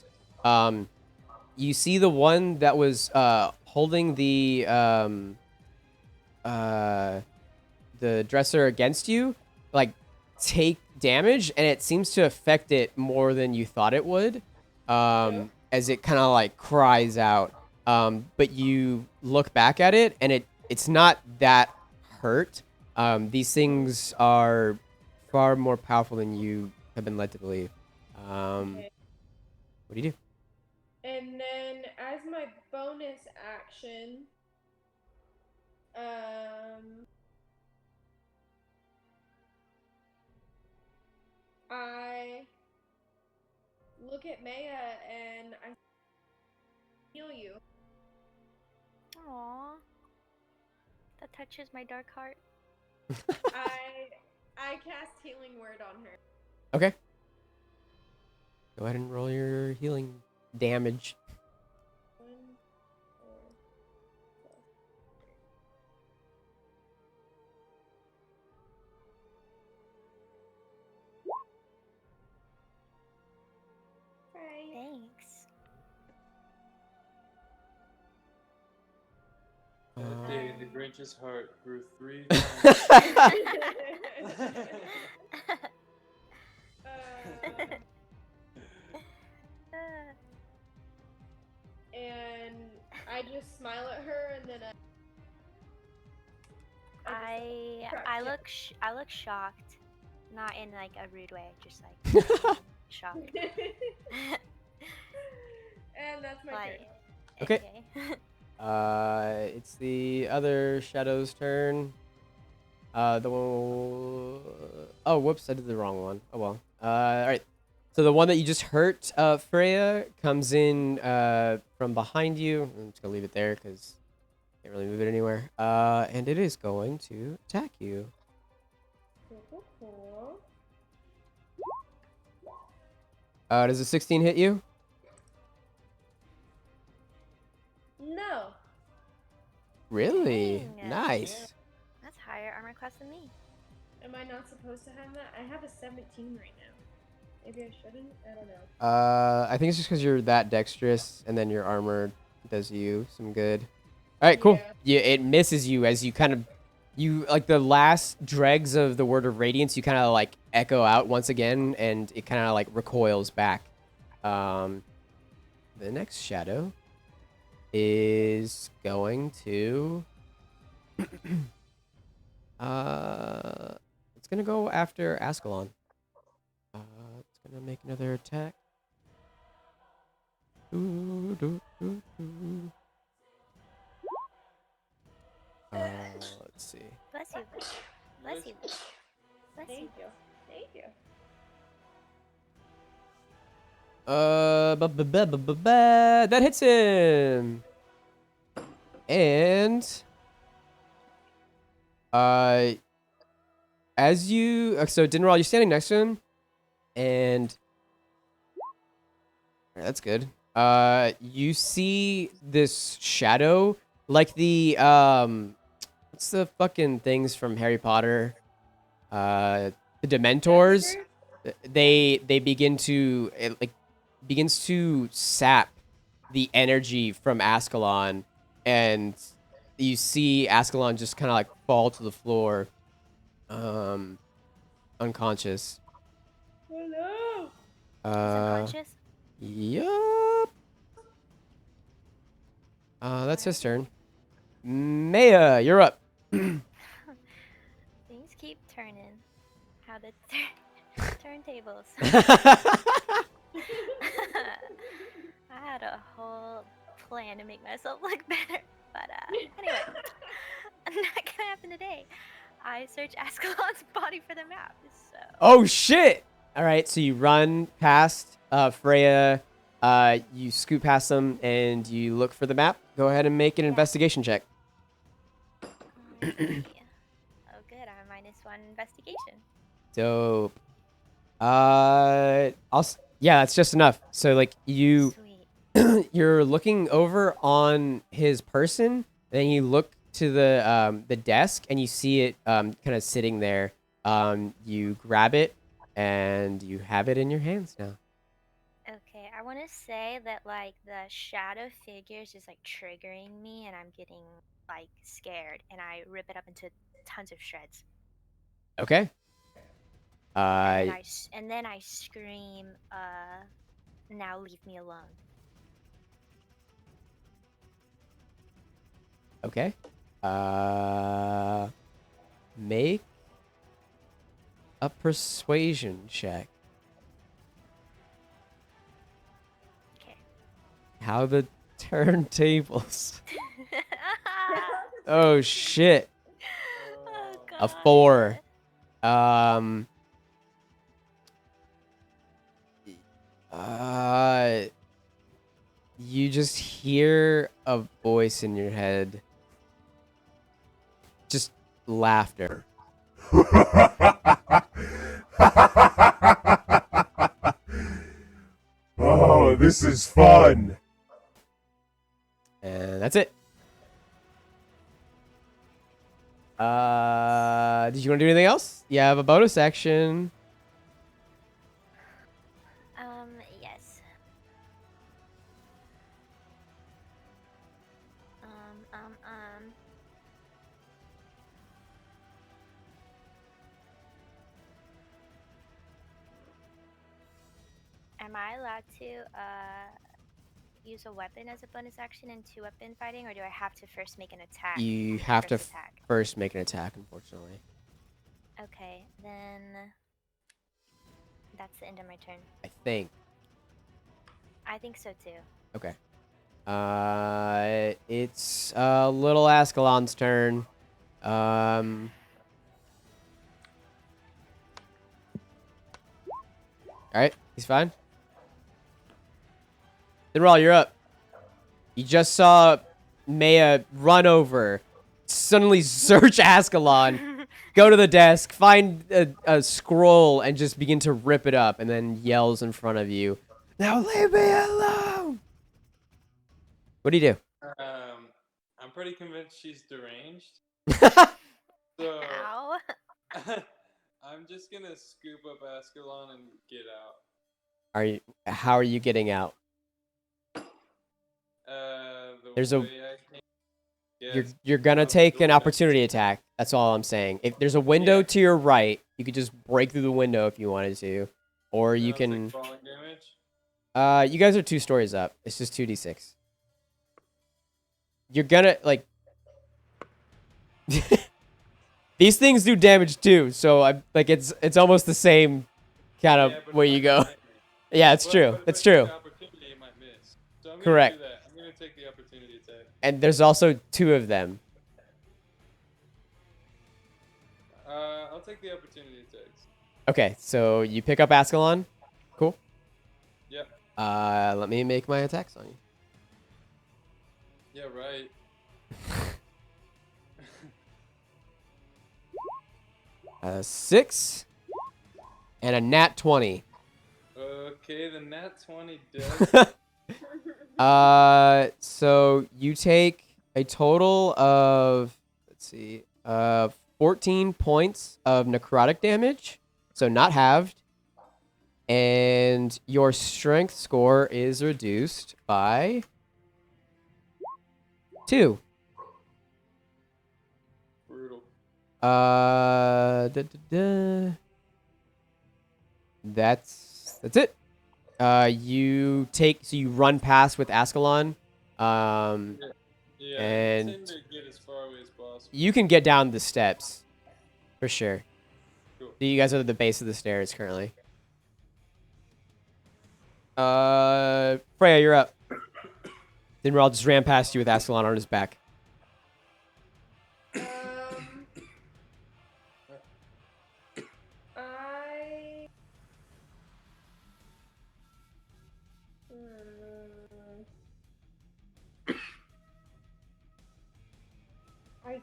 You see the one that was holding the dresser against you, like take damage, and it seems to affect it more than you thought it would. As it kind of like cries out. But you look back at it, and it's not that hurt. These things are far more powerful than you have been led to believe. Okay. What do you do? And then as my bonus action, I look at Maya and I heal you. Aww. That touches my dark heart. I cast Healing Word on her. Okay. Go ahead and roll your healing damage. 1, 4, plus 3. Right. Thanks. That day, the Grinch's heart grew 3 times. And I just smile at her, and then I look shocked, not in like a rude way, just like shocked. And that's my turn. Okay. It's the other shadow's turn. The one. Oh, whoops! I did the wrong one. Oh well. All right. So the one that you just hurt, Freya, comes in from behind you. I'm just gonna leave it there because can't really move it anywhere. And it is going to attack you. Cool. Does a 16 hit you? No. Really? Dang. Nice. That's higher armor class than me. Am I not supposed to have that? I have a 17 right now. Maybe I shouldn't? I don't know. I think it's just because you're that dexterous, and then your armor does you some good. All right, cool. Yeah, it misses you as you kind of, like the last dregs of the word of radiance, you kind of like echo out once again, and it kind of like recoils back. The next shadow is going to It's gonna go after Ascalon. It's gonna make another attack. Doo, doo, doo, doo. Let's see. Bless you. Bless you. Bless you. Thank you. Thank you. That hits him. And as you so Dinral, you're standing next to him, and that's good. You see this shadow, like the what's the fucking things from Harry Potter? The Dementors. They begin to it begins to sap the energy from Ascalon, and you see Ascalon just kind of like fall to the floor, unconscious. Oh no! He's unconscious. Yup. That's his turn. Maya, you're up. Things keep turning. How the turntables. I had a whole plan to make myself look better, but anyway, not gonna happen today. I search Ascalon's body for the map. So. Oh shit! All right, so you run past Freya, you scoot past them, and you look for the map. Go ahead and make an investigation check. Alrighty. Oh, good. I'm -1 investigation. Dope. Yeah, that's just enough. So like you, Sweet. you're looking over on his person, then you look to the desk, and you see it kind of sitting there. You grab it, and you have it in your hands now. Okay, I want to say that like the shadow figure is just like triggering me, and I'm getting like scared, and I rip it up into tons of shreds. Okay. And then I scream, now leave me alone. Okay. Make a persuasion check. Okay. How the turntables. Oh shit. Oh, A God. 4. You just hear a voice in your head. Just laughter. Oh, this is fun. And that's it. Did you want to do anything else? You have a bonus action. Yes. Am I allowed to, use a weapon as a bonus action in 2-weapon fighting, or do I have to first make an attack? You have to First attack. first make an attack, unfortunately. Okay, then that's the end of my turn. I think. I think so too. Okay. It's little Ascalon's turn. Alright, he's fine. Dinral, you're up. You just saw Maya run over, suddenly search Ascalon, go to the desk, find a scroll, and just begin to rip it up, and then yells in front of you, "Now leave me alone!" What do you do? I'm pretty convinced she's deranged. So Ow. I'm just gonna scoop up Ascalon and get out. How are you getting out? There's a- way I can. You're gonna out the take an door. opportunity attack. That's all I'm saying. If there's a window Yeah. to your right, you could just break through the window if you wanted to, or you I'll take can. falling damage. You guys are 2 stories up. It's just 2d6. You're gonna like. These things do damage too, so I like it's almost the same kind of Yeah, but where it you might go. hit me. Yeah, it's But, true. but if It's I take true. the opportunity, it might miss. So I'm gonna Correct. do that. I'm gonna take the opportunity attack. And there's also 2 of them. I'll take the opportunity attacks. Okay, so you pick up Ascalon. Cool. Yep. Let me make my attacks on you. Yeah, right. 6 and a nat 20. Okay, the nat 20 does. So you take a total of, let's see, 14 points of necrotic damage, so not halved, and your strength score is reduced by 2. Brutal. That's it. You run past with Ascalon. Yeah, I And intend to get as far away as possible. you can get down the steps for sure. Cool. So you guys are at the base of the stairs currently. Freya, you're up. Dinral just ran past you with Ascalon on his back. I. I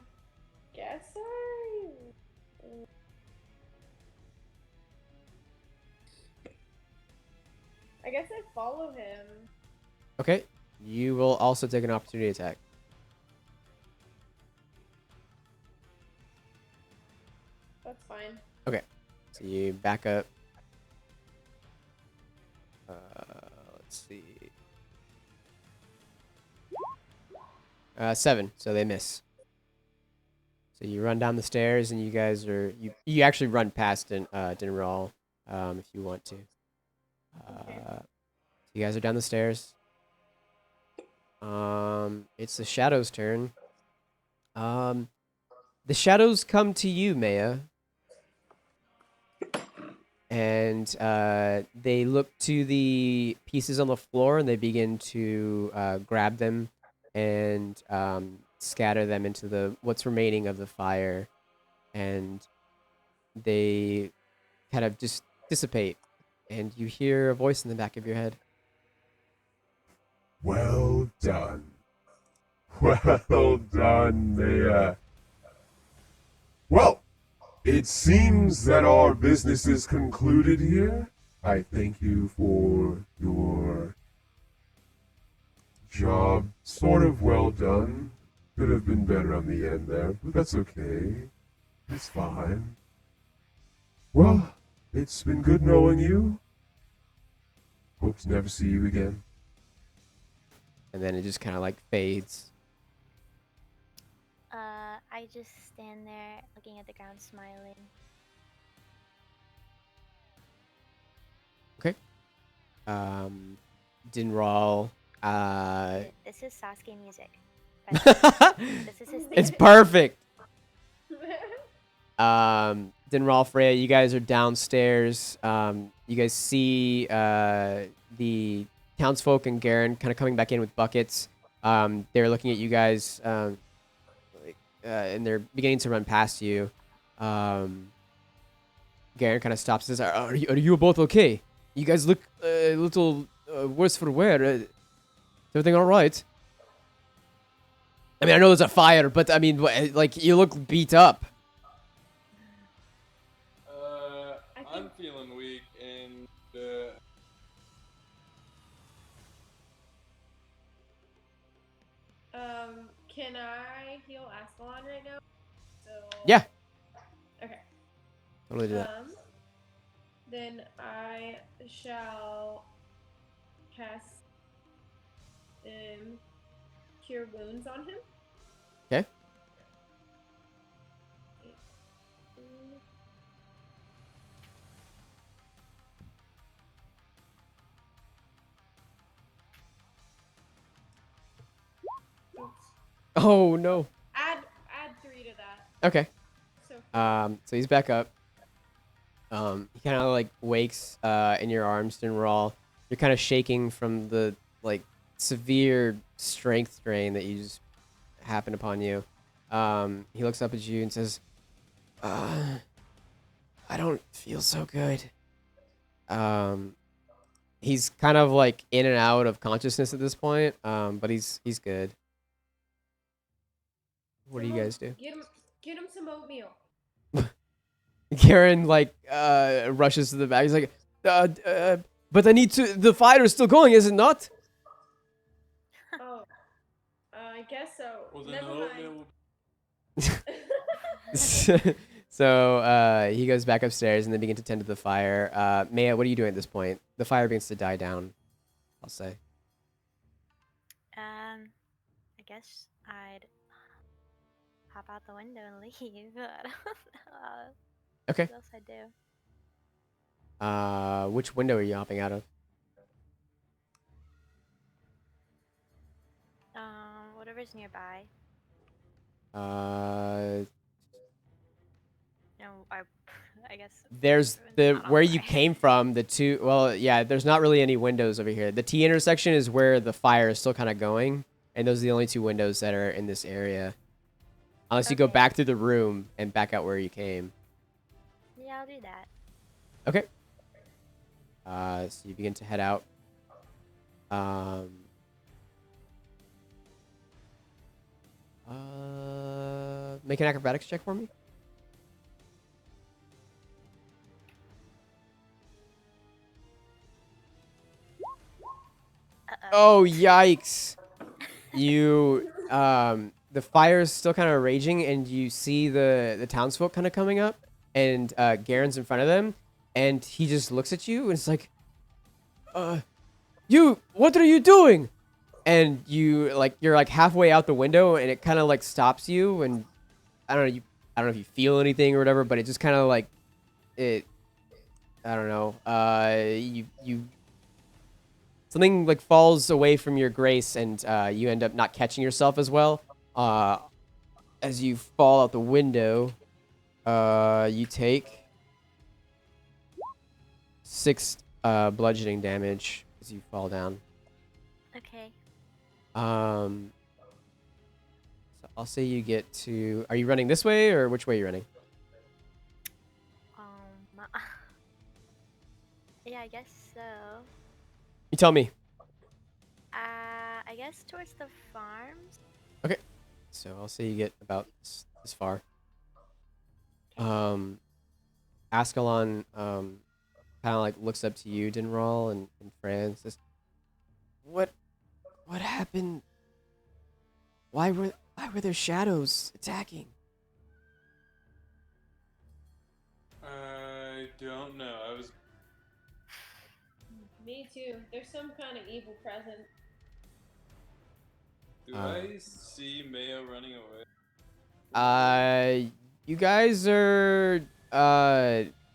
guess I guess I follow him. Okay. You will also take an opportunity attack. That's fine. Okay. So you back up. Let's see. 7. So they miss. So you run down the stairs, and you guys are you actually run past Dinral, if you want to. Okay. You guys are down the stairs. It's the shadows' turn. The shadows come to you, Maya. And they look to the pieces on the floor and they begin to grab them and scatter them into what's remaining of the fire. And they kind of just dissipate. And you hear a voice in the back of your head. Well done. Well done, Maya. Well, it seems that our business is concluded here. I thank you for your job. Sort of well done. Could have been better on the end there, but that's okay. It's fine. Well, it's been good knowing you. Hope to never see you again. And then it just kind of like fades. I just stand there looking at the ground, smiling. Okay. Dinral. This is Sasuke music. This is his theme. It's perfect. Dinral, Freya, you guys are downstairs. You guys see the townsfolk and Garen kind of coming back in with buckets. They're looking at you guys, and they're beginning to run past you. Garen kind of stops and says, are you both okay? You guys look a little worse for wear. Is everything all right? I mean, I know there's a fire, but I mean, like, you look beat up. I'm feeling weak, and Can I heal Ascalon right now? So. Yeah. Okay. Totally do that. Then I shall cast Cure Wounds on him. Okay. Oh no. Add 3 to that. Okay. So So he's back up. He kind of like wakes in your arms, Dinral. You're kind of shaking from the like severe strength drain that you just happened upon you. He looks up at you and says, "I don't feel so good." He's kind of like in and out of consciousness at this point, but he's good. What do you guys do? Get him some oatmeal. Karen like rushes to the back. He's like, but I need to. The fire is still going, is it not? Oh, I guess so. Well, then Never the mind. oatmeal So he goes back upstairs and they begin to tend to the fire. Maya, what are you doing at this point? The fire begins to die down, I'll say. I guess I'd hop out the window and leave. I don't know Okay. what else I'd do. Which window are you hopping out of? Whatever's nearby. Uh, No, I guess. there's the not all where the you way. came from. The two. Well, yeah. There's not really any windows over here. The T intersection is where the fire is still kind of going, and those are the only two windows that are in this area. Unless you go Okay. back through the room and back out where you came. Yeah, I'll do that. Okay. So you begin to head out. Make an acrobatics check for me. Uh-oh. Oh, yikes. You, the fire is still kind of raging, and you see the townsfolk kind of coming up, and Garen's in front of them, and he just looks at you, and it's like, what are you doing? And you're like halfway out the window, and it kind of like stops you, and I don't know if you feel anything or whatever, but it just kind of like, I don't know, you something like falls away from your grace, and you end up not catching yourself as well. As you fall out the window, you take 6 bludgeoning damage as you fall down. Okay. So I'll say you get to. Are you running this way, or which way are you running? Yeah, I guess so. You tell me. I guess towards the farms. Okay. So I'll say you get about this far. Okay. Ascalon kind of like looks up to you, Dinral, and Freya, and says, What happened? Why were there shadows attacking? I don't know. I was. Me too. There's some kind of evil present. Do I see Mayo running away? You guys are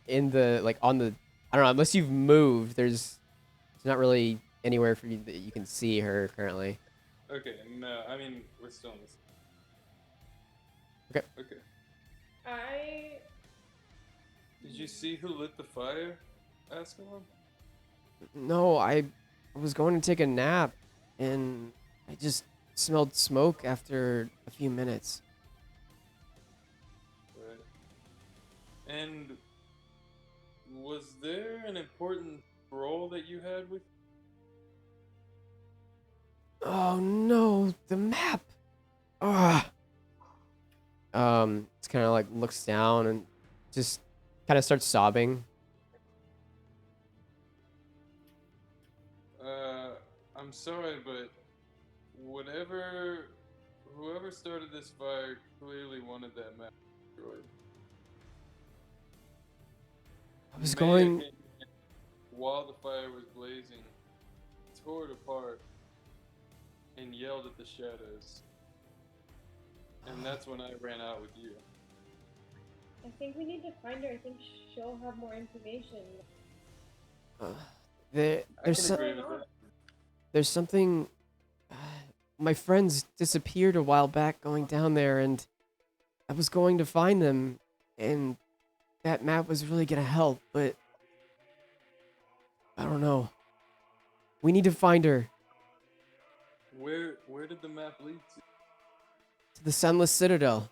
in the like on the I don't know, unless you've moved, there's not really anywhere for you that you can see her currently. Okay, no. I mean, we're still in this. Okay. Okay. Did you see who lit the fire, Ascalon? No, I was going to take a nap and I just smelled smoke after a few minutes. Right. And was there an important role that you had with? Oh no, the map. Ah. It's kind of like looks down and just kind of starts sobbing. I'm sorry, but whoever started this fire clearly wanted that map destroyed. I was Maya going. came in while the fire was blazing, tore it apart, and yelled at the shadows. And that's when I ran out with you. I think we need to find her. I think she'll have more information. There's Agree with that. there's something. My friends disappeared a while back going down there, and I was going to find them, and that map was really gonna help, but I don't know. We need to find her. Where did the map lead to? To the Sunless Citadel.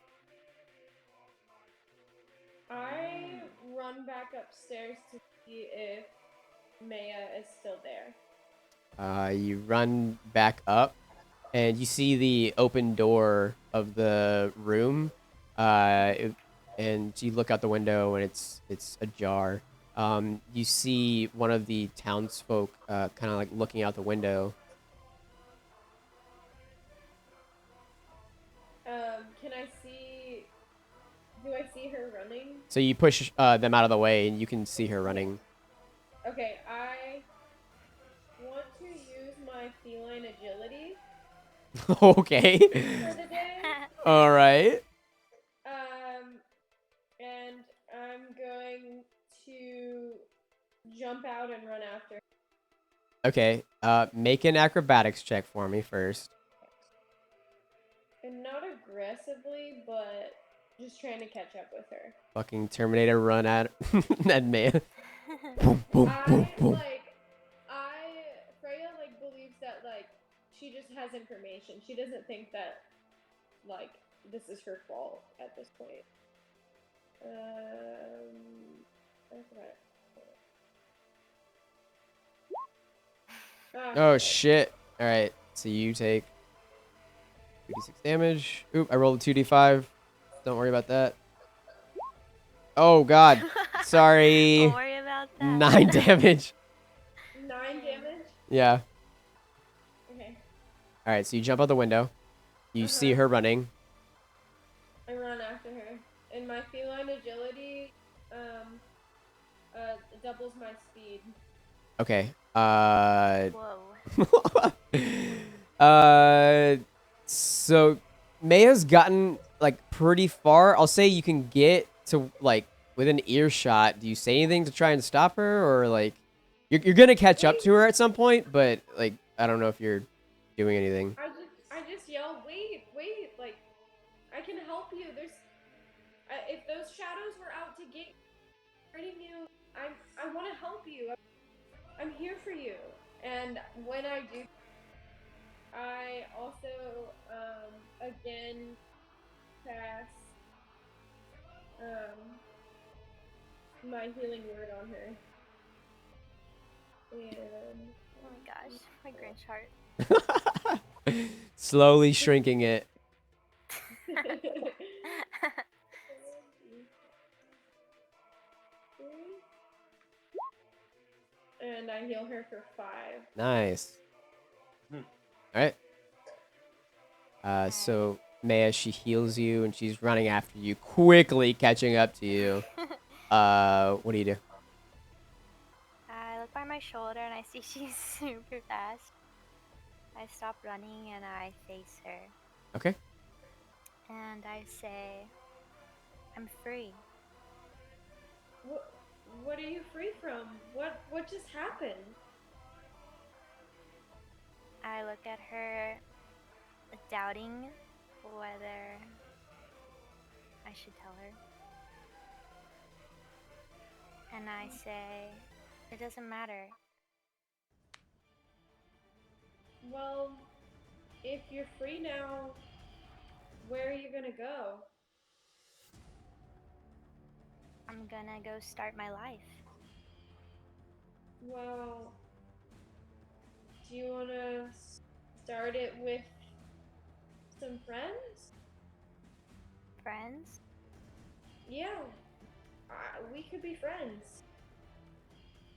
I run back upstairs to see if Maya is still there. You run back up, and you see the open door of the room. And you look out the window, and it's ajar. You see one of the townsfolk kind of like looking out the window. Can I see? Do I see her running? So you push them out of the way, and you can see her running. Okay, I want to use my feline agility Okay. for the day. All right. And I'm going to jump out and run after. Okay. Make an acrobatics check for me first. And not aggressively, but just trying to catch up with her. Fucking Terminator run at that man. Boom, boom, boom, boom. Freya believes that she just has information. She doesn't think that this is her fault at this point. Oh shit. All right. So you take 2d6 damage. Oop, I rolled a 2d5. Don't worry about that. Oh god. Sorry. Don't worry about that. 9 damage. 9 damage? Yeah. Okay. All right, so you jump out the window. You see her running. I run after her. And my feline agility doubles my speed. Okay. Whoa. So Maya's gotten pretty far. I'll say you can get to within earshot. Do you say anything to try and stop her, or you're gonna catch up to her at some point? But I don't know if you're doing anything. I just yell, wait, I can help you. If those shadows were out to get you, I want to help you. I'm here for you. And when I do, I also again cast my healing word on her. And Oh my gosh, my Grinch heart. Slowly shrinking it. and I heal her for 5. Nice. All right. So Maya, she heals you, and she's running after you, quickly catching up to you. What do you do? I look by my shoulder and I see she's super fast. I stop running and I face her. Okay. And I say, I'm free. What are you free from? What just happened? I look at her, doubting whether I should tell her. And I say, it doesn't matter. Well, if you're free now, where are you gonna go? I'm gonna go start my life. Well, do you wanna start it with some friends? Friends? Yeah, we could be friends.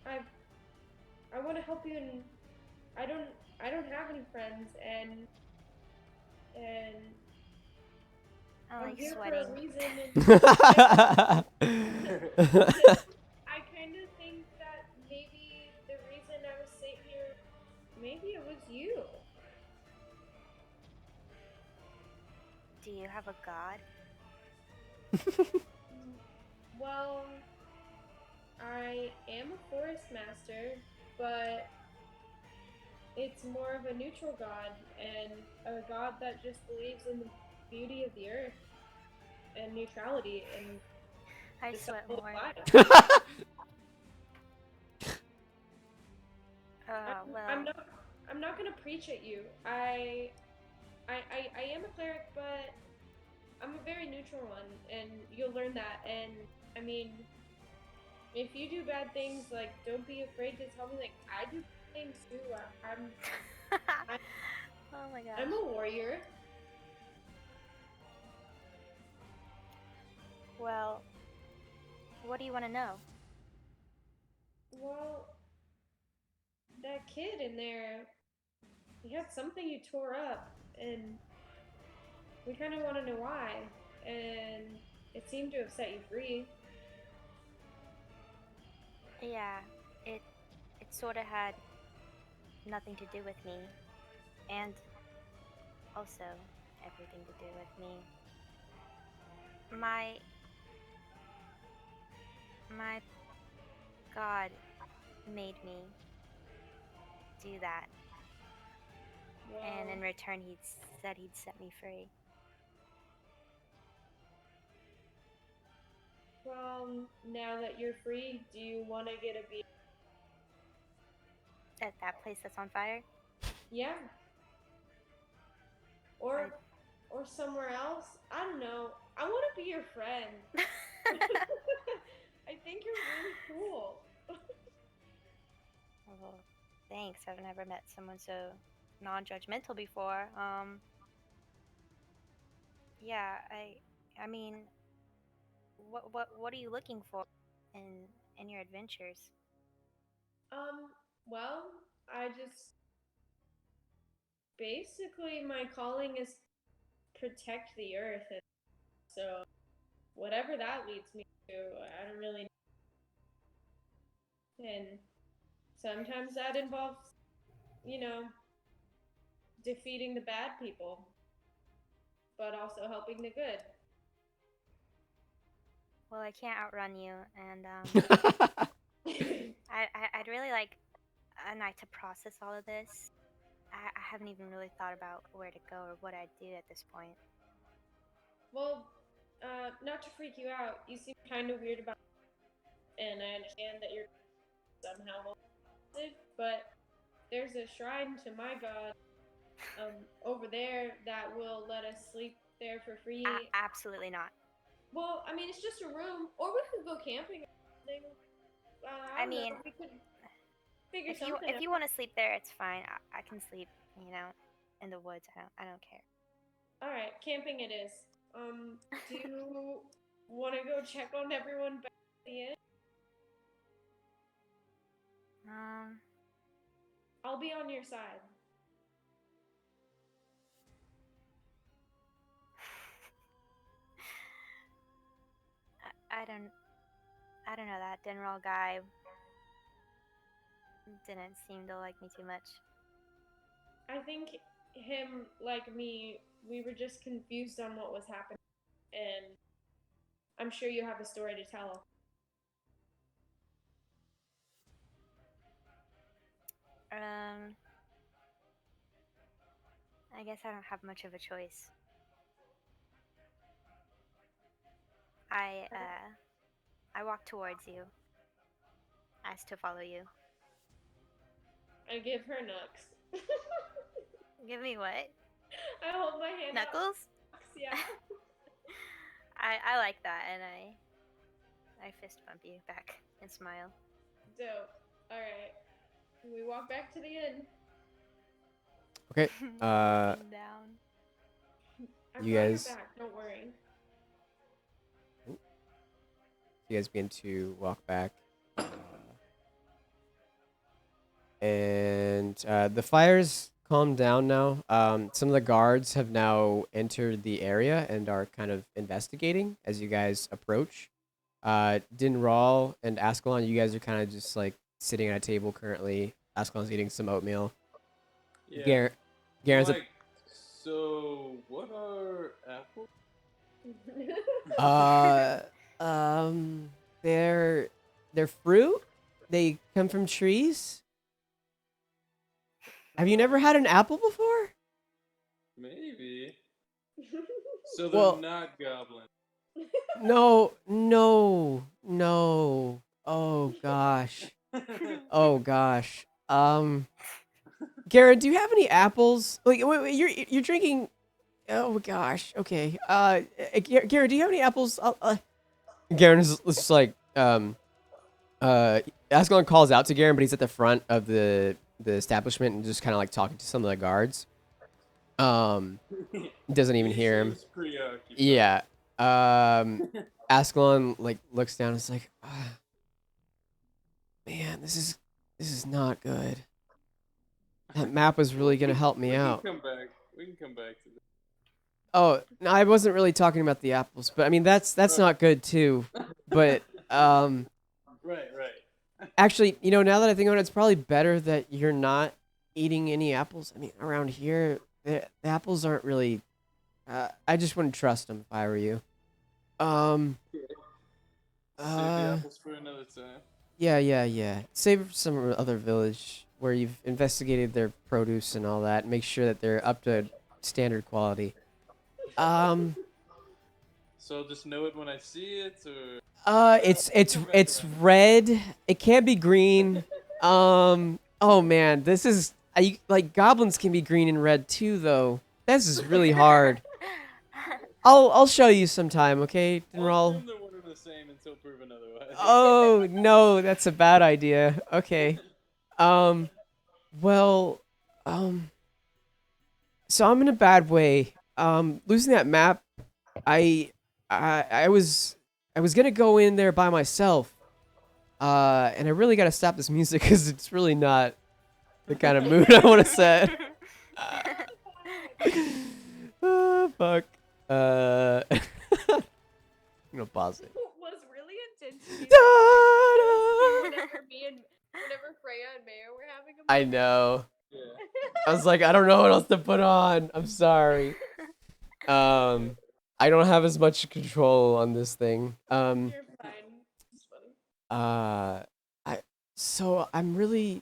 I want to help you, and I don't have any friends, and I'm I'm like here sweating. for a reason. I kind of think that maybe the reason I was sent here, maybe it was you. Do you have a god? Well, I am a forest master, but it's more of a neutral god, and a god that just believes in the beauty of the earth and neutrality, and I Just sweat don't more. lie. Oh, well. I'm not gonna preach at you. I am a cleric, but I'm a very neutral one, and you'll learn that. And I mean, if you do bad things, like don't be afraid to tell me. Like I do things too. I'm Oh my gosh. I'm a warrior. Well, what do you want to know? Well, that kid in there, he had something you tore up, and we kind of want to know why. And it seemed to have set you free. Yeah, it it sort of had nothing to do with me, and also everything to do with me. My God made me do that, and in Well, return he said he'd set me free. well, now that you're free, do you want to get a beer? At that place that's on fire? Yeah. Or or somewhere else? I don't know. I want to be your friend. I think you're really cool. Well, thanks. I've never met someone so non-judgmental before. Yeah, I mean, what are you looking for in your adventures? Well, I just basically my calling is protect the earth, and so whatever that leads me to, I don't really know. And sometimes that involves, you know, defeating the bad people, but also helping the good. Well, I can't outrun you, and I'd really like a night to process all of this. I haven't even really thought about where to go or what I'd do at this point. Well, not to freak you out, you seem kind of weird about it, and I understand that you're somehow molested, but there's a shrine to my god over there that will let us sleep there for free. Absolutely not. Well, I mean, it's just a room, or we could go camping or something. I I don't know. mean, We could figure something if out. you want to sleep there, it's fine. I can sleep, in the woods. I don't care. All right, camping it is. Do you want to go check on everyone back at the inn? Um, I'll be on your side. I don't I don't know, that Dinral guy didn't seem to like me too much. I think him, like me, we were just confused on what was happening, and I'm sure you have a story to tell. Um, I guess I don't have much of a choice. I I walk towards you, ask to follow you. I give her knucks. Give me what? I hold my hand out. Knuckles? Yeah. I like that, and I fist bump you back and smile. Dope. All right. We walk back to the inn. Okay. Looking down. I've You got your guys- back. Don't worry. You guys begin to walk back. And the fire's calmed down now. Some of the guards have now entered the area and are kind of investigating as you guys approach. Dinral and Ascalon, you guys are kind of just like sitting at a table currently. Ascalon's eating some oatmeal. Yeah. Garen's Like, so what are apples? they're fruit. They come from trees. Have you never had an apple before? Maybe. So they're Well- not goblins. No, no, no. Oh gosh. Oh gosh. Garen, do you have any apples? Like, wait, you're drinking. Oh gosh. Okay. Garen, do you have any apples? Garen is just like Ascalon calls out to Garen, but he's at the front of the establishment and just kind of like talking to some of the guards. Doesn't even He hear him. seems preoccupied. Yeah. Ascalon like looks down and is like, "Ah, man, this is not good. That map was really gonna help me We out." can come back. We can come back to this. Oh, no, I wasn't really talking about the apples, but I mean that's not good too. But Right, right. actually, now that I think about it, it's probably better that you're not eating any apples. I mean, around here, the apples aren't really. I just wouldn't trust them if I were you. Um. Save the apples for another time. Yeah. Save it for some other village where you've investigated their produce and all that. Make sure that they're up to standard quality. Um. So I'll just know it when I see it, or It's red. It can't be green. Oh man, this is like goblins can be green and red too, though. This is really hard. I'll show you sometime, okay, I'll Dinral? assume they're one and the same until proven otherwise. Oh no, that's a bad idea. Okay. Um. Well. Um. So I'm in a bad way. Losing that map, I, I was gonna go in there by myself. And I really gotta stop this music because it's really not the kind of mood I want to set. Fuck. I'm gonna pause it. Was really intense. Whenever Freya and Mayo were having a I moment. know. Yeah. I was like, I don't know what else to put on. I'm sorry. I don't have as much control on this thing. You're fine. It's funny. I so I'm really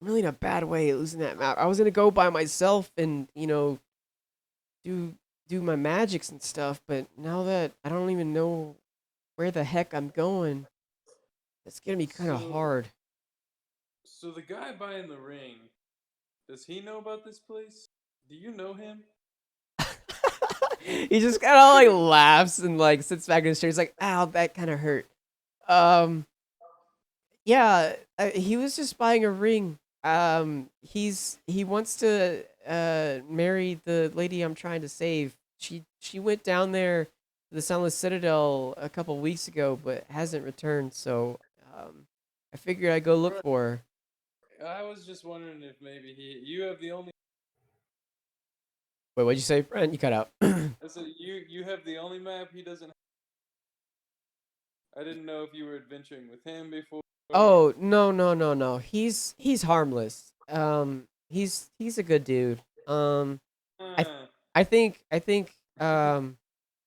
in a bad way losing that map. I was gonna go by myself and do my magics and stuff, but now that I don't even know where the heck I'm going, it's gonna be kind of So- hard. So the guy buying the ring, does he know about this place? Do you know him? He just kind of like laughs and like sits back in his chair. He's like, "Ow, that kind of hurt." Um, yeah, he was just buying a ring. He wants to marry the lady I'm trying to save. She went down there to the Soundless Citadel a couple weeks ago, but hasn't returned. So I figured I'd go look Right. for her. I was just wondering if maybe you have the only. Wait, what'd you say, Brent? You cut out. I said you have the only map he doesn't. I didn't know if you were adventuring with him before. Oh, no. He's harmless. He's a good dude. I Ah,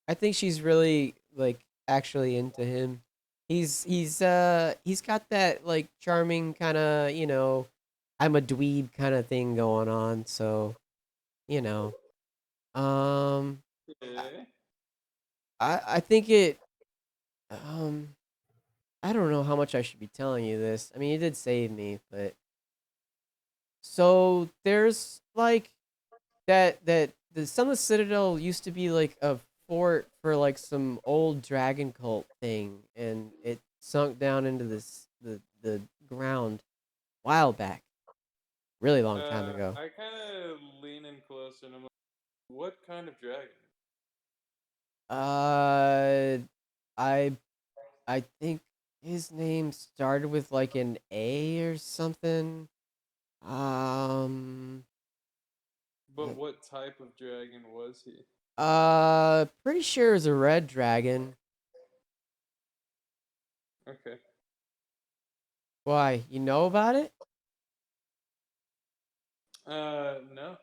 I think she's really like actually into him. He's got that like charming kind of, I'm a dweeb kind of thing going on, so, you know. Um okay. I think it um I don't know how much I should be telling you this. I mean, it did save me, but so there's like that the Sunless Citadel used to be like a fort for like some old dragon cult thing, and it sunk down into the ground a while back, really long time ago. I kind of lean in closer and I'm like, what kind of dragon? Uh, I I think his name started with like an A or something. Um, But what type of dragon was he? pretty sure it's a red dragon. Okay. Why? You know about it? No.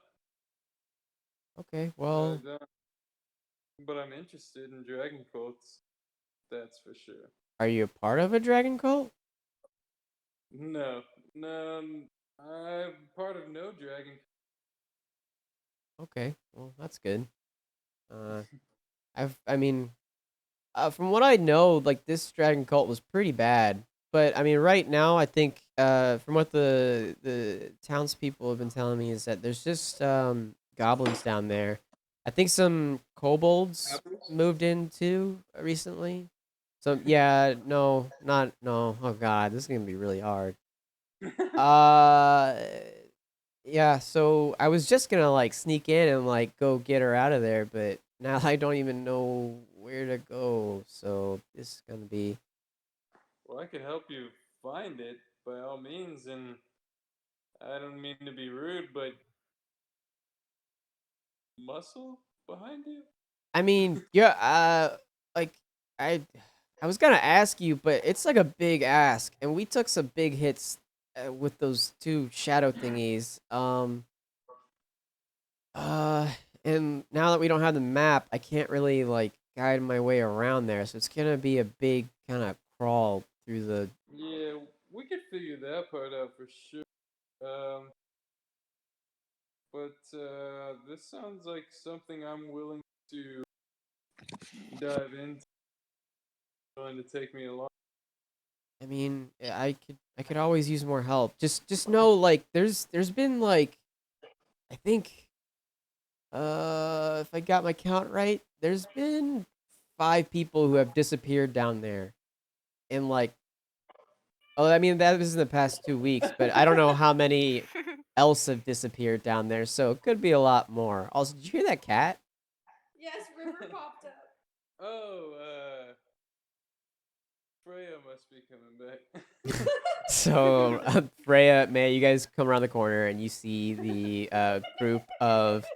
Okay, I well, don't. But I'm interested in dragon cults. That's for sure. are you a part of a dragon cult? No. No. I'm part of no dragon. Okay, well, that's good. I mean, From what I know, like this dragon cult was pretty bad. But I mean, right now, I think from what the townspeople have been telling me is that there's just goblins down there. I think some kobolds moved in too recently. So yeah, no, not no. Oh god, this is gonna be really hard. Uh, yeah. So I was just gonna like sneak in and like go get her out of there, but now I don't even know where to go. So this is gonna be. Well, I could help you find it by all means, and I don't mean to be rude, but muscle behind you? I mean, yeah. Like I, I was gonna ask you, but it's like a big ask, and we took some big hits with those two shadow thingies. Uh, and now that we don't have the map, I can't really like guide my way around there. So it's gonna be a big kind of crawl through the. Yeah, we could figure that part out for sure. Um, but this sounds like something I'm willing to dive into. Willing to take me along. I mean, I could always use more help. Just know like there's been like I think if I got my count right, there's been 5 people who have disappeared down there in like oh I mean that was in the past 2 weeks, but I don't know how many else have disappeared down there, so it could be a lot more. Also, did you hear that cat? Yes, River popped up. Oh, Freya must be coming back. So Freya, May, you guys come around the corner and you see the group of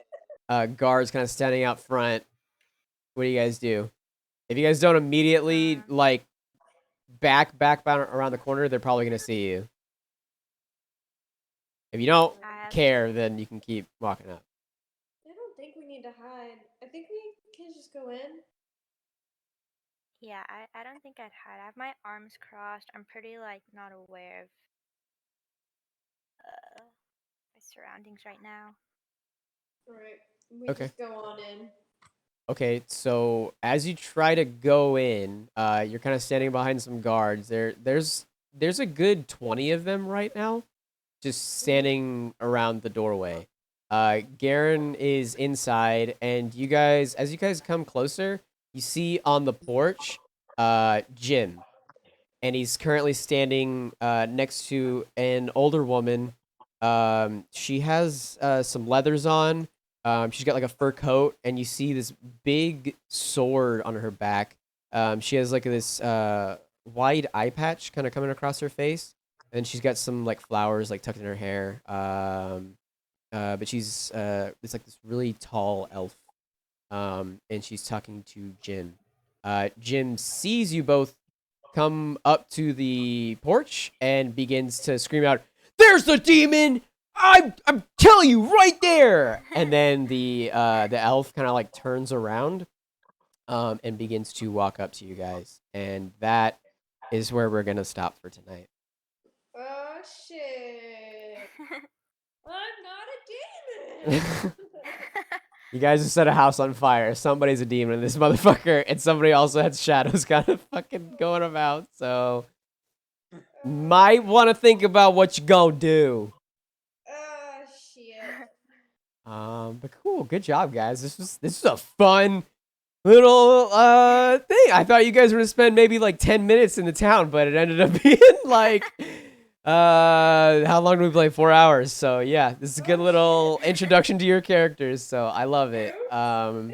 guards kind of standing out front. What do you guys do? If you guys don't immediately like back around the corner, they're probably gonna see you. If you don't care, then you can keep walking up. I don't think we need to hide. I think we can just go in. Yeah, I don't think I'd hide. I have my arms crossed. I'm pretty like not aware of my surroundings right now. Alright, we Okay. just go on in. Okay, so as you try to go in, you're kind of standing behind some guards. There's a good 20 of them right now, just standing around the doorway. Garen is inside, and you guys, as you guys come closer, you see on the porch, Jim, and he's currently standing next to an older woman. She has some leathers on. She's got like a fur coat, and you see this big sword on her back. She has like this wide eye patch kind of coming across her face, and she's got some like flowers like tucked in her hair. But she's it's like this really tall elf, and she's talking to Jim. Jim sees you both come up to the porch and begins to scream out, "There's the demon! I'm telling you right there!" And then the elf kind of like turns around, and begins to walk up to you guys, and that is where we're gonna stop for tonight. Oh shit. I'm not a demon! You guys just set a house on fire. Somebody's a demon in this motherfucker, and somebody also has shadows kind of fucking going about. So might want to think about what you gonna do. Oh shit. But cool, good job, guys. This is a fun little thing. I thought you guys were gonna spend maybe like 10 minutes in the town, but it ended up being like how long did we play? 4 hours. So yeah, this is a good little introduction to your characters. So I love it. No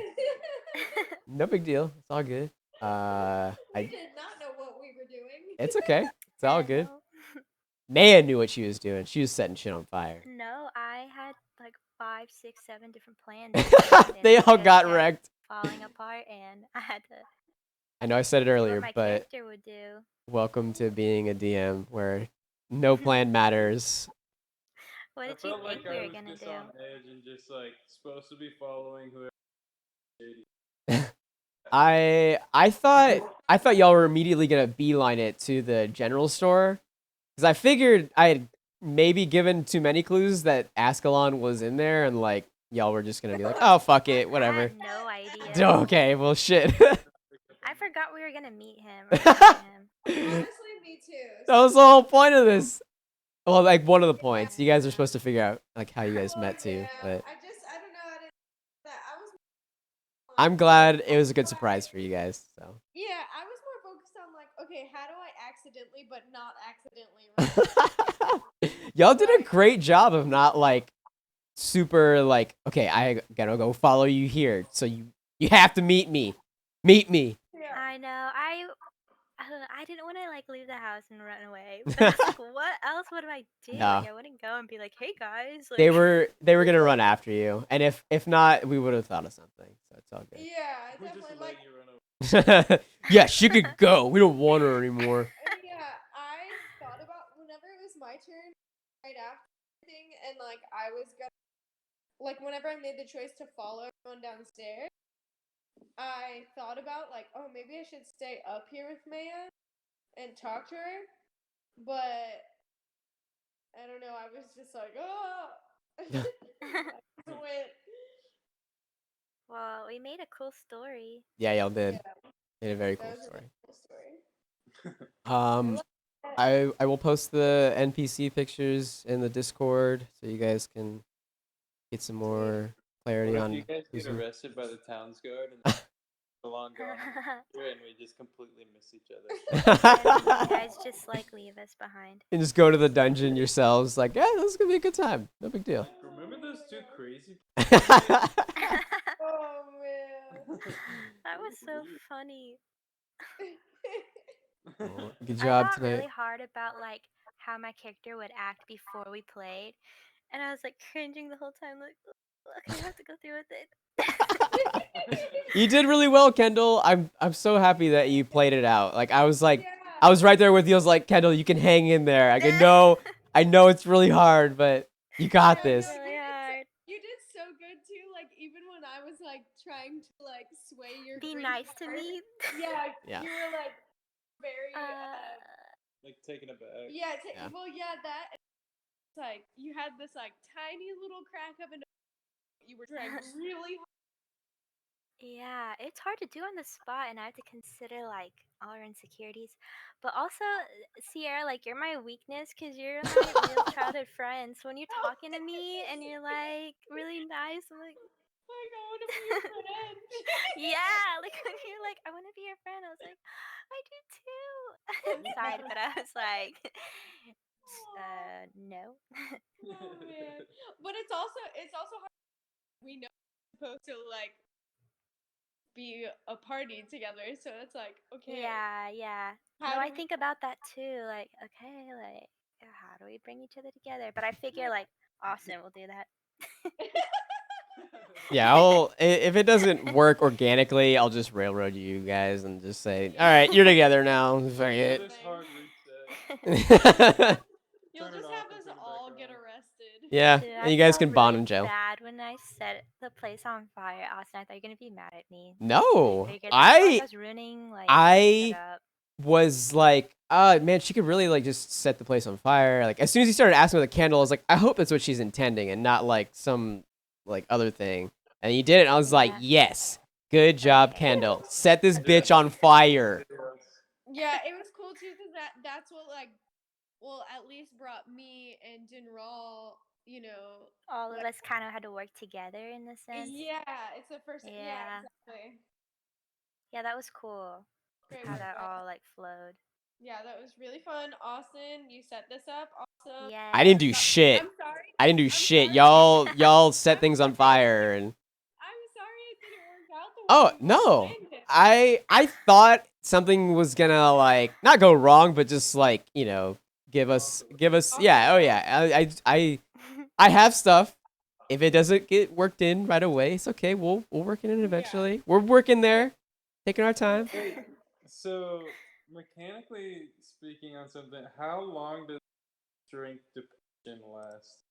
big deal. It's all good. We I did not know what we were doing. It's okay. It's all I good. know. Naya knew what she was doing. She was setting shit on fire. No, I had like 5, 6, 7 different plans. in my mind, and They it all just got kept wrecked. falling apart, and I had to I know I said it see what earlier, my but character would do. welcome to being a DM where no plan matters. What I did you felt think like we I were was gonna just do? on edge and just like supposed to be following whoever. I thought y'all were immediately gonna beeline it to the general store because I figured I had maybe given too many clues that Ascalon was in there, and like y'all were just gonna be like, oh fuck it, I whatever. had no idea. Okay, well shit. I forgot we were were gonna meet him or talk to him. Honestly, me too. That was the whole point of this. Well, like one of the points. You guys are Yeah. supposed to figure out like how you guys Well, met too. yeah. But I don't know. I didn't. That I was. I'm glad it was a good surprise for you guys. So Yeah, I was more focused on like, okay, how do I accidentally but not accidentally? y'all did a great job of not like super like, okay, I gotta go follow you here. So you have to meet me. Meet me. Yeah. I know. I didn't want to like leave the house and run away. But then it's like, what else would I do? No. Like, I wouldn't go and be like, "Hey guys." Like, They were gonna run after you, and if not, we would have thought of something. So it's all good. Yeah, We're just definitely. Like, letting you run over. Yeah, she could go. We don't want her anymore. yeah, I thought about whenever it was my turn, right after everything, and like I was gonna, like, whenever I made the choice to follow everyone downstairs, I thought about like, oh, maybe I should stay up here with Maya and talk to her, but I don't know. I was just like, oh. I went. well, we made a cool story. Yeah, y'all did. Yeah, Made a very that cool was a story. cool story. I will post the NPC pictures in the Discord so you guys can get some more clarity What if on. you guys who's get who. arrested by the towns guard and the long gone and we just completely miss each other? You guys just like leave us behind. And just go to the dungeon yourselves. Like, yeah, this is gonna be a good time. No big deal. Like, remember those two crazy? Oh man. That was so funny. Well, good I job thought tonight. really hard about like how my character would act before we played, and I was like cringing the whole time. Like, okay, I have to go through with it. You did really well, Kendall. I'm so happy that you played it out. Like I was like, Yeah. I was right there with you. I was like, Kendall, you can hang in there. Like, I know it's really hard, but you got Yeah, this. no, Really hard. you did so good too. Like even when I was like trying to like sway your Be green nice to card, me. Yeah, Yeah. you were like very. Like taken aback. Yeah, Yeah. well, yeah, that. It's like you had this like tiny little crack of an. You were trying really hard. Yeah, it's hard to do on the spot, and I have to consider like all our insecurities. But also, Sierra, like you're my weakness because you're my real childhood friend. So when you're talking to me and you're like really nice, I'm like, Like I want to be your friend. yeah, like when you're like, I want to be your friend, I was like, I do too inside, but I was like, no. Oh man, but it's also hard. We know we're supposed to like be a party together, so it's like okay. Yeah, yeah. How No, do I we? think about that too. Like, okay, like, how do we bring each other together? But I figure, like, Austin will do that. Yeah, if it doesn't work organically, I'll just railroad you guys and just say, all right, you're together now. Fuck it. This hard reset. You'll Turn it just off have and us turn it back all on. get arrested. Yeah, Dude, and I you guys felt can bond really in jail. bad when I set the place on fire, Austin. I thought you were gonna be mad at me. No, I figured I felt like I was ruining like shit I up. was like, man, she could really like just set the place on fire. Like as soon as he started asking with a candle, I was like, I hope that's what she's intending and not like some like other thing. And he did it. And I was like, Yeah. yes, good job, Okay. Kendall. Set this bitch on fire. Yeah, it was cool too because that's what like, well, at least brought me and Dinral, you know. All of Like, us kind of had to work together in a sense. yeah, it's the first. Yeah, Yeah. exactly. Yeah, that was cool. Great How work, that guys. all like flowed. Yeah, that was really fun. Austin, you set this up. Awesome. Yeah. I didn't do shit. I'm sorry. I didn't do I'm shit. sorry. Y'all set things on fire and. I'm sorry it didn't work out the way Oh you no, planned it. I thought something was gonna like not go wrong, but just like give us yeah, oh yeah. I have stuff. If it doesn't get worked in right away, it's okay. We'll work it in eventually. We're working there, taking our time. Wait, so mechanically speaking on something, how long does strength depletion last?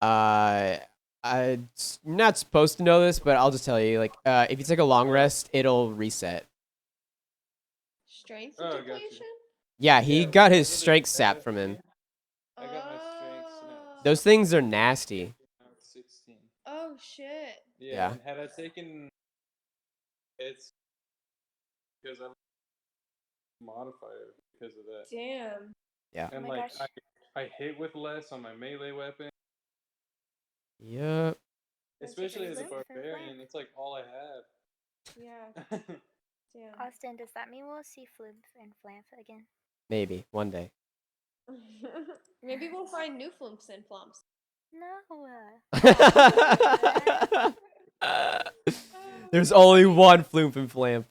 I'm not supposed to know this, but I'll just tell you. Like, if you take a long rest, it'll reset. Strength Oh, depletion? Yeah, he Yeah, got his what strength is sapped that? from him. I got my strengths and it Those things are nasty. now it's 16. Oh shit. Yeah. And had I taken it's because I modifier because of that. Damn. Yeah. And my like gosh. I hit with less on my melee weapon, Yep. especially as a Flip and barbarian. flank. It's like all I Yeah. have. Damn. Austin, does that mean we'll see Flip and Flamp again? Maybe one day. Maybe we'll find new flumps and flumps. No. There's only one Floomp and Flamp.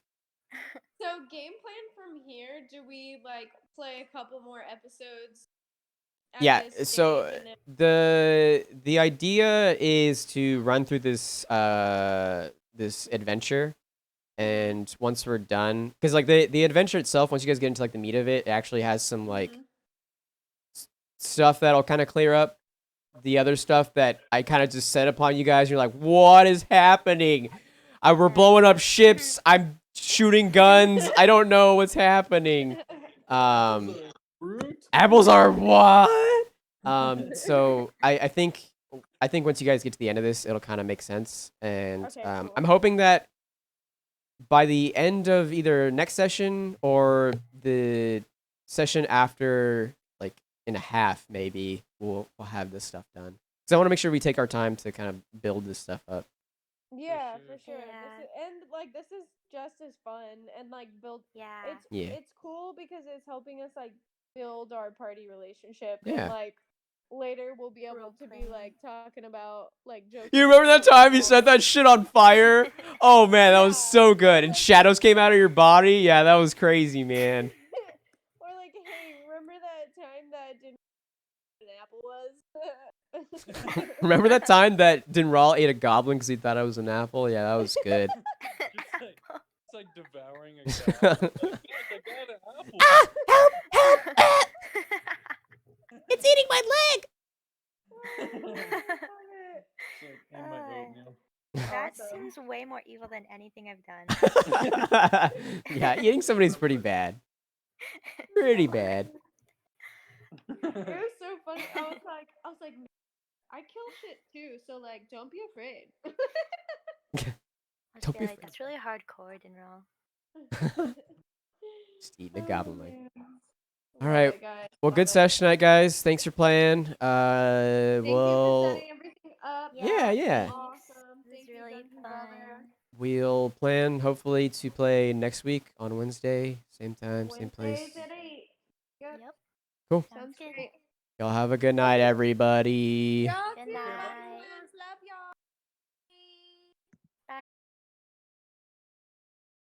So game plan from here, do we like play a couple more episodes at Yeah, this so stage and then the idea is to run through this this adventure, and once we're done, because like the adventure itself, once you guys get into like the meat of it, it actually has some like stuff that'll kind of clear up the other stuff that I kind of just set upon you guys. You're like, what is happening? We're blowing up ships. I'm shooting guns. I don't know what's happening. Apples are what? So I think once you guys get to the end of this, it'll kind of make sense. And Okay, cool. I'm hoping that by the end of either next session or the session after, like in a half, maybe we'll have this stuff done. Because I want to make sure we take our time to kind of build this stuff up. Yeah, sure. for sure. Yeah. This is just as fun and like build. Yeah. It's cool because it's helping us like build our party relationship Yeah. and like later we'll be able to be Role-playing. like talking about like joking. You remember that about time you people. set that shit on fire? Oh man, that was Yeah. so good. And shadows came out of your body. Yeah, that was crazy, man. Or like, hey, remember that time that didn't an apple was? Remember that time that Dinral ate a goblin because he thought it was an apple? Yeah, that was good. It's like devouring a cow. Like, guys, I got an apple. Help! It's eating my leg! It's like in my oatmeal. That Awesome. seems way more evil than anything I've done. Yeah, eating somebody's pretty bad. Pretty bad. It was so funny. I was like, I kill shit too, so like, don't be afraid. I Don't feel be like that's really hardcore, Dinral. Just eating a goblin leg. man. All Love right. it, guys. Well, Love good it. session tonight, guys. Thanks for playing. Thank you for We'll setting everything up. Yeah, yeah. Awesome. It was Thank you, really Dungeon Brother. fun. we'll plan hopefully to play next week on Wednesday, same time, same place. Wednesdays at 8. Yep. Yep. Cool. Sounds Sounds good. great. Y'all have a good night, everybody. Y'all